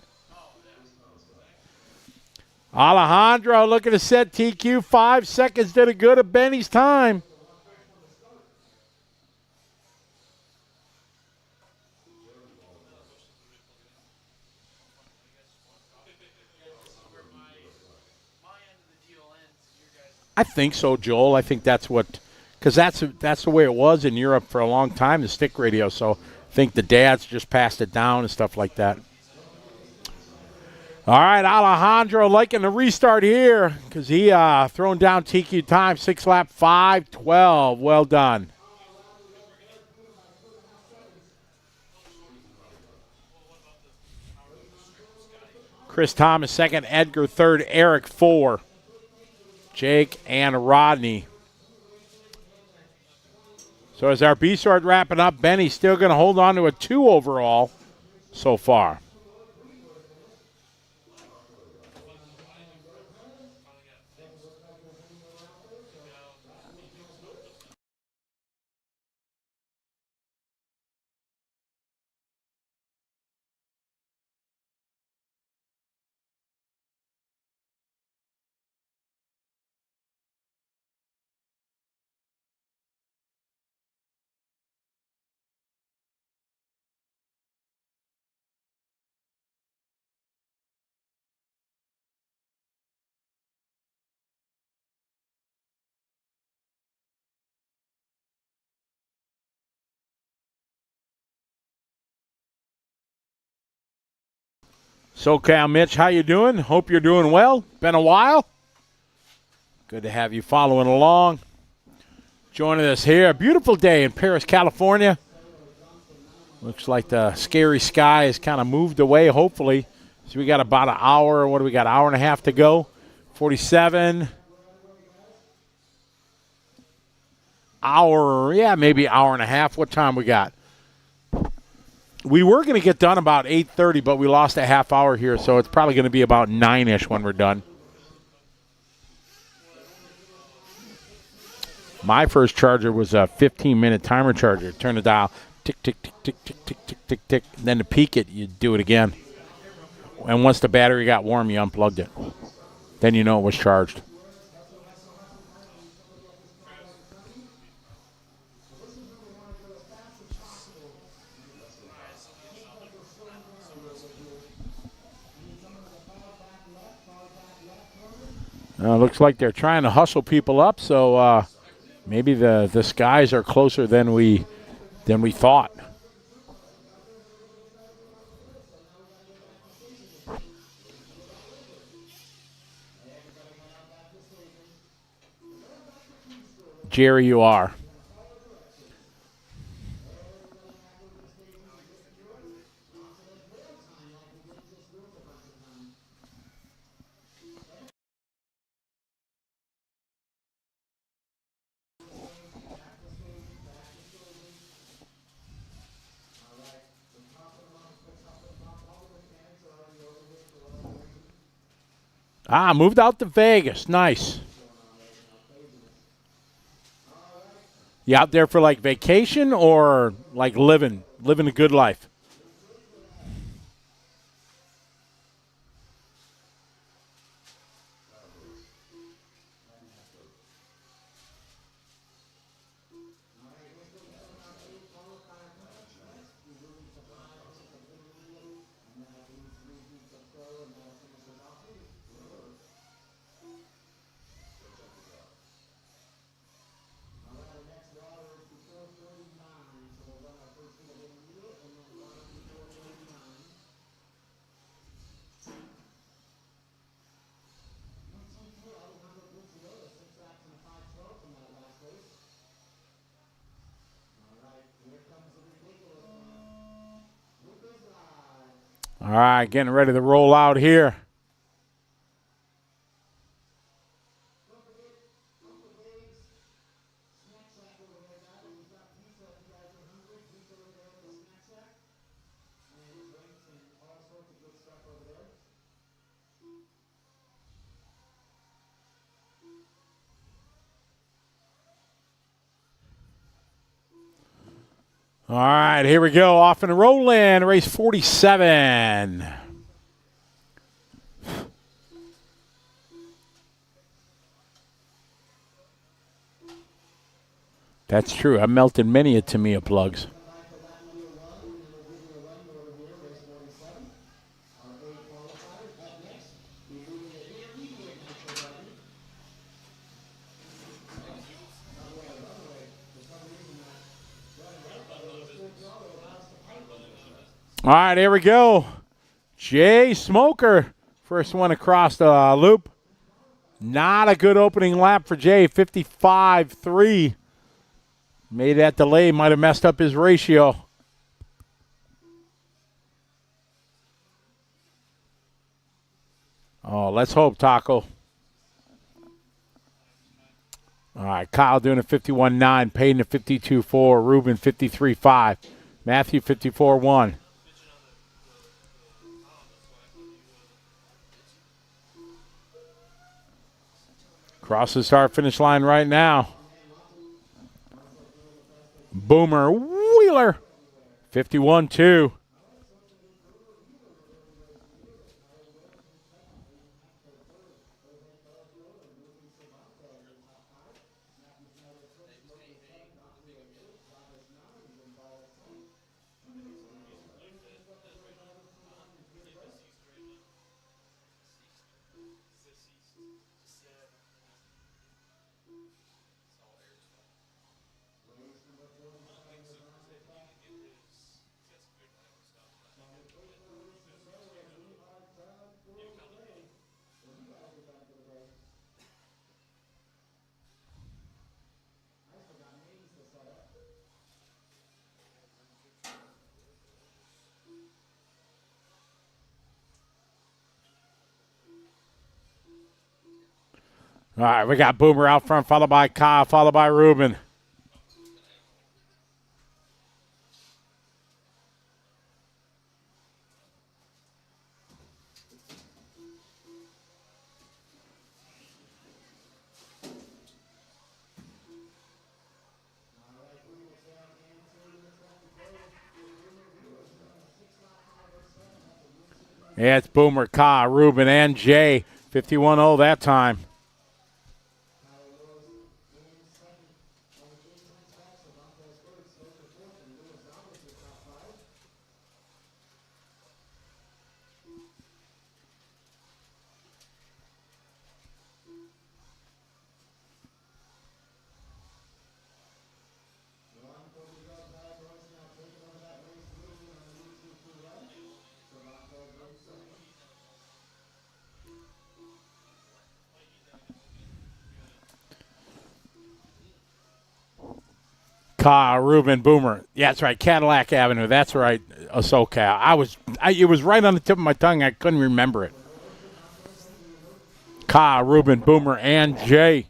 Alejandro looking to set TQ. 5 seconds did it good at Benny's time. I think so, Joel. I think that's what, because that's the way it was in Europe for a long time, the stick radio. So I think the dads just passed it down and stuff like that. All right, Alejandro liking the restart here because he throwing down TQ time. 6 lap, 5:12. Well done. Chris Thomas second, Edgar third, Eric 4. Jake and Rodney. So as our B-Sword wrapping up, Benny's still going to hold on to a 2 overall so far. SoCal Mitch, how you doing? Hope you're doing well. Been a while. Good to have you following along. Joining us here. A beautiful day in Paris, California. Looks like the scary sky has kind of moved away, hopefully. So we got about an hour. What do we got? Hour and a half to go. 47. Hour, yeah, maybe hour and a half. What time we got? We were going to get done about 8:30, but we lost a half hour here, so it's probably going to be about 9-ish when we're done. My first charger was a 15-minute timer charger. Turn the dial, tick, tick, tick, tick, tick, tick, tick, tick, tick. And then to peak it, you do it again. And once the battery got warm, you unplugged it. Then you know it was charged. Looks like they're trying to hustle people up, so maybe the skies are closer than we thought. Jerry, you are. Moved out to Vegas. Nice. You out there for like vacation or like living a good life? All right, getting ready to roll out here. All right, here we go. Off and rolling. Race 47. That's true. I've melted many a Tamiya plugs. All right, here we go. Jay Smoker, first one across the loop. Not a good opening lap for Jay, 55.3. Maybe that delay might have messed up his ratio. Oh, let's hope, Taco. All right, Kyle doing a 51.9, Peyton a 52.4, Ruben 53.5, Matthew 54.1. Cross the start finish line right now. Boomer Wheeler, 51.2. All right, we got Boomer out front, followed by Kyle, followed by Ruben. Yeah, it's Boomer, Kyle, Ruben, and Jay. 51-0 that time. Kyle, Ruben, Boomer. Yeah, that's right. Cadillac Avenue. That's right. SoCal. It was right on the tip of my tongue. I couldn't remember it. Kyle, Ruben, Boomer, and Jay.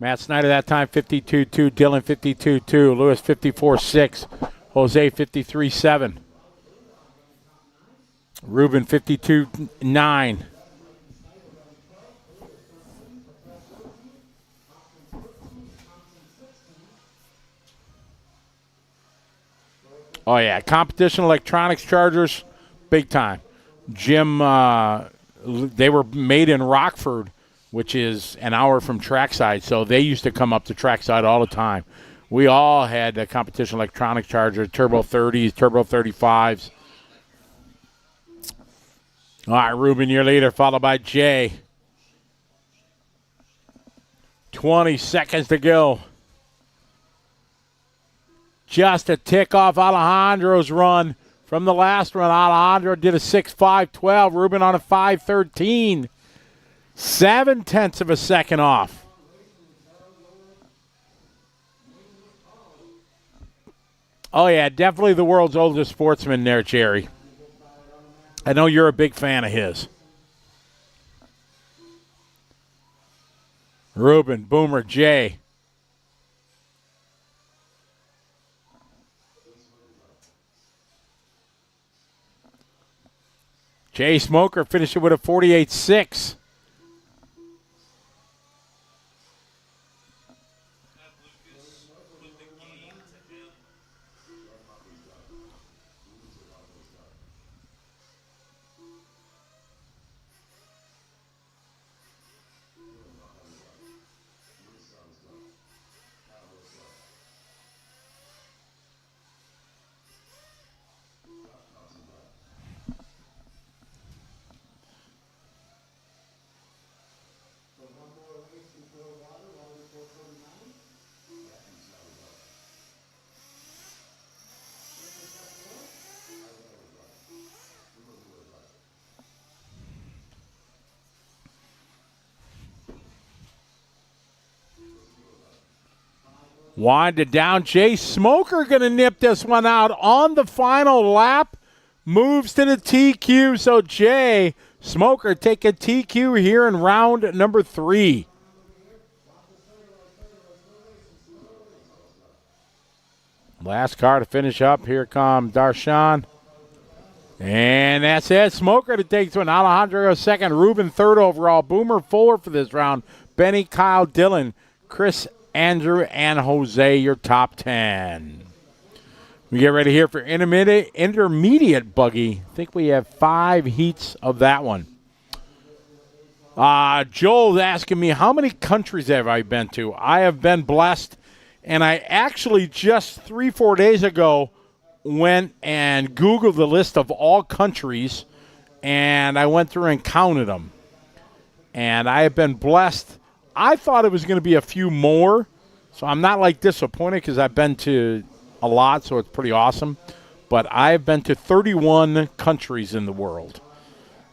Matt Snyder that time 52.2. Dylan 52.2. Lewis 54.6. Jose 53.7. Ruben 52.9. Oh, yeah. Competition electronics chargers, big time. Jim, they were made in Rockford, which is an hour from trackside, so they used to come up to trackside all the time. We all had a competition electronics charger, Turbo 30s, Turbo 35s. All right, Ruben, your leader, followed by Jay. 20 seconds to go. Just a tick off Alejandro's run from the last run. Alejandro did a 6.512. Ruben on a 5.13. 0.7 of a second off. Oh, yeah, definitely the world's oldest sportsman there, Jerry. I know you're a big fan of his. Ruben, Boomer, Jay. Jay Smoker finished it with a 48.6. Winded down. Jay Smoker going to nip this one out on the final lap. Moves to the TQ. So Jay Smoker take a TQ here in round number 3. Last car to finish up. Here comes Darshan. And that's it. Smoker to take to an Alejandro second. Ruben third overall. Boomer 4 for this round. Benny, Kyle, Dylan, Chris, Andrew, and Jose, your top 10. We get ready here for intermediate buggy. I think we have 5 heats of that one. Joel's asking me, how many countries have I been to? I have been blessed, and I actually just 3-4 days ago went and Googled the list of all countries, and I went through and counted them. And I have been blessed. I thought it was going to be a few more, so I'm not like disappointed because I've been to a lot, so it's pretty awesome. But I've been to 31 countries in the world,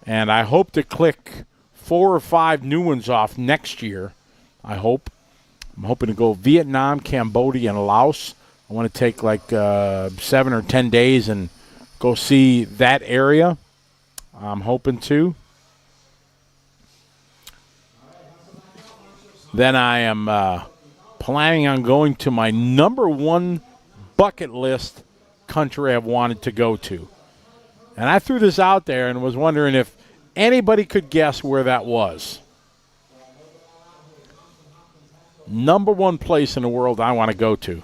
and I hope to click 4 or 5 new ones off next year. I hope. I'm hoping to go Vietnam, Cambodia, and Laos. I want to take like 7 or 10 days and go see that area. I'm hoping to. Then I am planning on going to my number 1 bucket list country I've wanted to go to. And I threw this out there and was wondering if anybody could guess where that was. Number 1 place in the world I want to go to.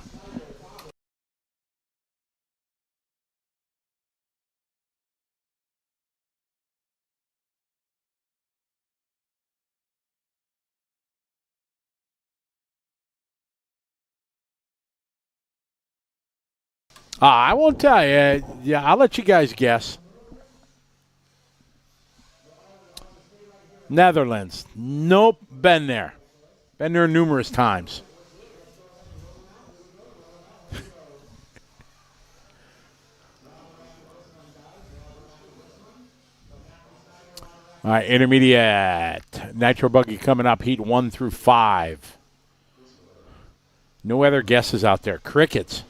I won't tell you. Yeah, I'll let you guys guess. Netherlands. Nope, been there. Been there numerous times. All right, intermediate. Nitro buggy coming up, heat 1 through 5. No other guesses out there. Crickets.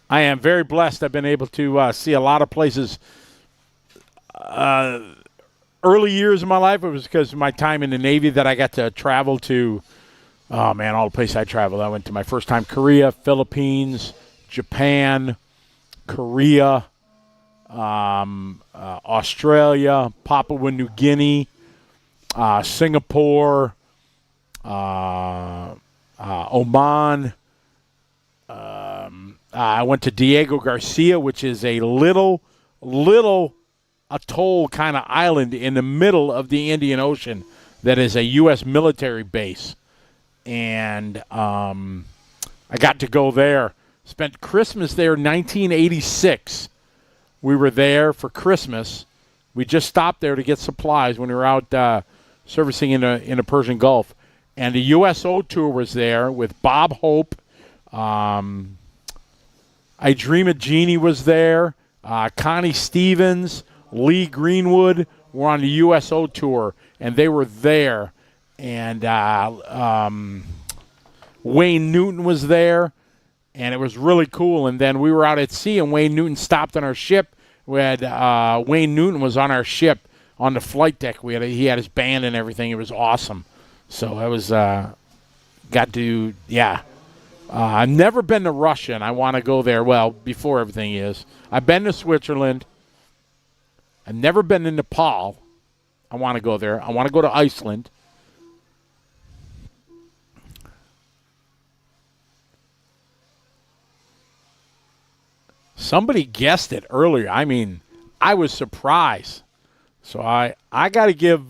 I am very blessed. I've been able to see a lot of places. Early years of my life, it was because of my time in the Navy that I got to travel to, all the places I traveled. I went to my first time Korea, Philippines, Japan, Korea, Australia, Papua New Guinea, Singapore, Oman. I went to Diego Garcia, which is a little atoll kind of island in the middle of the Indian Ocean that is a U.S. military base. And I got to go there. Spent Christmas there in 1986. We were there for Christmas. We just stopped there to get supplies when we were out servicing in the Persian Gulf. And the USO tour was there with Bob Hope. I Dream of Jeannie was there. Connie Stevens, Lee Greenwood were on the USO tour, and they were there. And Wayne Newton was there, and it was really cool. And then we were out at sea, and Wayne Newton stopped on our ship. We had Wayne Newton was on our ship on the flight deck. He had his band and everything. It was awesome. So I was I've never been to Russia, and I want to go there. Well, before everything is. I've been to Switzerland. I've never been to Nepal. I want to go there. I want to go to Iceland. Somebody guessed it earlier. I mean, I was surprised. So I got to give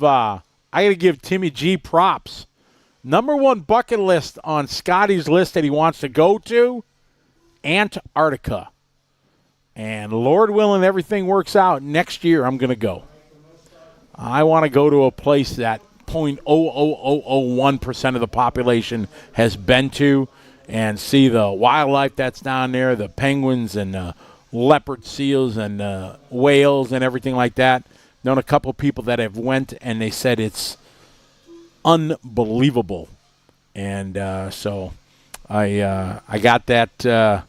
Timmy G props. Number one bucket list on Scotty's list that he wants to go to, Antarctica. And Lord willing, everything works out. Next year, I'm going to go. I want to go to a place that 0.00001% of the population has been to and see the wildlife that's down there, the penguins and leopard seals and whales and everything like that. Known a couple of people that have went, and they said it's unbelievable. And so I got that. I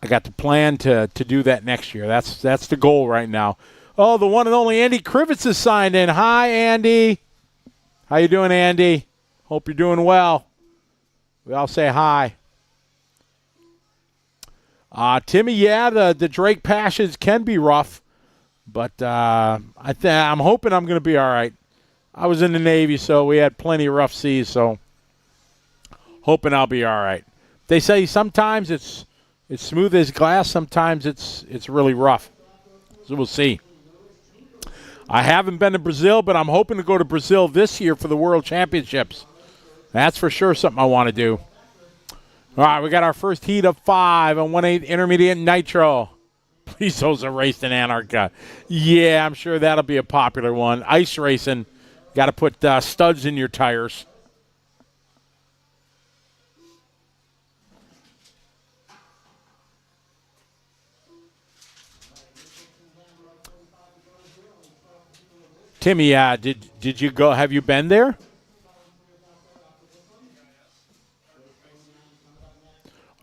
got the plan to do that next year. That's the goal right now. Oh, the one and only Andy Krivitz is signed in. Hi, Andy. How you doing, Andy? Hope you're doing well. We all say hi. Timmy, yeah, the Drake passions can be rough, but I'm hoping I'm going to be all right. I was in the Navy, so we had plenty of rough seas, so hoping I'll be all right. They say sometimes it's smooth as glass, sometimes it's really rough. So we'll see. I haven't been to Brazil, but I'm hoping to go to Brazil this year for the World Championships. That's for sure something I want to do. All right, we got our first heat of 5 on 1/8 Intermediate Nitro. Please, those are raced in Antarctica. Yeah, I'm sure that'll be a popular one. Ice racing, got to put studs in your tires. Timmy, did you go? Have you been there?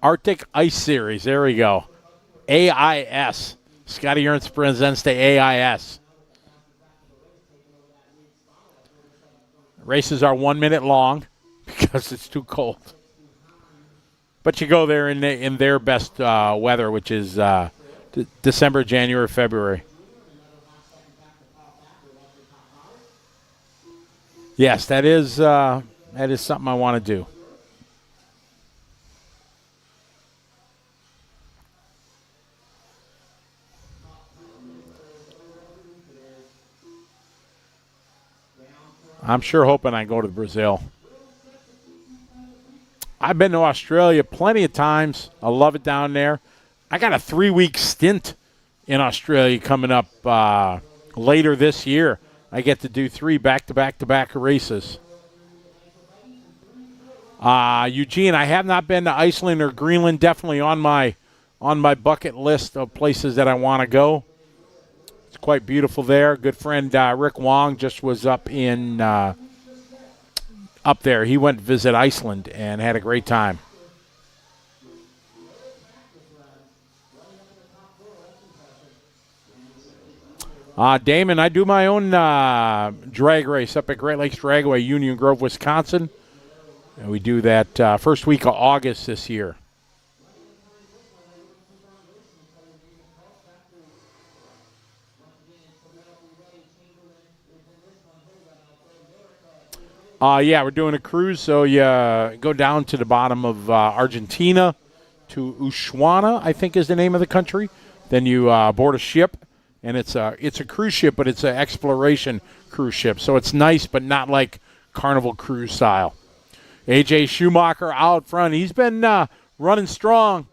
Arctic Ice Series. There we go. AIS. Scotty Ernst presents the AIS. Races are 1 minute long because it's too cold. But you go there in their best weather, which is December, January, February. Yes, that is something I want to do. I'm sure hoping I go to Brazil. I've been to Australia plenty of times. I love it down there. I got a 3-week stint in Australia coming up later this year. I get to do 3 back-to-back races. Eugene, I have not been to Iceland or Greenland. Definitely on my bucket list of places that I want to go. It's quite beautiful there. Good friend Rick Wong just was up there. He went to visit Iceland and had a great time. Damon, I do my own drag race up at Great Lakes Dragway, Union Grove, Wisconsin. And we do that first week of August this year. Yeah, we're doing a cruise, so you go down to the bottom of Argentina to Ushuaia, I think is the name of the country. Then you board a ship, and it's a cruise ship, but it's an exploration cruise ship. So it's nice, but not like Carnival Cruise style. A.J. Schumacher out front. He's been running strong.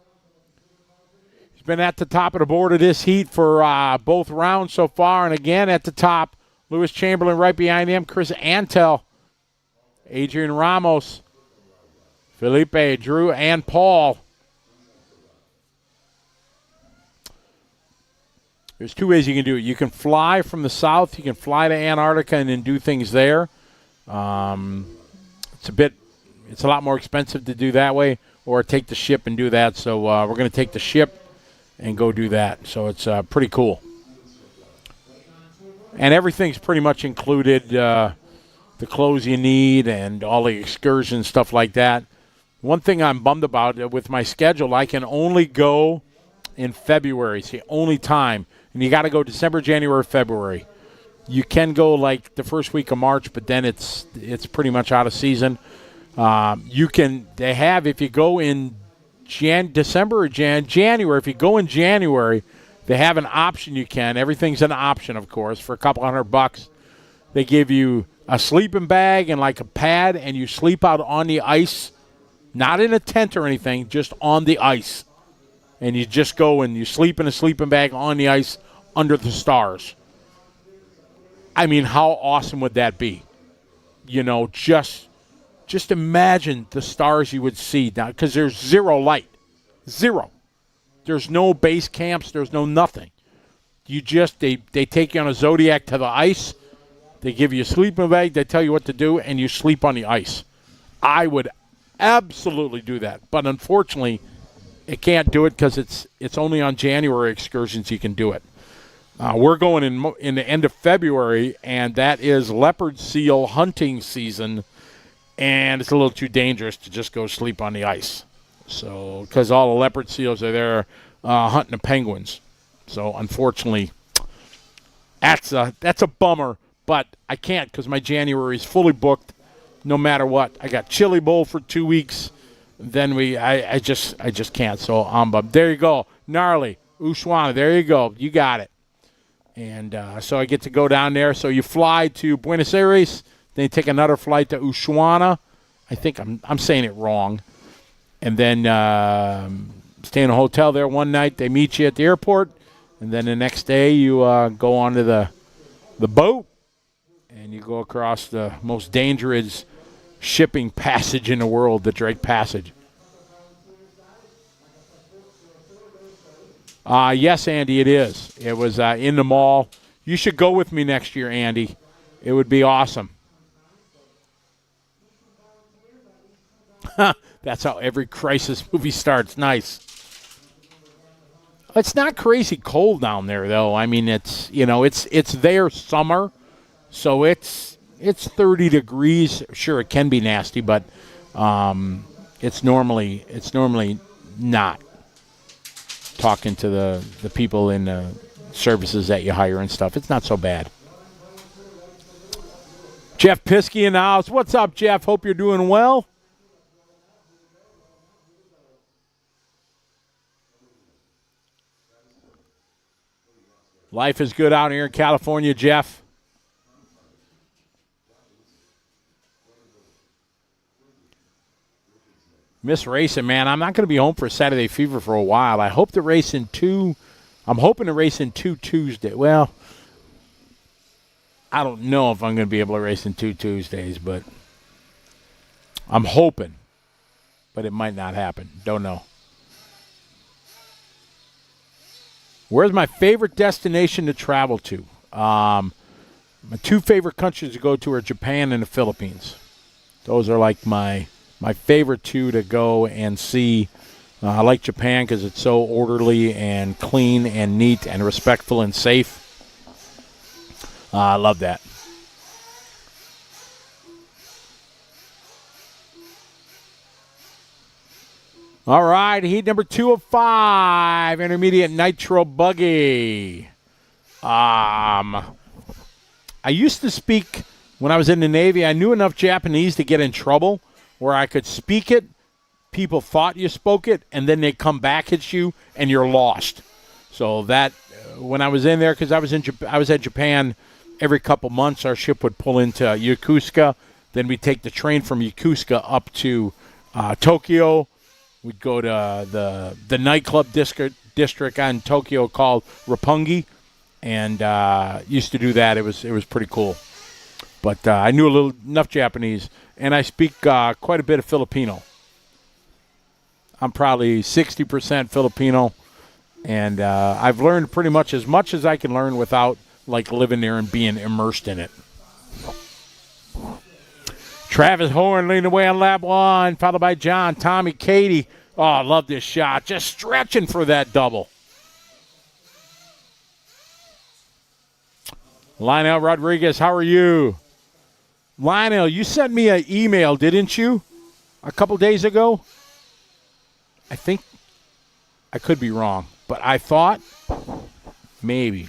He's been at the top of the board of this heat for both rounds so far, and again at the top, Lewis Chamberlain right behind him, Chris Antel, Adrian Ramos, Felipe, Drew, and Paul. There's two ways you can do it. You can fly from the south. You can fly to Antarctica and then do things there. It's a lot more expensive to do that way, or take the ship and do that. So we're going to take the ship and go do that. So it's pretty cool. And everything's pretty much included, the clothes you need and all the excursions, stuff like that. One thing I'm bummed about with my schedule, I can only go in February. It's the only time. And you got to go December, January, February. You can go like the first week of March, but then it's pretty much out of season. If you go in December or January, if you go in January, they have an option you can. Everything's an option, of course, for a couple $100. They give you a sleeping bag and like a pad, and you sleep out on the ice, not in a tent or anything, just on the ice. And you just go and you sleep in a sleeping bag on the ice under the stars. I mean, how awesome would that be? You know, just imagine the stars you would see now, because there's zero light. Zero. There's no base camps. There's no nothing. They take you on a Zodiac to the ice. They give you a sleeping bag. They tell you what to do, and you sleep on the ice. I would absolutely do that. But unfortunately, it can't do it because it's only on January excursions you can do it. We're going in the end of February, and that is leopard seal hunting season, and it's a little too dangerous to just go sleep on the ice. So, because all the leopard seals are there hunting the penguins. So, unfortunately, that's a bummer, but I can't because my January is fully booked no matter what. I got Chili Bowl for 2 weeks. Then I just can't. So, there you go. Gnarly. Ushuaia, there you go. You got it. And so I get to go down there. So you fly to Buenos Aires, then you take another flight to Ushuaia. I think I'm saying it wrong. And then stay in a hotel there one night. They meet you at the airport. And then the next day you go onto the boat, and you go across the most dangerous shipping passage in the world, the Drake Passage. Yes, Andy, it is. It was in the mall. You should go with me next year, Andy. It would be awesome. That's how every crisis movie starts. Nice. It's not crazy cold down there, though. I mean, it's their summer, so it's 30 degrees. Sure, it can be nasty, but it's normally not. Talking to the people in the services that you hire and stuff, it's not so bad. Jeff Piskey in the house. What's up, Jeff? Hope you're doing well. Life is good out here in California, Jeff. Miss racing, man. I'm not going to be home for Saturday Fever for a while. I'm hoping to race in two Tuesdays. Well, I don't know if I'm going to be able to race in 2 Tuesdays, but I'm hoping. But it might not happen. Don't know. Where's my favorite destination to travel to? My two favorite countries to go to are Japan and the Philippines. Those are like my favorite two to go and see. I like Japan because it's so orderly and clean and neat and respectful and safe. I love that. All right, heat number 2 of 5, intermediate Nitro buggy. I used to speak, when I was in the Navy, I knew enough Japanese to get in trouble where I could speak it, people thought you spoke it, and then they come back at you, and you're lost. So that, when I was in there, because I was at Japan every couple months, our ship would pull into Yokosuka. Then we'd take the train from Yokosuka up to Tokyo. We'd go to the nightclub district in Tokyo called Roppongi, and used to do that. It was pretty cool. But I knew enough Japanese, and I speak quite a bit of Filipino. I'm probably 60% Filipino, And I've learned pretty much as I can learn without, like, living there and being immersed in it. Travis Horn leading away on lap 1, followed by John, Tommy, Katie. Oh, I love this shot. Just stretching for that double. Lionel Rodriguez, how are you? Lionel, you sent me an email, didn't you? A couple days ago? I think, I could be wrong, but I thought maybe.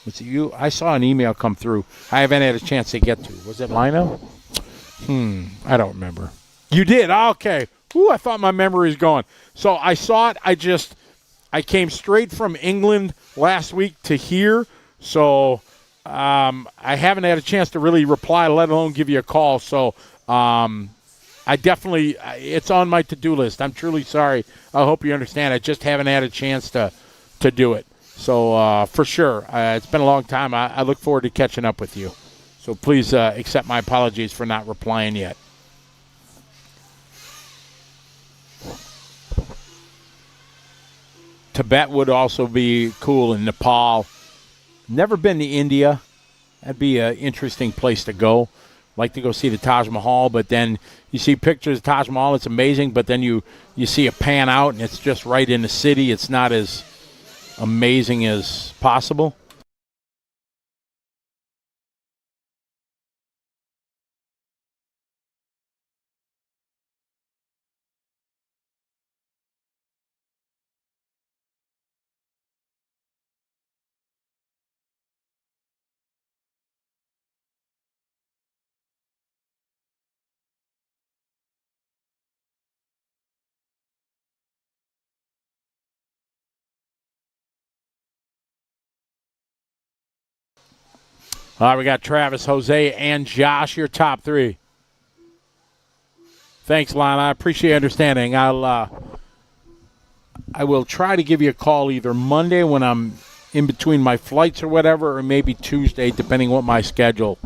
Was it you? I saw an email come through. I haven't had a chance to get to. Was it Lionel? I don't remember. You did? Okay. Ooh, I thought my memory was gone. So I saw it. I came straight from England last week to here. So I haven't had a chance to really reply, let alone give you a call. So I definitely, it's on my to-do list. I'm truly sorry. I hope you understand. I just haven't had a chance to do it. So for sure, it's been a long time. I look forward to catching up with you. So please accept my apologies for not replying yet. Tibet would also be cool, in Nepal. Never been to India. That'd be an interesting place to go. Like to go see the Taj Mahal, but then you see pictures of Taj Mahal. It's amazing, but then you see it pan out, and it's just right in the city. It's not as amazing as possible. All right, we got Travis, Jose, and Josh, your top three. Thanks, Lon. I appreciate your understanding. I will try to give you a call either Monday when I'm in between my flights or whatever, or maybe Tuesday, depending what my schedule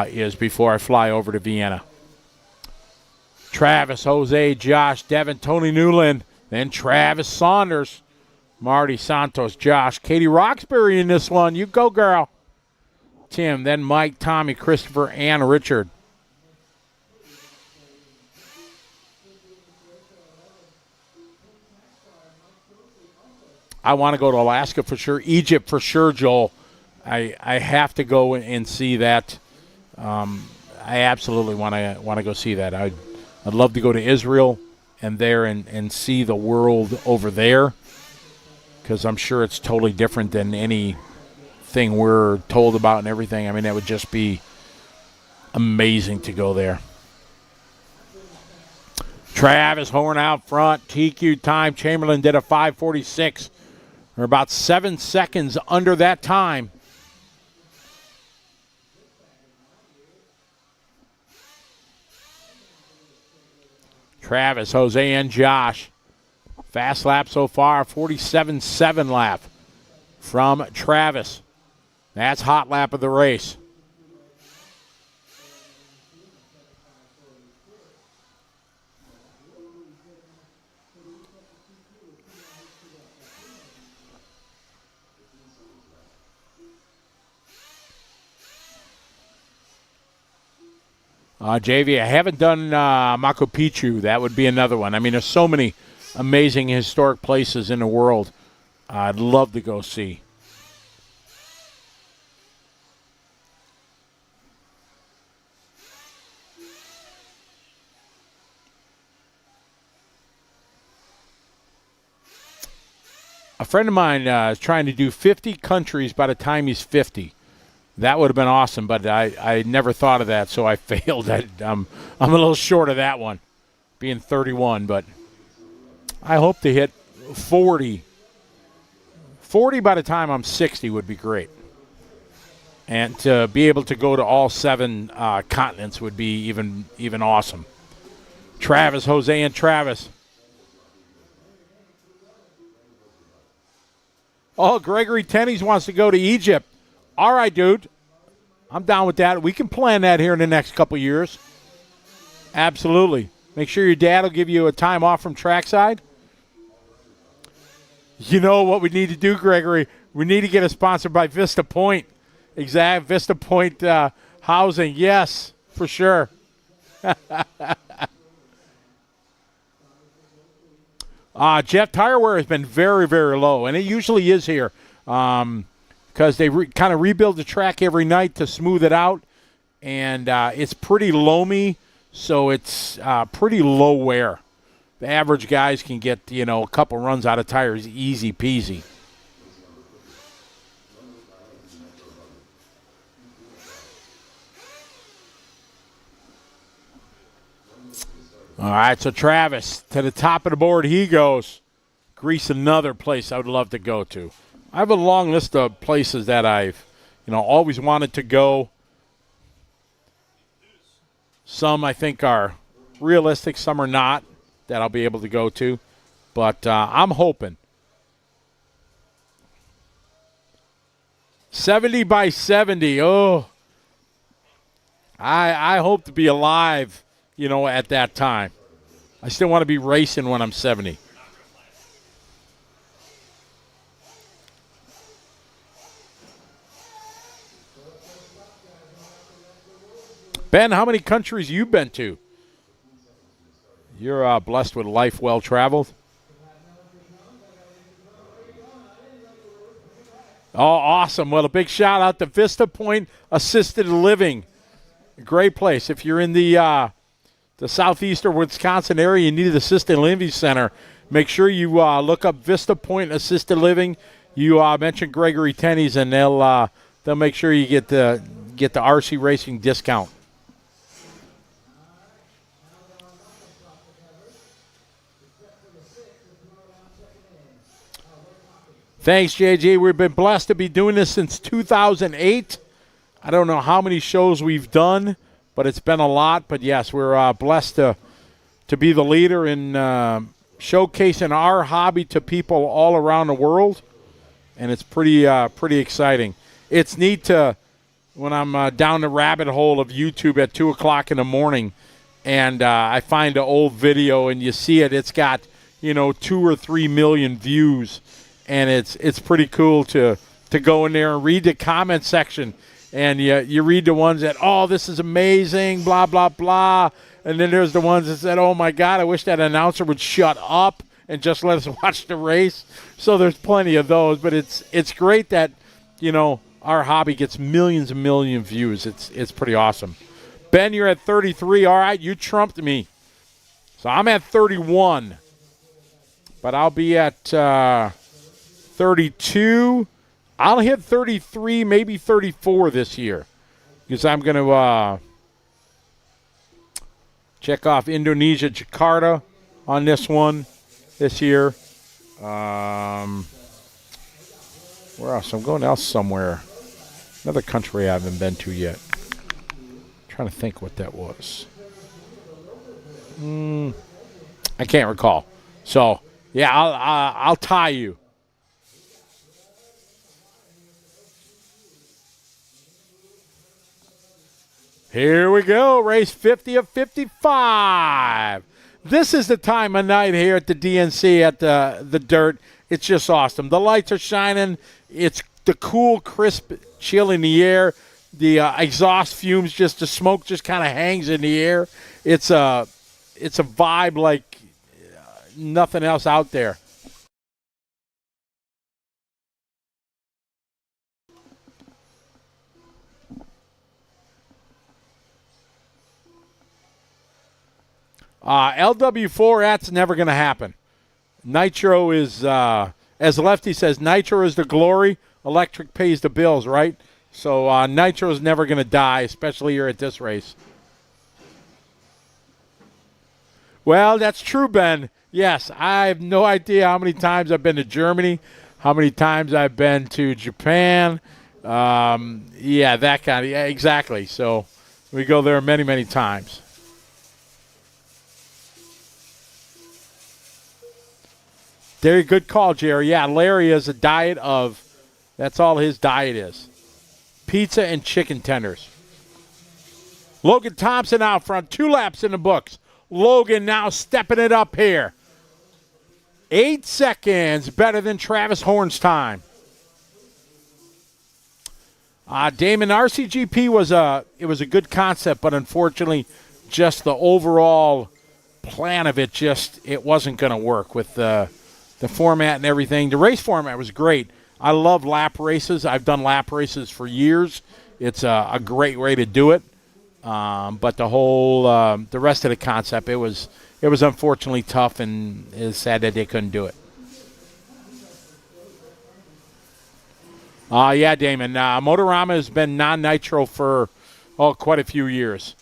is before I fly over to Vienna. Travis, Jose, Josh, Devin, Tony Newland, then Travis Saunders, Marty Santos, Josh, Katie Roxbury in this one. You go, girl. Tim, then Mike, Tommy, Christopher, and Richard. I want to go to Alaska for sure. Egypt for sure, Joel. I have to go and see that. I absolutely want to go see that. I'd love to go to Israel and see the world over there, because I'm sure it's totally different than anything we're told about and everything. I mean, that would just be amazing to go there. Travis Horn out front. TQ time. Chamberlain did a 5:46. We're about 7 seconds under that time. Travis, Jose, and Josh. Fast lap so far, 47.7 lap from Travis. That's hot lap of the race. JV, I haven't done Machu Picchu. That would be another one. I mean, there's so many amazing historic places in the world I'd love to go see. A friend of mine is trying to do 50 countries by the time he's 50. That would have been awesome, but I never thought of that, so I failed. I'm a little short of that one, being 31, but I hope to hit 40. 40 by the time I'm 60 would be great. And to be able to go to all 7 continents would be even awesome. Travis, Jose, and Travis. Oh, Gregory Tennies wants to go to Egypt. All right, dude. I'm down with that. We can plan that here in the next couple years. Absolutely. Make sure your dad will give you a time off from trackside. You know what we need to do, Gregory? We need to get a sponsor by Vista Point. Exact Vista Point housing. Yes, for sure. Jeff, tire wear has been very, very low, and it usually is here because they kind of rebuild the track every night to smooth it out, and it's pretty loamy, so it's pretty low wear. The average guys can get, a couple runs out of tires easy peasy. All right, so Travis, to the top of the board he goes. Greece, another place I would love to go to. I have a long list of places that I've, always wanted to go. Some I think are realistic, some are not, that I'll be able to go to. But I'm hoping. 70 by 70. Oh, I hope to be alive, at that time. I still want to be racing when I'm 70. Ben, how many countries you been to? You're blessed with life well traveled. Oh, awesome. Well, a big shout out to Vista Point Assisted Living. A great place. If you're in the southeastern Wisconsin area, you need an assisted living center, make sure you look up Vista Point Assisted Living. You mention Gregory Tenney's, and they'll make sure you get the RC Racing discount. Thanks, JJ. We've been blessed to be doing this since 2008. I don't know how many shows we've done, but it's been a lot. But, yes, we're blessed to be the leader in showcasing our hobby to people all around the world, and it's pretty exciting. It's neat when I'm down the rabbit hole of YouTube at 2 o'clock in the morning, and I find an old video, and you see it. It's got, 2 or 3 million views. And it's pretty cool to go in there and read the comment section. And you read the ones that, oh, this is amazing, blah, blah, blah. And then there's the ones that said, oh, my God, I wish that announcer would shut up and just let us watch the race. So there's plenty of those. But it's great that, our hobby gets millions and millions of views. It's pretty awesome. Ben, you're at 33. All right, you trumped me. So I'm at 31. But I'll be at 32. I'll hit 33, maybe 34 this year, because I'm going to check off Indonesia, Jakarta on this one this year. Where else? I'm going else somewhere. Another country I haven't been to yet. I'm trying to think what that was. I can't recall. So, yeah, I'll tie you. Here we go, race 50 of 55. This is the time of night here at the DNC at the dirt. It's just awesome. The lights are shining. It's the cool, crisp chill in the air. The exhaust fumes, the smoke just kind of hangs in the air. It's a vibe like nothing else out there. LW4, that's never going to happen. Nitro is, as Lefty says, Nitro is the glory. Electric pays the bills, right? So Nitro is never going to die, especially here at this race. Well, that's true, Ben. Yes, I have no idea how many times I've been to Germany, how many times I've been to Japan. Yeah, that kind of, yeah, exactly. So we go there many, many times. Very good call, Jerry. Yeah, Larry has a diet of, that's all his diet is. Pizza and chicken tenders. Logan Thompson out front. 2 laps in the books. Logan now stepping it up here. 8 seconds better than Travis Horn's time. Damon, RCGP was a good concept, but unfortunately, just the overall plan of it wasn't going to work with the format and everything. The race format was great. I love lap races. I've done lap races for years. It's a great way to do it. But the rest of the concept, it was unfortunately tough, and it's sad that they couldn't do it. Yeah, Damon. Motorama has been non-nitro for quite a few years.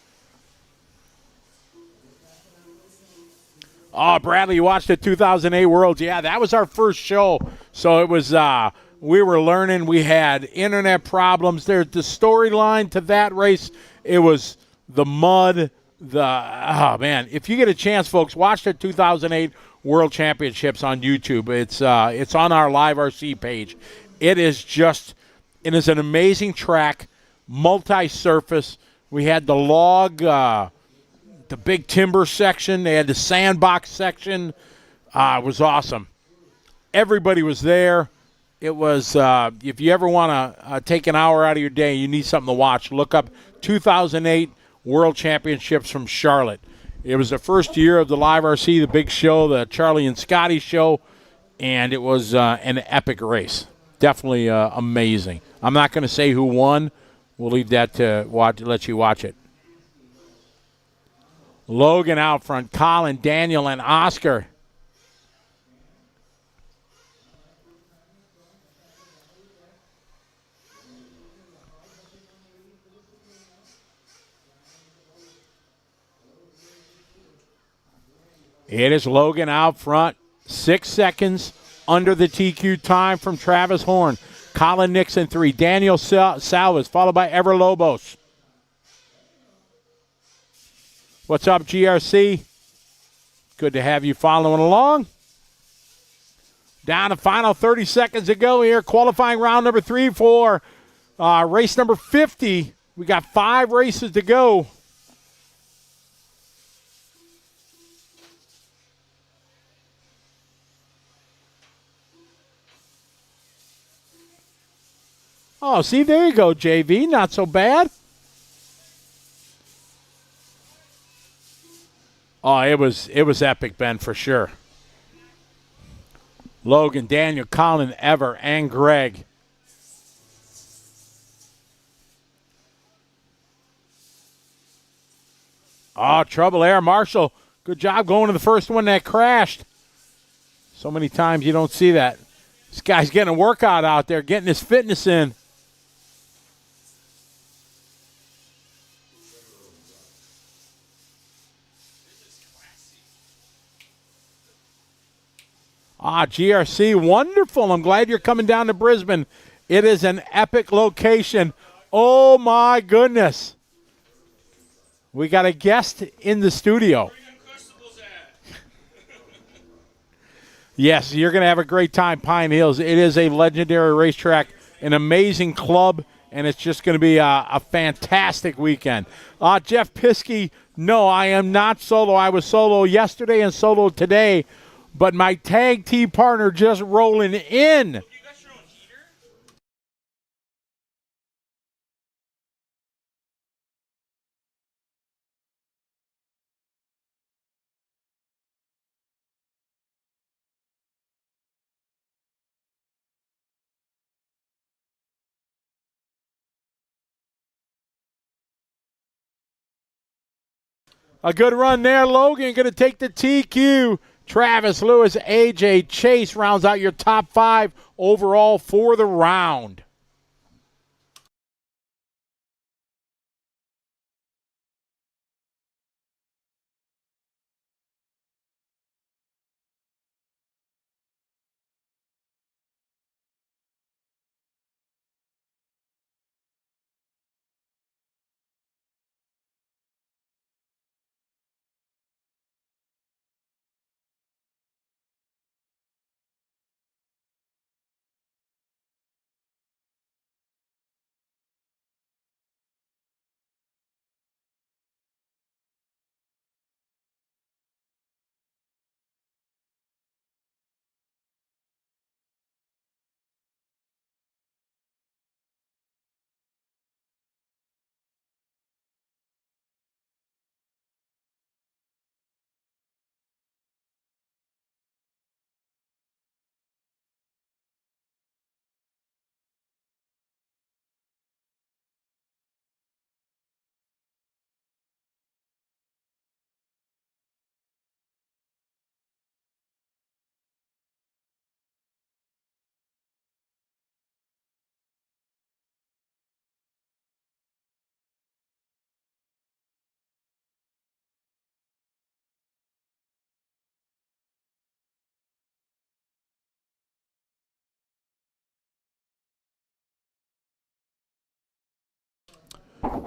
Oh, Bradley, you watched the 2008 Worlds. Yeah, that was our first show. So it was, we were learning. We had internet problems. There's the storyline to that race. It was the mud. Oh, man. If you get a chance, folks, watch the 2008 World Championships on YouTube. It's on our Live RC page. It is an amazing track, multi-surface. We had the log, the big timber section. They had the sandbox section. It was awesome. Everybody was there. It was, if you ever want to take an hour out of your day, you need something to watch, look up 2008 World Championships from Charlotte. It was the first year of the Live RC, the big show, the Charlie and Scotty show, and it was an epic race. Definitely amazing. I'm not going to say who won. We'll leave that to let you watch it. Logan out front, Colin, Daniel, and Oscar. It is Logan out front, 6 seconds under the TQ time from Travis Horn. Colin Nixon 3, Daniel Salvas, followed by Ever Lobos. What's up, GRC? Good to have you following along. Down to final 30 seconds to go here. Qualifying round number 3 for race number 50. We got 5 races to go. Oh, see, there you go, JV. Not so bad. Oh, it was epic, Ben, for sure. Logan, Daniel, Colin, Ever, and Greg. Oh, trouble there. Marshall, good job going to the first one that crashed. So many times you don't see that. This guy's getting a workout out there, getting his fitness in. GRC, wonderful. I'm glad you're coming down to Brisbane. It is an epic location. Oh, my goodness. We got a guest in the studio. Yes, you're going to have a great time, Pine Hills. It is a legendary racetrack, an amazing club, and it's just going to be a fantastic weekend. Jeff Piskey, no, I am not solo. I was solo yesterday and solo today. But my tag team partner just rolling in. A good run there, Logan. Going to take the TQ. Travis, Lewis, AJ, Chase rounds out your top 5 overall for the round.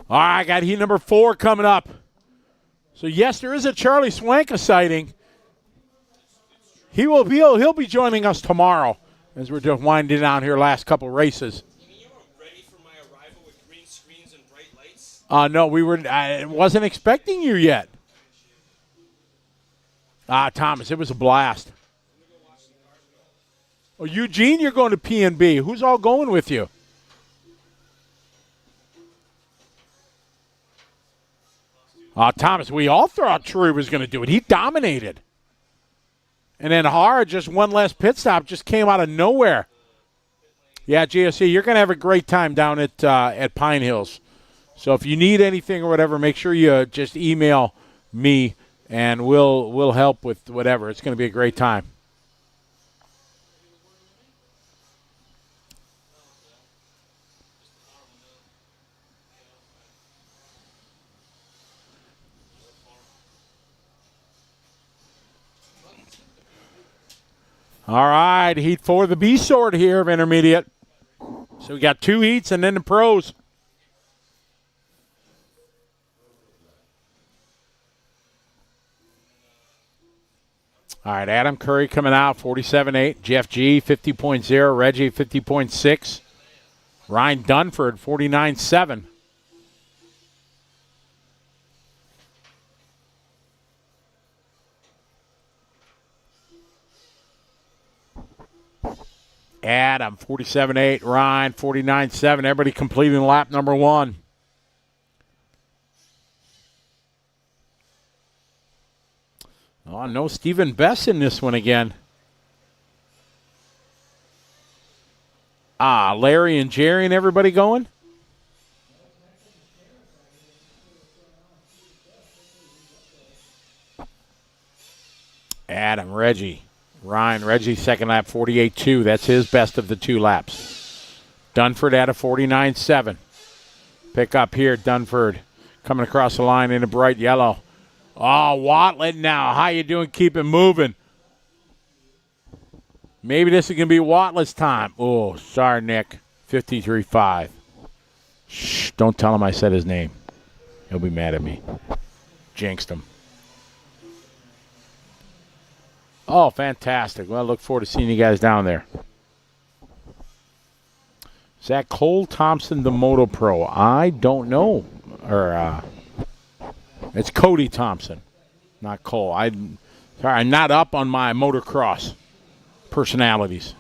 All right, I got heat number 4 coming up. So, yes, there is a Charlie Swanka sighting. He'll be joining us tomorrow as we're just winding down here last couple races. You mean you were ready for my arrival with green screens and bright lights? No, I wasn't expecting you yet. Thomas, it was a blast. Oh, Eugene, you're going to P&B. Who's all going with you? Thomas, we all thought Troy was going to do it. He dominated. And then Hara, just one less pit stop, just came out of nowhere. Yeah, GSC, you're going to have a great time down at Pine Hills. So if you need anything or whatever, make sure you just email me, and we'll help with whatever. It's going to be a great time. All right, heat 4, the B sort here of intermediate. So we got 2 heats and then the pros. All right, Adam Curry coming out, 47.8. Jeff G, 50.0. Reggie, 50.6. Ryan Dunford, 49.7. Adam, 47.8. Ryan, 49.7. Everybody completing lap number 1. Oh, no Stephen Bess in this one again. Larry and Jerry and everybody going? Adam, Reggie. Ryan, Reggie, second lap, 48.2. That's his best of the 2 laps. Dunford at a 49.7. Pick up here, Dunford. Coming across the line in a bright yellow. Oh, Watlet now. How you doing? Keep it moving. Maybe this is going to be Watlet's time. Oh, sorry, Nick. 53.5. Shh, don't tell him I said his name. He'll be mad at me. Jinxed him. Oh, fantastic. Well, I look forward to seeing you guys down there. Is that Cole Thompson, the Moto Pro? I don't know. It's Cody Thompson, not Cole. I'm not up on my motocross personalities.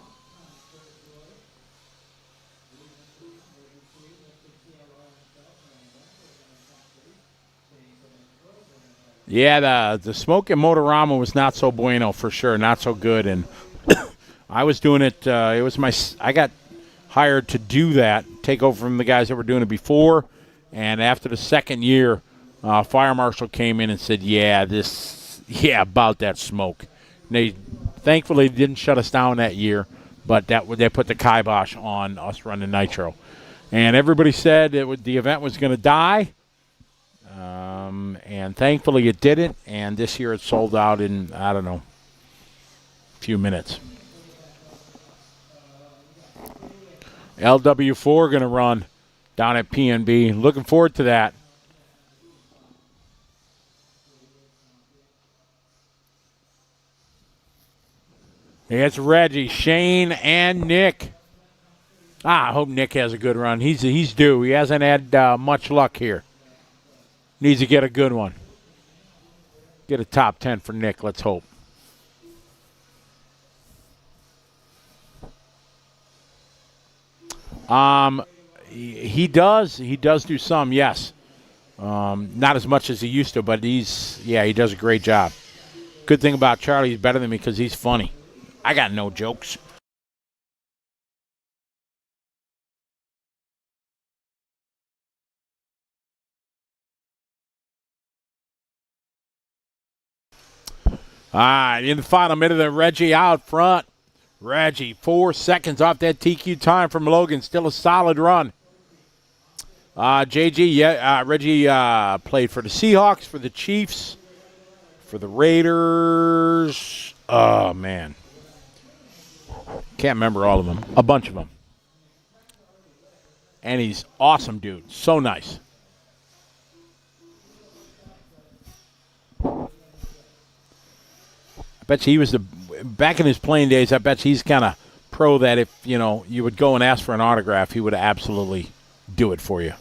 Yeah, the smoke at Motorama was not so bueno for sure, not so good. And I was doing it. I got hired to do that, take over from the guys that were doing it before. And after the second year, fire marshal came in and said, about that smoke. And they thankfully didn't shut us down that year, but they put the kibosh on us running Nitro. And everybody said the event was going to die. And thankfully it didn't, and this year it sold out in, I don't know, a few minutes. LW4 going to run down at PNB. Looking forward to that. It's Reggie, Shane, and Nick. I hope Nick has a good run. He's due. He hasn't had much luck here. Needs to get a good one. Get a top 10 for Nick, let's hope. He does do some, yes. Not as much as he used to, but he does a great job. Good thing about Charlie, he's better than me because he's funny. I got no jokes. All right, in the final minute of Reggie out front. Reggie, 4 seconds off that TQ time from Logan. Still a solid run. Reggie played for the Seahawks, for the Chiefs, for the Raiders. Oh, man. Can't remember all of them. A bunch of them. And he's awesome, dude. So nice. bet you he was back in his playing days, I bet he's kind of pro that if, you would go and ask for an autograph, he would absolutely do it for you.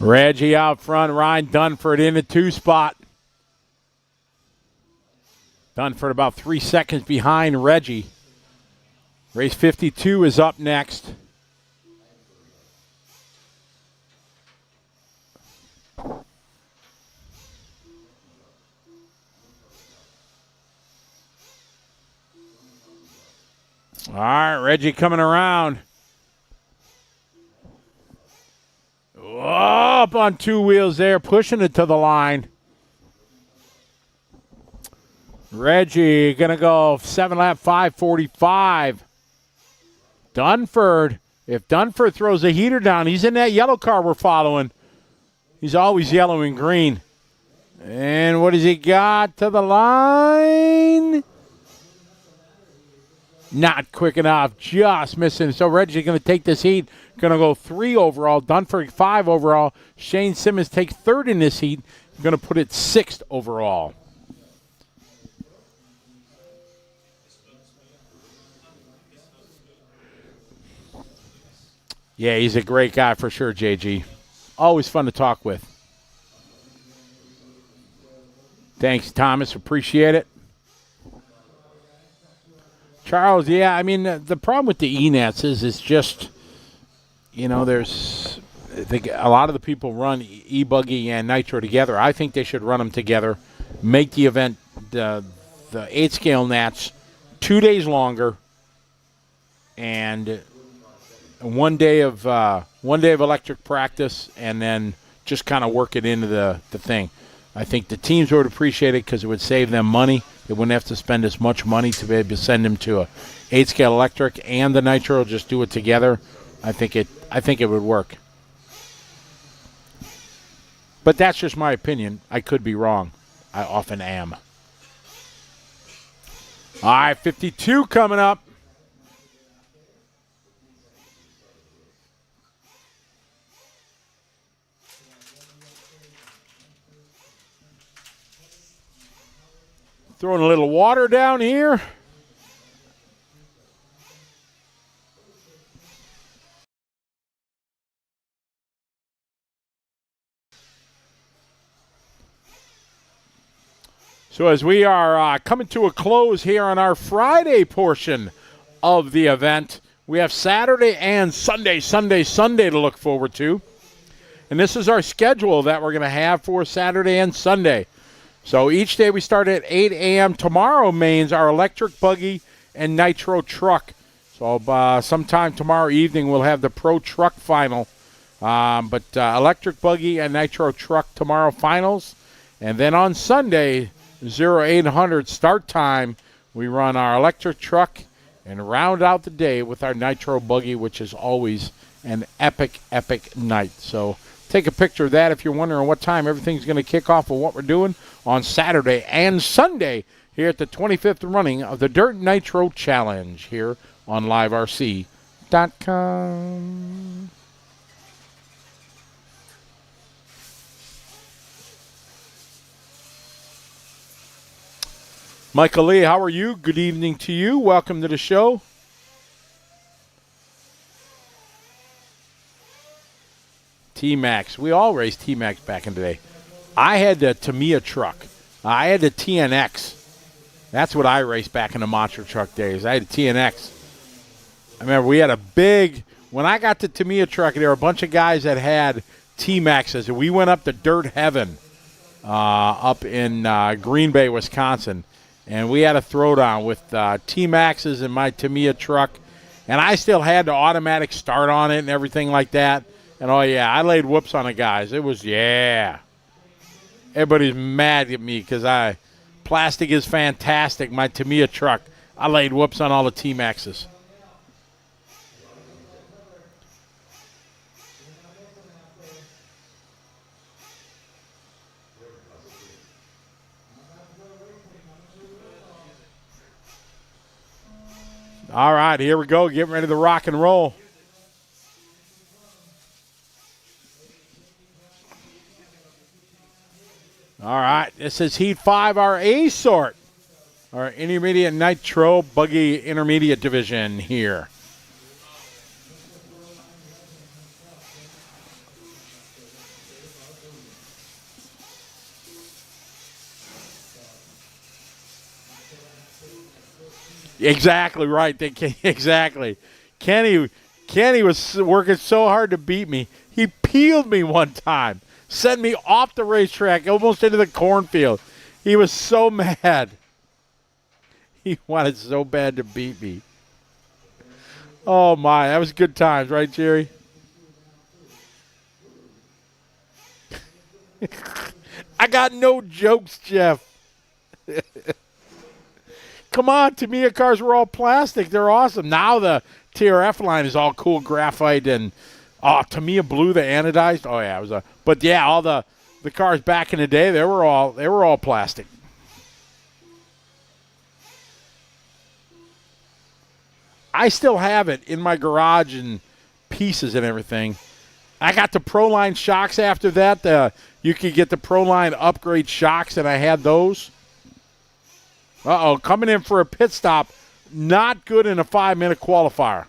Reggie out front, Ryan Dunford in the 2 spot. Dunford about 3 seconds behind Reggie. Race 52 is up next. All right, Reggie coming around. Up on 2 wheels there, pushing it to the line. Reggie going to go 7 lap 5:45. Dunford, if Dunford throws a heater down, he's in that yellow car we're following. He's always yellow and green. And what has he got to the line? Not quick enough, just missing. So Reggie's going to take this heat. Going to go 3 overall. Dunford 5 overall. Shane Simmons takes 3rd in this heat. Going to put it 6th overall. Yeah, he's a great guy for sure, JG. Always fun to talk with. Thanks, Thomas. Appreciate it. Charles, yeah, I mean, the problem with the ENATs is it's just, there's a lot of the people run e-buggy and Nitro together. I think they should run them together, make the event, the 8-scale Nats, 2 days longer, and one day of electric practice, and then just kind of work it into the thing. I think the teams would appreciate it because it would save them money. They wouldn't have to spend as much money to be able to send them to a 8-scale electric and the Nitro. Just do it together. I think it would work. But that's just my opinion. I could be wrong. I often am. All right, 52 coming up. Throwing a little water down here. So as we are coming to a close here on our Friday portion of the event, we have Saturday and Sunday to look forward to. And this is our schedule that we're going to have for Saturday and Sunday. So each day we start at 8 a.m. Tomorrow means our electric buggy and Nitro truck. So sometime tomorrow evening we'll have the Pro Truck final. But electric buggy and Nitro truck tomorrow finals. And then on Sunday, 0800 start time, we run our electric truck and round out the day with our Nitro buggy, which is always an epic, epic night. So take a picture of that if you're wondering what time everything's going to kick off of what we're doing on Saturday and Sunday here at the 25th running of the Dirt Nitro Challenge here on liverc.com. Michael Lee, how are you? Good evening to you. Welcome to the show. T-Max. We all raced T-Max back in the day. I had the Tamiya truck. I had the TNX. That's what I raced back in the monster truck days. I had a TNX. I remember we had a big, when I got the Tamiya truck, there were a bunch of guys that had T-Maxes. And we went up to Dirt Heaven up in Green Bay, Wisconsin. And we had a throwdown with T-Maxes in my Tamiya truck. And I still had the automatic start on it and everything like that. And, oh, yeah, I laid whoops on the guys. It was, yeah. Everybody's mad at me because plastic is fantastic, my Tamiya truck. I laid whoops on all the T-Maxes. All right, here we go. Getting ready to rock and roll. All right, this is Heat 5, our A sort. Our intermediate Nitro buggy intermediate division here. Exactly right. Exactly. Kenny was working so hard to beat me. He peeled me one time, sent me off the racetrack, almost into the cornfield. He was so mad. He wanted so bad to beat me. Oh, my. That was good times, right, Jerry? I got no jokes, Jeff. Come on, Tamiya cars were all plastic. They're awesome. Now the TRF line is all cool graphite and Tamiya blue, the anodized. Oh yeah, it was but yeah, all the cars back in the day, they were all plastic. I still have it in my garage and pieces and everything. I got the Proline shocks after that. You could get the Proline upgrade shocks, and I had those. Uh-oh, coming in for a pit stop. Not good in a 5-minute qualifier.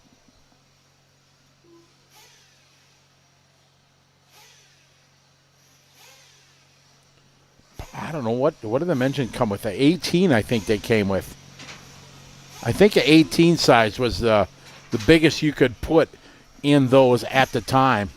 I don't know, what did the mention come with? The 18, I think they came with. I think the 18 size was the biggest you could put in those at the time.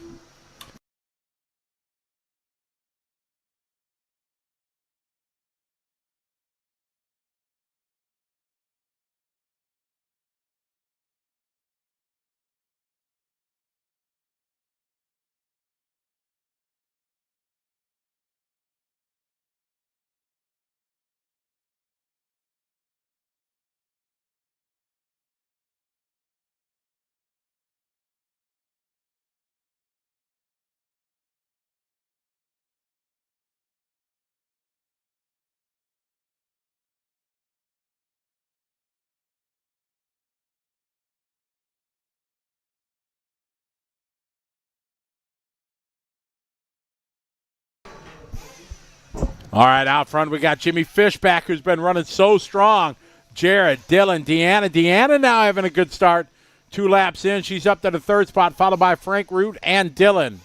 All right, out front we got Jimmy Fishback, who's been running so strong. Jared, Dylan, Deanna. Deanna now having a good start. 2 laps in. She's up to the 3rd spot, followed by Frank Root and Dylan.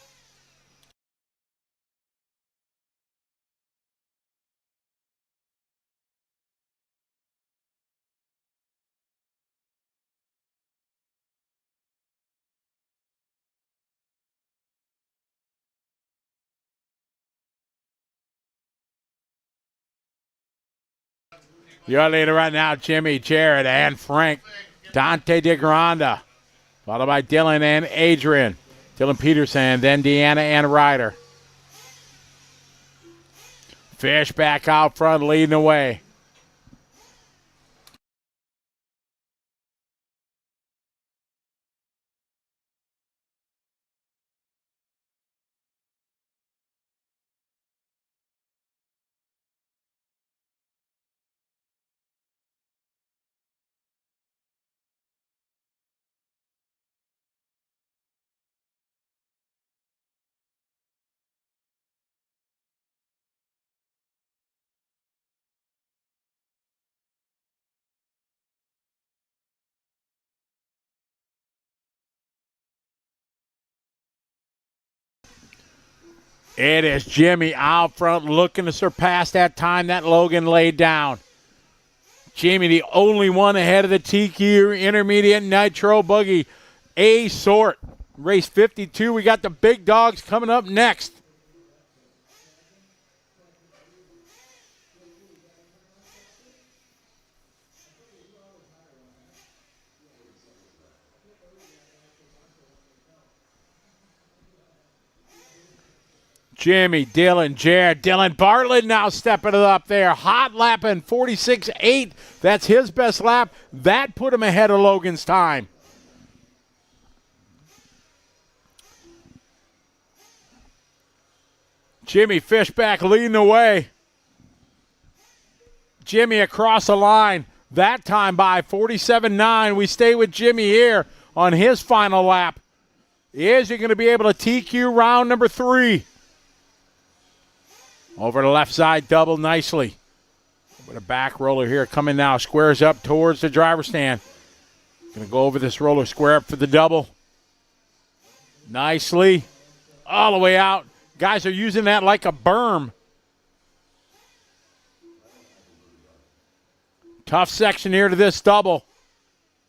Your leader right now, Jimmy, Jared, and Frank. Dante DeGranda, followed by Dylan and Adrian. Dylan Peterson, then Deanna and Ryder. Fish back out front, leading the way. It is Jimmy out front looking to surpass that time that Logan laid down. Jimmy, the only one ahead of the TQ Intermediate Nitro Buggy A sort. Race 52. We got the big dogs coming up next. Jimmy, Dylan, Jared, Dylan Bartlett now stepping it up there. Hot lapping 46.8. That's his best lap. That put him ahead of Logan's time. Jimmy Fishback leading the way. Jimmy across the line. that time by 47.9. We stay with Jimmy here on his final lap. Is he going to be able to TQ round number 3? Over the left side, double nicely. Over the back roller here, coming now, squares up towards the driver's stand. Going to go over this roller, square up for the double. Nicely. All the way out. Guys are using that like a berm. Tough section here to this double.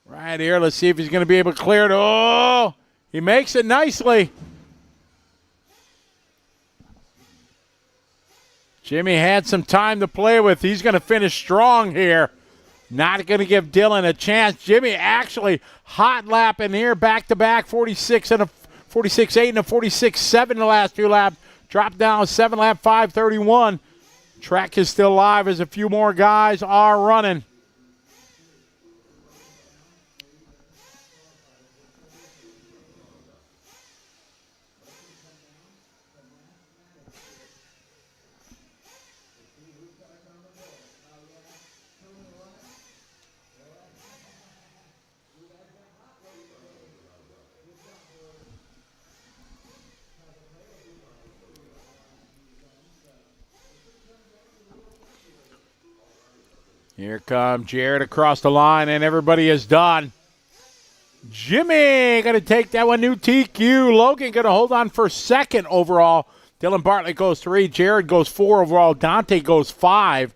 Right here, let's see if he's going to be able to clear it. Oh, he makes it nicely. Jimmy had some time to play with. He's going to finish strong here. Not going to give Dylan a chance. Jimmy actually hot lapping here, back-to-back, 46 and a 46.8 and a 46.7 the last 2 laps. Dropped down 7 lap, 5:31. Track is still live as a few more guys are running. Here comes Jared across the line, and everybody is done. Jimmy going to take that one, new TQ. Logan going to hold on for second overall. Dylan Bartlett goes 3. Jared goes 4 overall. Dante goes 5.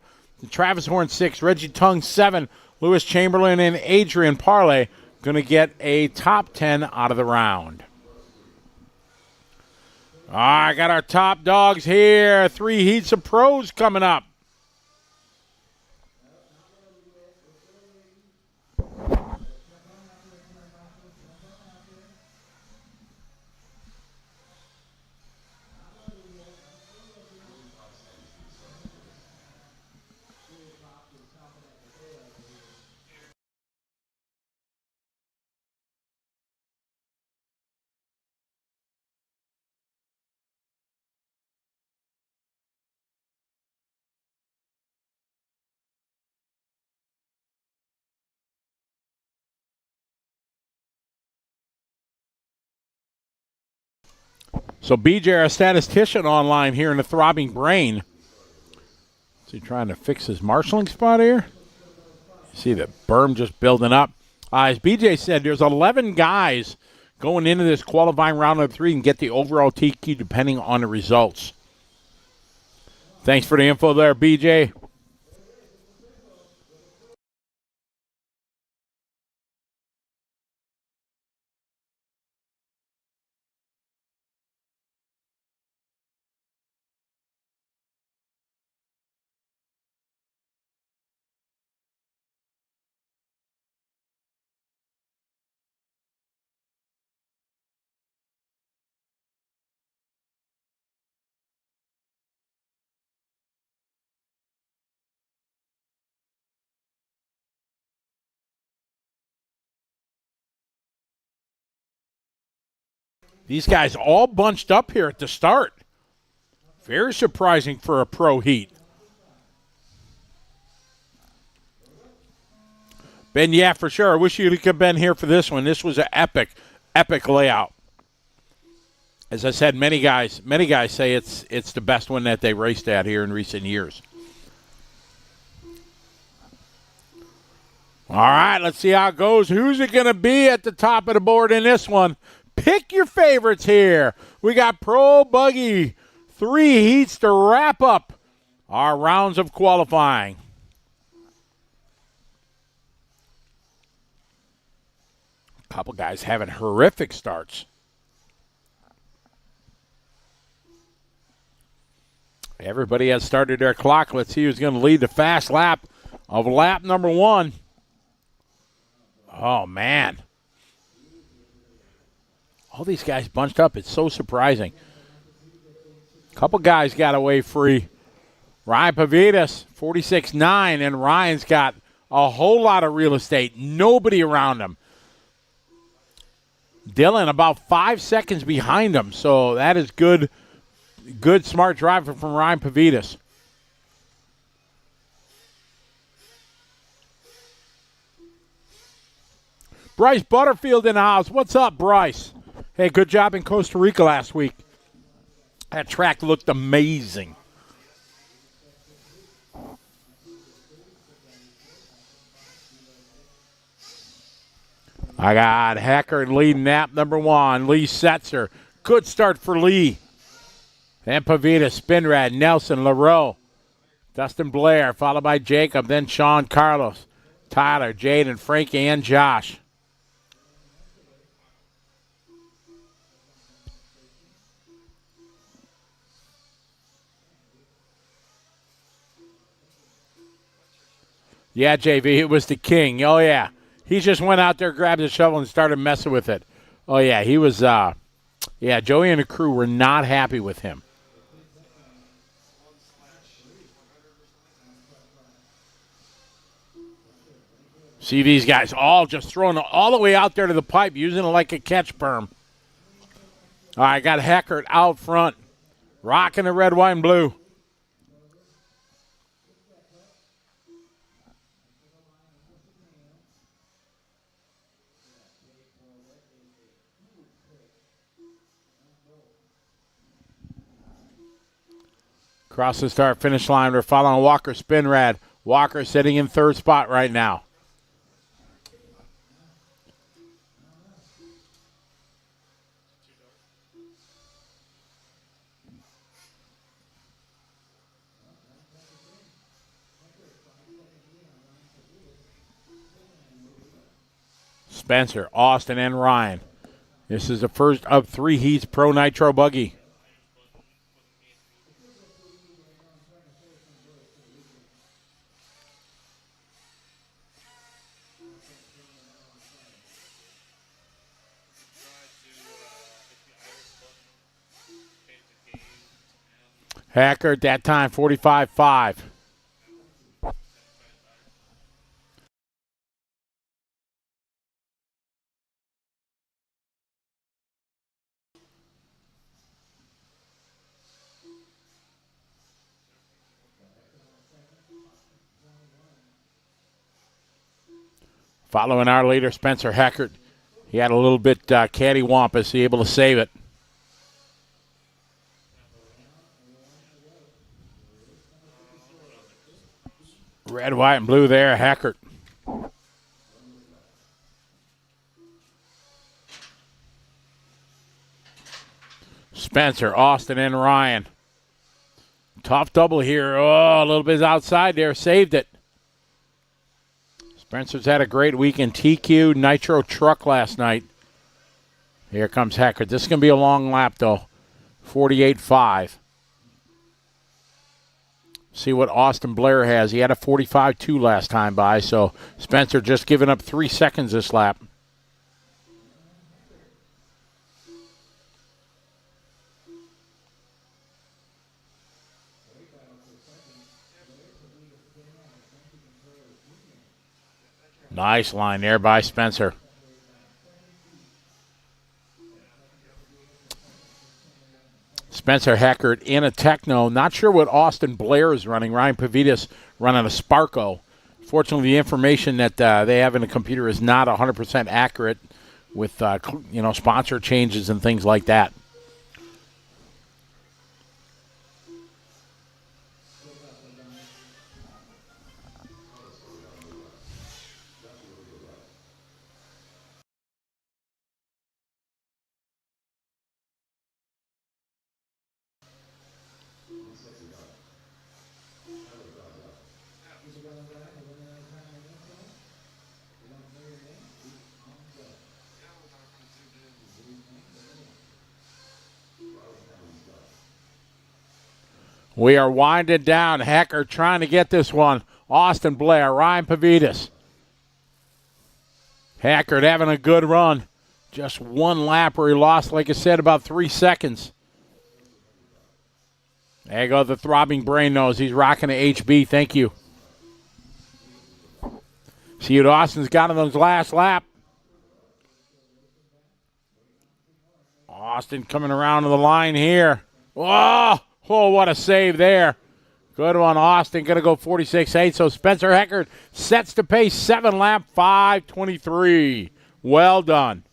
Travis Horn 6. Reggie Tung 7. Lewis Chamberlain and Adrian Parlay going to get a top 10 out of the round. All right, got our top dogs here. 3 heats of pros coming up. So BJ, our statistician online here in the Throbbing Brain. Is he trying to fix his marshalling spot here? See the berm just building up. As BJ said, there's 11 guys going into this qualifying round of 3 and get the overall TQ depending on the results. Thanks for the info there, BJ. These guys all bunched up here at the start. Very surprising for a pro heat. Ben, yeah, for sure. I wish you could have been here for this one. This was an epic layout. As I said, many guys say it's the best one that they raced at here in recent years. All right, let's see how it goes. Who's it going to be at the top of the board in this one? Pick your favorites here. We got Pro Buggy. 3 heats to wrap up our rounds of qualifying. A couple guys having horrific starts. Everybody has started their clock. Let's see who's going to lead the fast lap of lap number 1. Oh, man. All these guys bunched up. It's so surprising. A couple guys got away free. Ryan Pavitas, 46.9, and Ryan's got a whole lot of real estate. Nobody around him. Dylan about 5 seconds behind him, so that is good, smart driving from Ryan Pavitas. Bryce Butterfield in the house. What's up, Bryce? Hey, good job in Costa Rica last week. That track looked amazing. I got Hacker leading nap number 1. Lee Setzer. Good start for Lee. And Pavita, Spinrad, Nelson, LaRoe, Dustin Blair, followed by Jacob, then Sean, Carlos, Tyler, Jaden, Frankie, and Josh. Yeah, JV, it was the king. Oh, yeah. He just went out there, grabbed the shovel, and started messing with it. Oh, yeah, he was, Joey and the crew were not happy with him. See these guys all just throwing it all the way out there to the pipe, using it like a catch berm. All right, got Heckert out front, rocking the red, white, and blue. Across the start-finish line, we're following Walker Spinrad. Walker sitting in third spot right now. Spencer, Austin, and Ryan. This is the first of 3 heats Pro Nitro buggy. Hacker at that time, 45.5. Following our leader, Spencer Heckert. He had a little bit cattywampus, he able to save it. Red, white, and blue there, Heckert. Spencer, Austin, and Ryan. Tough double here. Oh, a little bit outside there. Saved it. Spencer's had a great week in TQ Nitro Truck last night. Here comes Heckert. This is going to be a long lap, though. 48.5. See what Austin Blair has. He had a 45.2 last time by, so Spencer just giving up 3 seconds this lap. Nice line there by Spencer. Spencer Heckert in a Techno. Not sure what Austin Blair is running. Ryan Pavitas running a Sparko. Fortunately, the information that they have in the computer is not 100% accurate with sponsor changes and things like that. We are winding down. Hecker trying to get this one. Austin Blair, Ryan Pavitas. Hecker having a good run. Just one lap where he lost, like I said, about 3 seconds. There you go, the throbbing brain nose. He's rocking a HB. Thank you. See what Austin's got on his last lap. Austin coming around to the line here. Oh, what a save there. Good one, Austin. Going to go 46.8. So Spencer Heckert sets the pace. 7 lap, 5:23. Well done.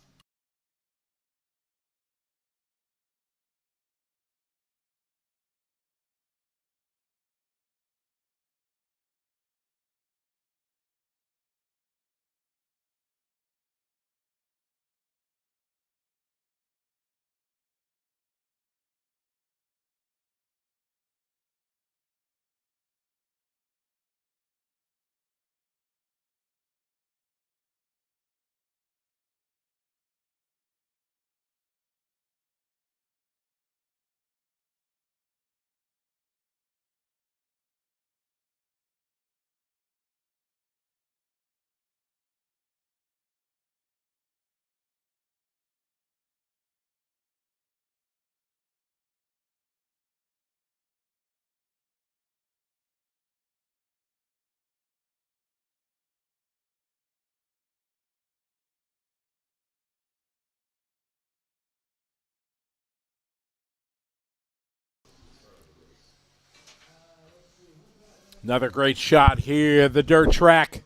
Another great shot here, the dirt track.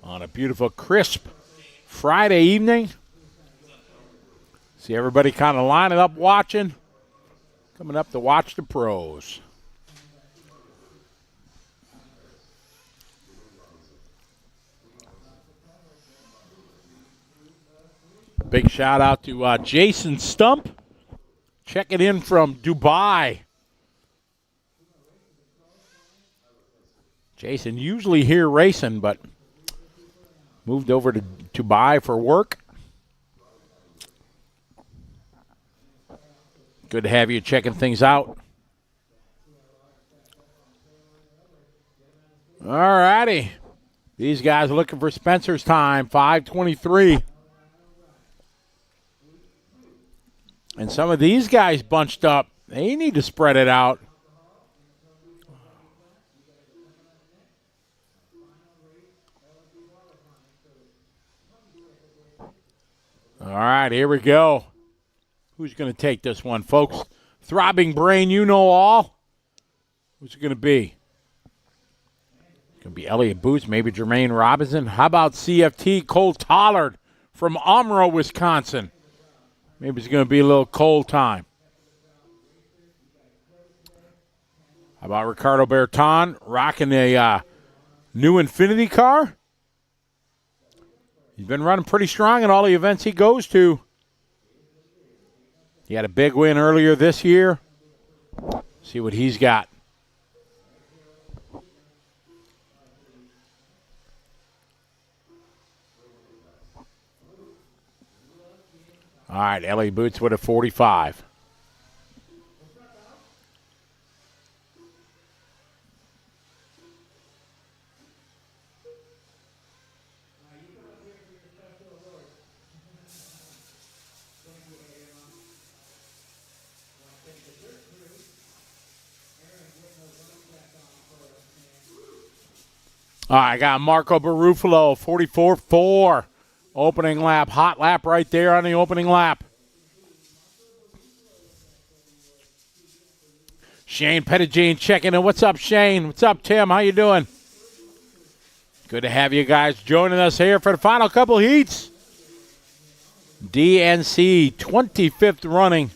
On a beautiful, crisp Friday evening. See everybody kind of lining up watching. Coming up to watch the pros. Big shout out to Jason Stump. Checking in from Dubai. Jason usually here racing, but moved over to Dubai for work. Good to have you checking things out. All righty. These guys are looking for Spencer's time, 5:23. And some of these guys bunched up. They need to spread it out. All right, here we go. Who's going to take this one, folks? Throbbing Brain, you know all. Who's it going to be? It's going to be Elliott Boots, maybe Jermaine Robinson. How about CFT Cole Tollard from Omro, Wisconsin? Maybe it's going to be a little cold time. How about Ricardo Berton rocking a new Infinity car? He's been running pretty strong in all the events he goes to. He had a big win earlier this year. See what he's got. All right, Ellie Boots with a 45. All right, I got Marco Barufalo, 44-4. Opening lap, hot lap right there on the opening lap. Shane Pettigene checking in. What's up, Shane? What's up, Tim? How you doing? Good to have you guys joining us here for the final couple heats. DNC 25th running.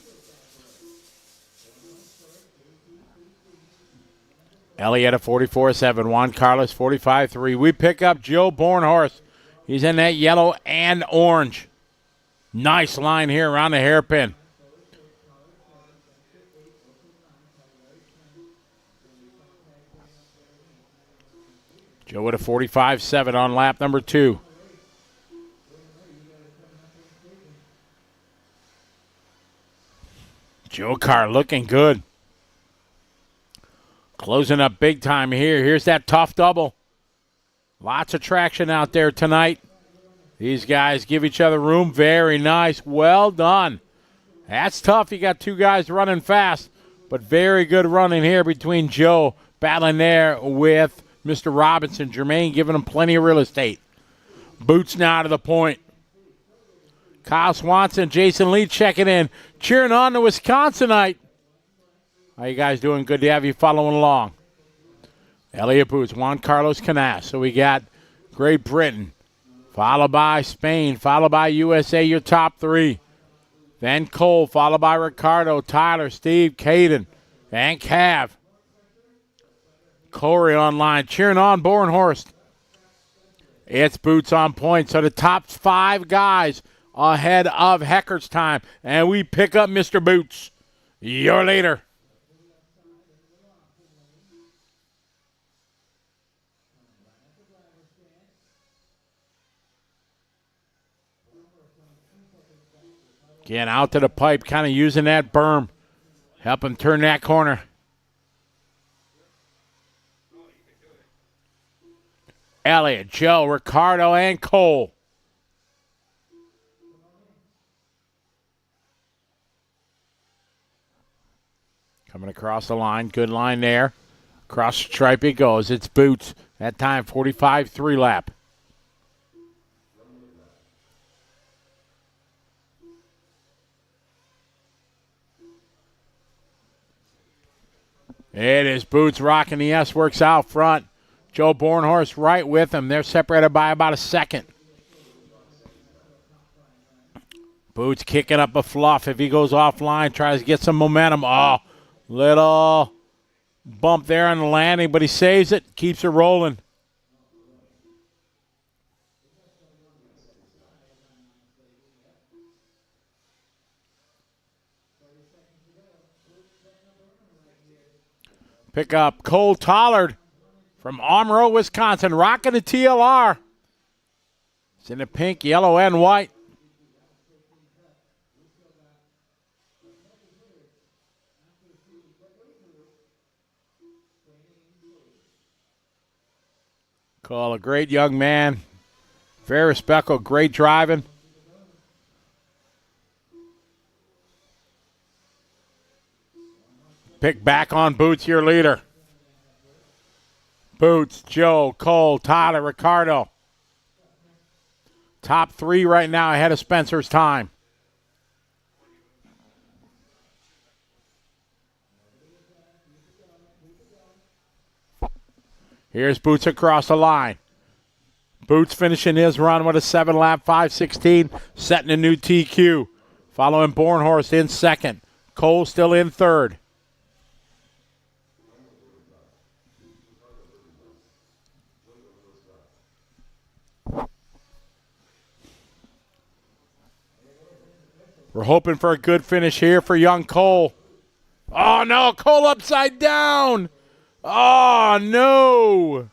Elliott at 44-7. Juan Carlos 45-3. We pick up Joe Bornhorst. He's in that yellow and orange. Nice line here around the hairpin. Joe with a 45-7 on lap number 2. Joe Carr looking good. Closing up big time here. Here's that tough double. Lots of traction out there tonight. These guys give each other room. Very nice. Well done. That's tough. You got two guys running fast, but very good running here between Joe battling there with Mr. Robinson. Jermaine giving him plenty of real estate. Boots now to the point. Kyle Swanson, Jason Lee checking in. Cheering on the Wisconsinite. How you guys doing? Good to have you following along. Elliott Boots, Juan Carlos Canas. So we got Great Britain, followed by Spain, followed by USA, your top three. Then Cole, followed by Ricardo, Tyler, Steve, Caden, and Cav. Corey online, cheering on Bornhorst. It's Boots on point. So the top 5 guys ahead of Hecker's time. And we pick up Mr. Boots, your leader. Again, out to the pipe, kind of using that berm. Help him turn that corner. Elliott, Joe, Ricardo, and Cole. Coming across the line. Good line there. Across the stripe it goes. It's Boots. That time, 45-3 lap. It is Boots rocking the S-Works out front. Joe Bornhorst right with him. They're separated by about a second. Boots kicking up a fluff. If he goes offline, tries to get some momentum. Oh, little bump there on the landing, but he saves it, keeps it rolling. Pick up Cole Tollard from Amro, Wisconsin, rocking the TLR. It's in the pink, yellow, and white. Cole, a great young man. Very respectful, great driving. Pick back on Boots, your leader. Boots, Joe, Cole, Tyler, Ricardo. Top 3 right now ahead of Spencer's time. Here's Boots across the line. Boots finishing his run with a 7-lap 5:16, setting a new TQ. Following Bornhorst in second. Cole still in third. We're hoping for a good finish here for young Cole. Oh, no, Cole upside down. Oh, no.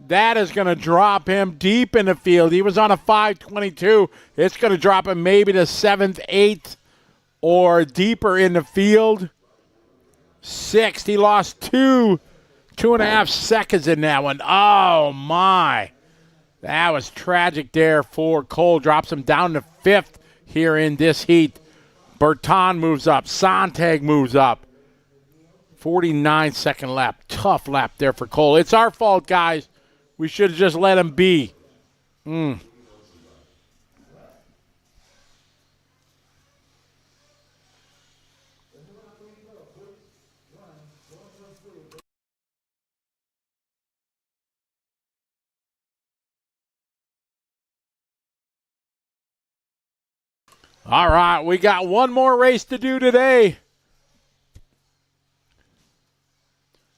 That is going to drop him deep in the field. He was on a 5:22. It's going to drop him maybe to 7th, 8th, or deeper in the field. 6th. He lost 2.5 seconds in that one. Oh, my. That was tragic there for Cole. Drops him down to 5th here in this heat. Berton moves up. Sontag moves up. 49-second lap. Tough lap there for Cole. It's our fault, guys. We should have just let him be. All right, we got one more race to do today.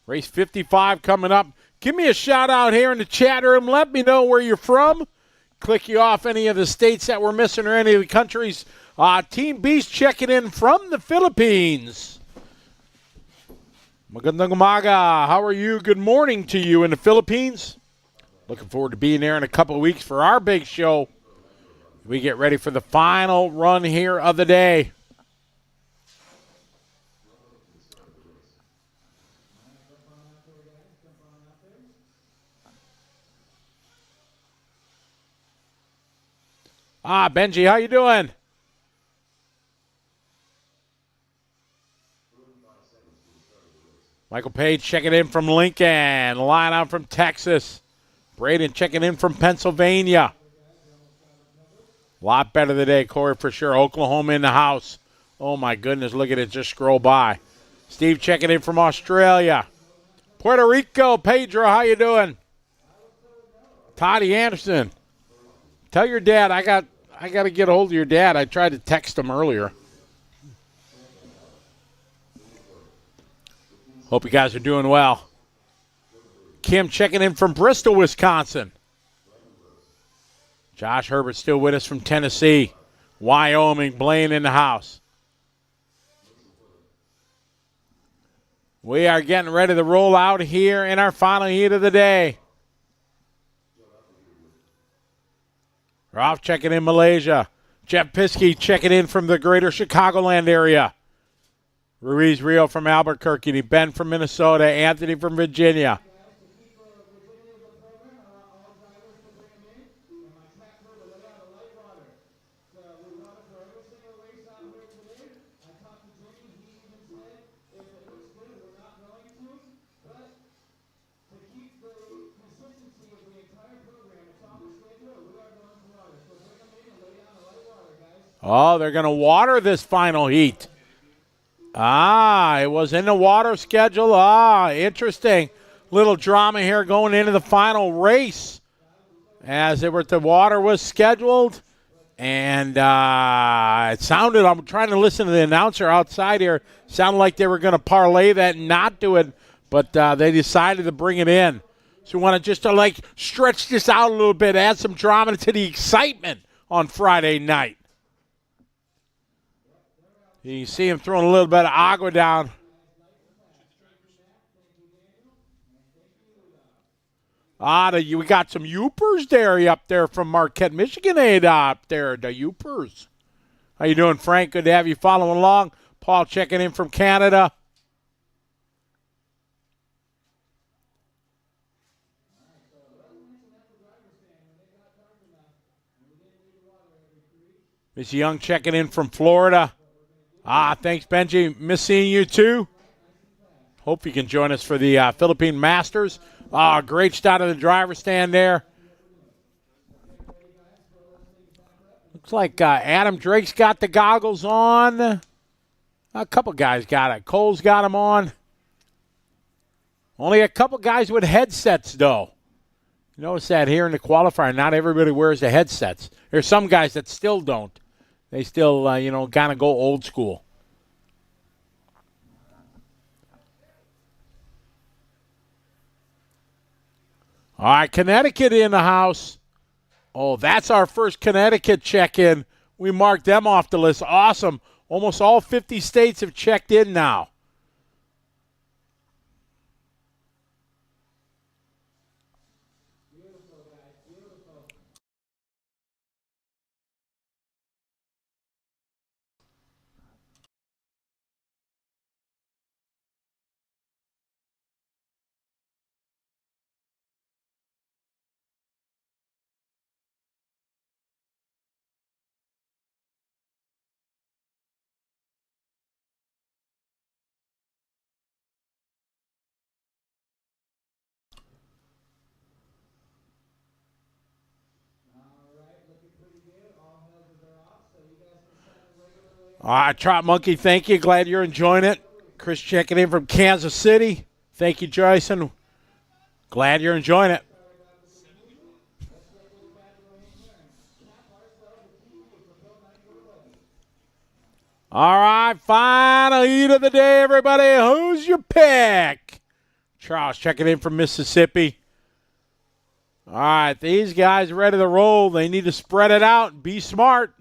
Race 55 coming up. Give me a shout out here in the chat room. Let me know where you're from. Click you off any of the states that we're missing or any of the countries. Team Beast checking in from the Philippines. Magandang umaga. How are you? Good morning to you in the Philippines. Looking forward to being there in a couple of weeks for our big show. We get ready for the final run here of the day. Benji, how you doing? Michael Page checking in from Lincoln. Line out from Texas. Braden checking in from Pennsylvania. A lot better today, Corey, for sure. Oklahoma in the house. Oh, my goodness. Look at it. Just scroll by. Steve checking in from Australia. Puerto Rico. Pedro, how you doing? Toddy Anderson. Tell your dad I got to get a hold of your dad. I tried to text him earlier. Hope you guys are doing well. Kim checking in from Bristol, Wisconsin. Josh Herbert still with us from Tennessee. Wyoming, Blaine in the house. We are getting ready to roll out here in our final heat of the day. Ralph checking in Malaysia. Jeff Piskey checking in from the greater Chicagoland area. Ruiz Rio from Albuquerque. Ben from Minnesota. Anthony from Virginia. Oh, they're going to water this final heat. It was in the water schedule. Interesting. Little drama here going into the final race as the water was scheduled. And it sounded, I'm trying to listen to the announcer outside here, sounded like they were going to parlay that and not do it, but they decided to bring it in. So we want to just stretch this out a little bit, add some drama to the excitement on Friday night. You see him throwing a little bit of agua down. We got some Yoopers there up there from Marquette, Michigan, up there, the Yoopers. How you doing, Frank? Good to have you following along. Paul checking in from Canada. Miss Young checking in from Florida. Thanks, Benji. Miss seeing you, too. Hope you can join us for the Philippine Masters. Great shot of the driver's stand there. Looks like Adam Drake's got the goggles on. A couple guys got it. Cole's got them on. Only a couple guys with headsets, though. You notice that here in the qualifier, not everybody wears the headsets. There's some guys that still don't. They still, kind of go old school. All right, Connecticut in the house. Oh, that's our first Connecticut check-in. We marked them off the list. Awesome. Almost all 50 states have checked in now. All right, Trot Monkey, thank you. Glad you're enjoying it. Chris checking in from Kansas City. Thank you, Jason. Glad you're enjoying it. All right, final heat of the day, everybody. Who's your pick? Charles checking in from Mississippi. All right, these guys ready to roll. They need to spread it out and be smart.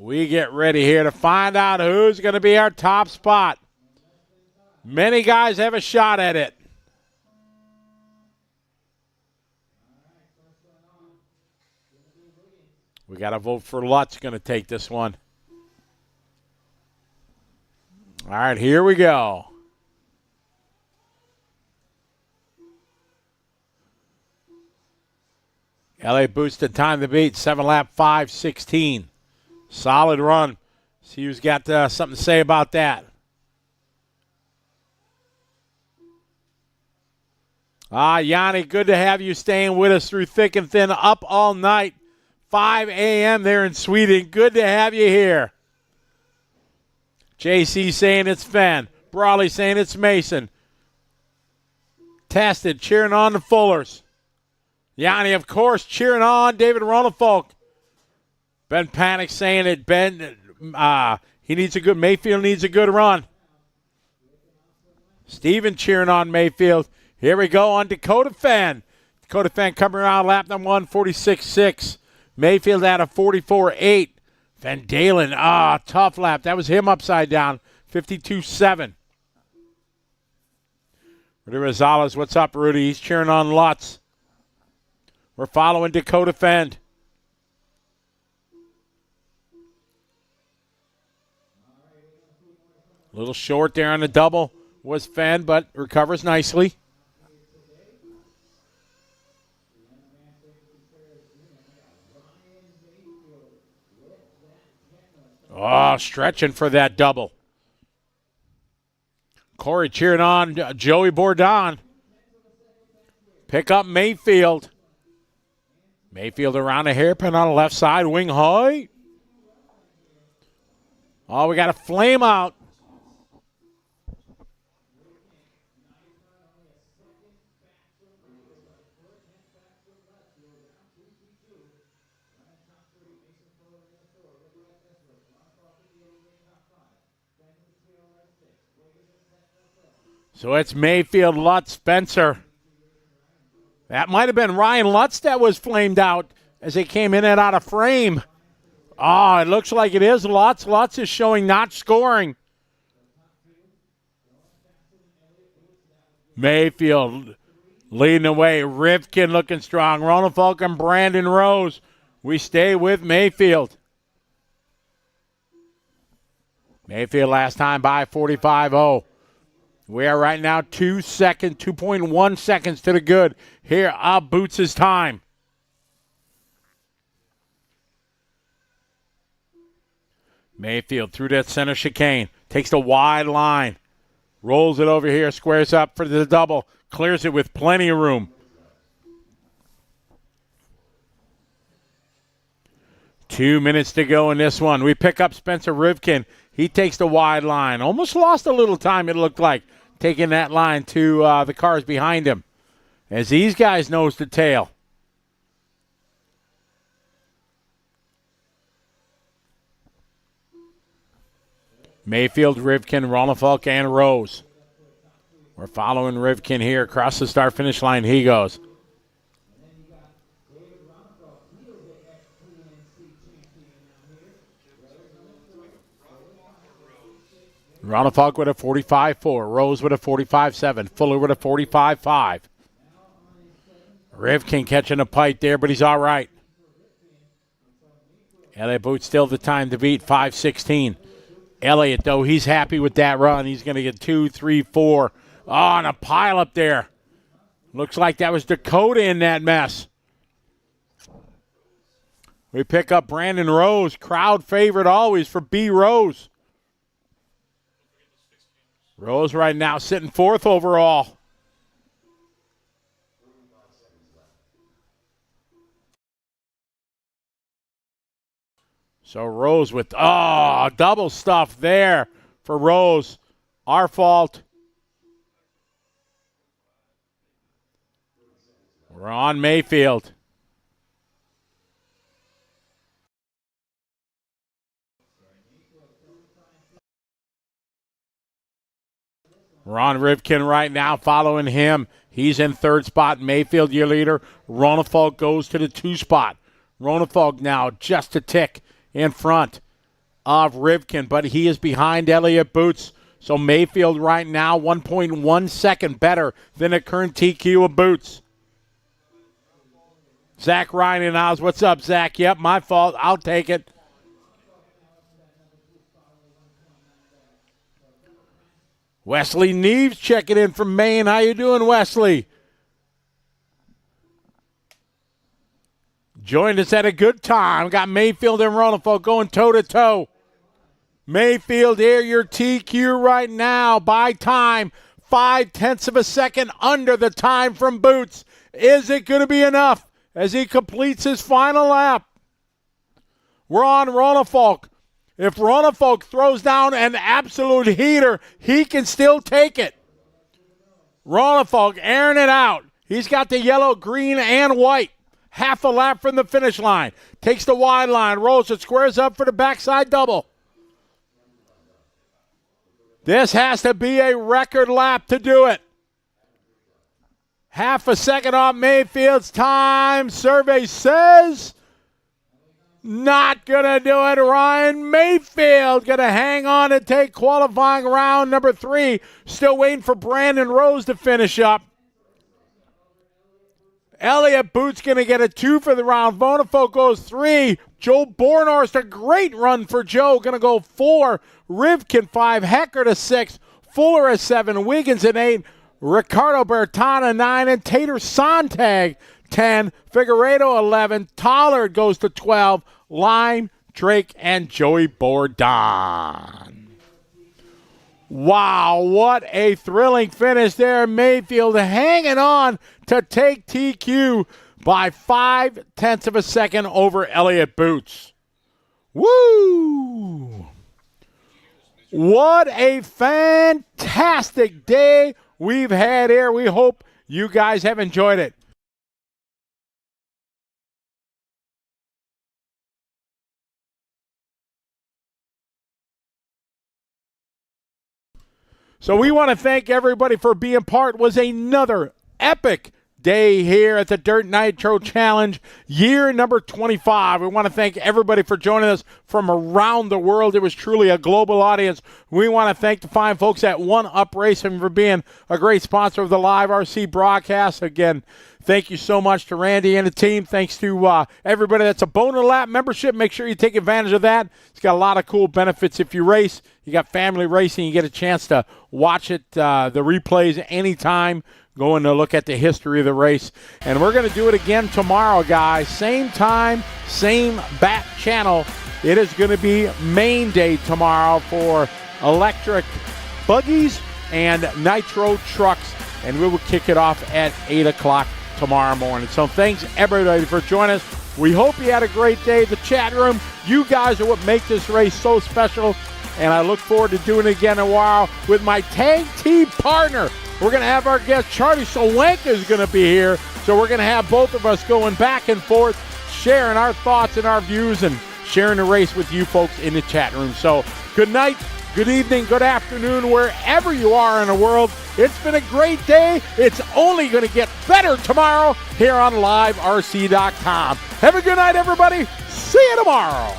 We get ready here to find out who's going to be our top spot. Many guys have a shot at it. We got to vote for Lutz. Going to take this one. All right, here we go. LA boosted time to beat, 7-lap 5:16. Solid run. See who's got something to say about that. Yanni, good to have you staying with us through thick and thin, up all night. 5 a.m. there in Sweden. Good to have you here. JC saying it's Fenn. Brawley saying it's Mason. tested, cheering on the Fullers. Yanni, of course, cheering on David Ronnefolk. Ben Panic saying that Mayfield needs a good run. Steven cheering on Mayfield. Here we go on Dakota Fan. Dakota Fan coming around lap number 1, 46.6. Mayfield at a 44.8. Van Dalen, tough lap. That was him upside down, 52.7. Rudy Rosales, what's up, Rudy? He's cheering on Lutz. We're following Dakota Fend. A little short there on the double was Fend, but recovers nicely. Oh, stretching for that double. Corey cheering on Joey Bourdon. Pick up Mayfield. Mayfield around a hairpin on the left side, wing high. Oh, we got a flame out. So it's Mayfield, Lutz, Spencer. That might have been Ryan Lutz that was flamed out as they came in and out of frame. Oh, it looks like it is Lutz. Lutz is showing not scoring. Mayfield leading the way. Rivkin looking strong. Ronnefolk and Brandon Rose. We stay with Mayfield. Mayfield last time by 45-0. We are right now 2.1 seconds to the good. Here, Boots' time. Mayfield through that center chicane. Takes the wide line. Rolls it over here. Squares up for the double. Clears it with plenty of room. 2 minutes to go in this one. We pick up Spencer Rivkin. He takes the wide line. Almost lost a little time, it looked like, taking that line to the cars behind him. As these guys nose to tail. Mayfield, Rivkin, Ronnefolk, and Rose. We're following Rivkin here across the start-finish line. He goes. Ronnefolk with a 45.4. Rose with a 45.7. Fuller with a 45.5. Rivkin catching a pipe there, but he's all right. Elliott Boots still the time to beat, 5:16. Elliott, though, he's happy with that run. He's going to get 2, 3, 4. Oh, and a pile up there. Looks like that was Dakota in that mess. We pick up Brandon Rose, crowd favorite always for B. Rose. Rose right now sitting 4th overall. So Rose with, double stuff there for Rose. Our fault. We're on Mayfield. Ron Rivkin right now following him. He's in 3rd spot. Mayfield, your leader. Ronnefolk goes to the 2 spot. Ronnefolk now just a tick in front of Rivkin, but he is behind Elliott Boots. So Mayfield right now 1.1 second better than the current TQ of Boots. Zach Ryan and Oz. What's up, Zach? Yep, my fault. I'll take it. Wesley Neves checking in from Maine. How you doing, Wesley? Joined us at a good time. Got Mayfield and Ronnefolk going toe-to-toe. Mayfield here, your TQ right now by time. 0.5 of a second under the time from Boots. Is it going to be enough as he completes his final lap? We're on Ronnefolk. If Ronnefolk throws down an absolute heater, he can still take it. Ronafalk airing it out. He's got the yellow, green, and white. Half a lap from the finish line. Takes the wide line, rolls it, squares up for the backside double. This has to be a record lap to do it. Half a second off Mayfield's time. Survey says not going to do it. Ryan Mayfield going to hang on and take qualifying round number 3. Still waiting for Brandon Rose to finish up. Elliott Boots going to get a 2 for the round. Vonafo goes 3. Joe Bornhorst, a great run for Joe, going to go 4. Rivkin 5. Hecker to 6. Fuller a 7. Wiggins an 8. Ricardo Bertana 9. And Tater Sontag 10. Figueredo 11. Tollard goes to 12. Lime, Drake, and Joey Bourdon. Wow, what a thrilling finish there. Mayfield hanging on to take TQ by 0.5 of a second over Elliott Boots. Woo! What a fantastic day we've had here. We hope you guys have enjoyed it. So we want to thank everybody for being part. It was another epic day here at the Dirt Nitro Challenge, year number 25. We want to thank everybody for joining us from around the world. It was truly a global audience. We want to thank the fine folks at One Up Racing for being a great sponsor of the live RC broadcast. Again, thank you so much to Randy and the team. Thanks to everybody that's a Boner Lap membership. Make sure you take advantage of that. It's got a lot of cool benefits if you race. You got family racing. You get a chance to watch it, the replays anytime. Going to look at the history of the race. And we're going to do it again tomorrow, guys. Same time, same bat channel. It is going to be main day tomorrow for electric buggies and nitro trucks. And we will kick it off at 8 o'clock tomorrow morning. So thanks, everybody, for joining us. We hope you had a great day. The chat room, you guys are what make this race so special. And I look forward to doing it again in a while with my tag team partner. We're going to have our guest, Charlie Sowanka, is going to be here. So we're going to have both of us going back and forth, sharing our thoughts and our views and sharing the race with you folks in the chat room. So good night, good evening, good afternoon, wherever you are in the world. It's been a great day. It's only going to get better tomorrow here on LiveRC.com. Have a good night, everybody. See you tomorrow.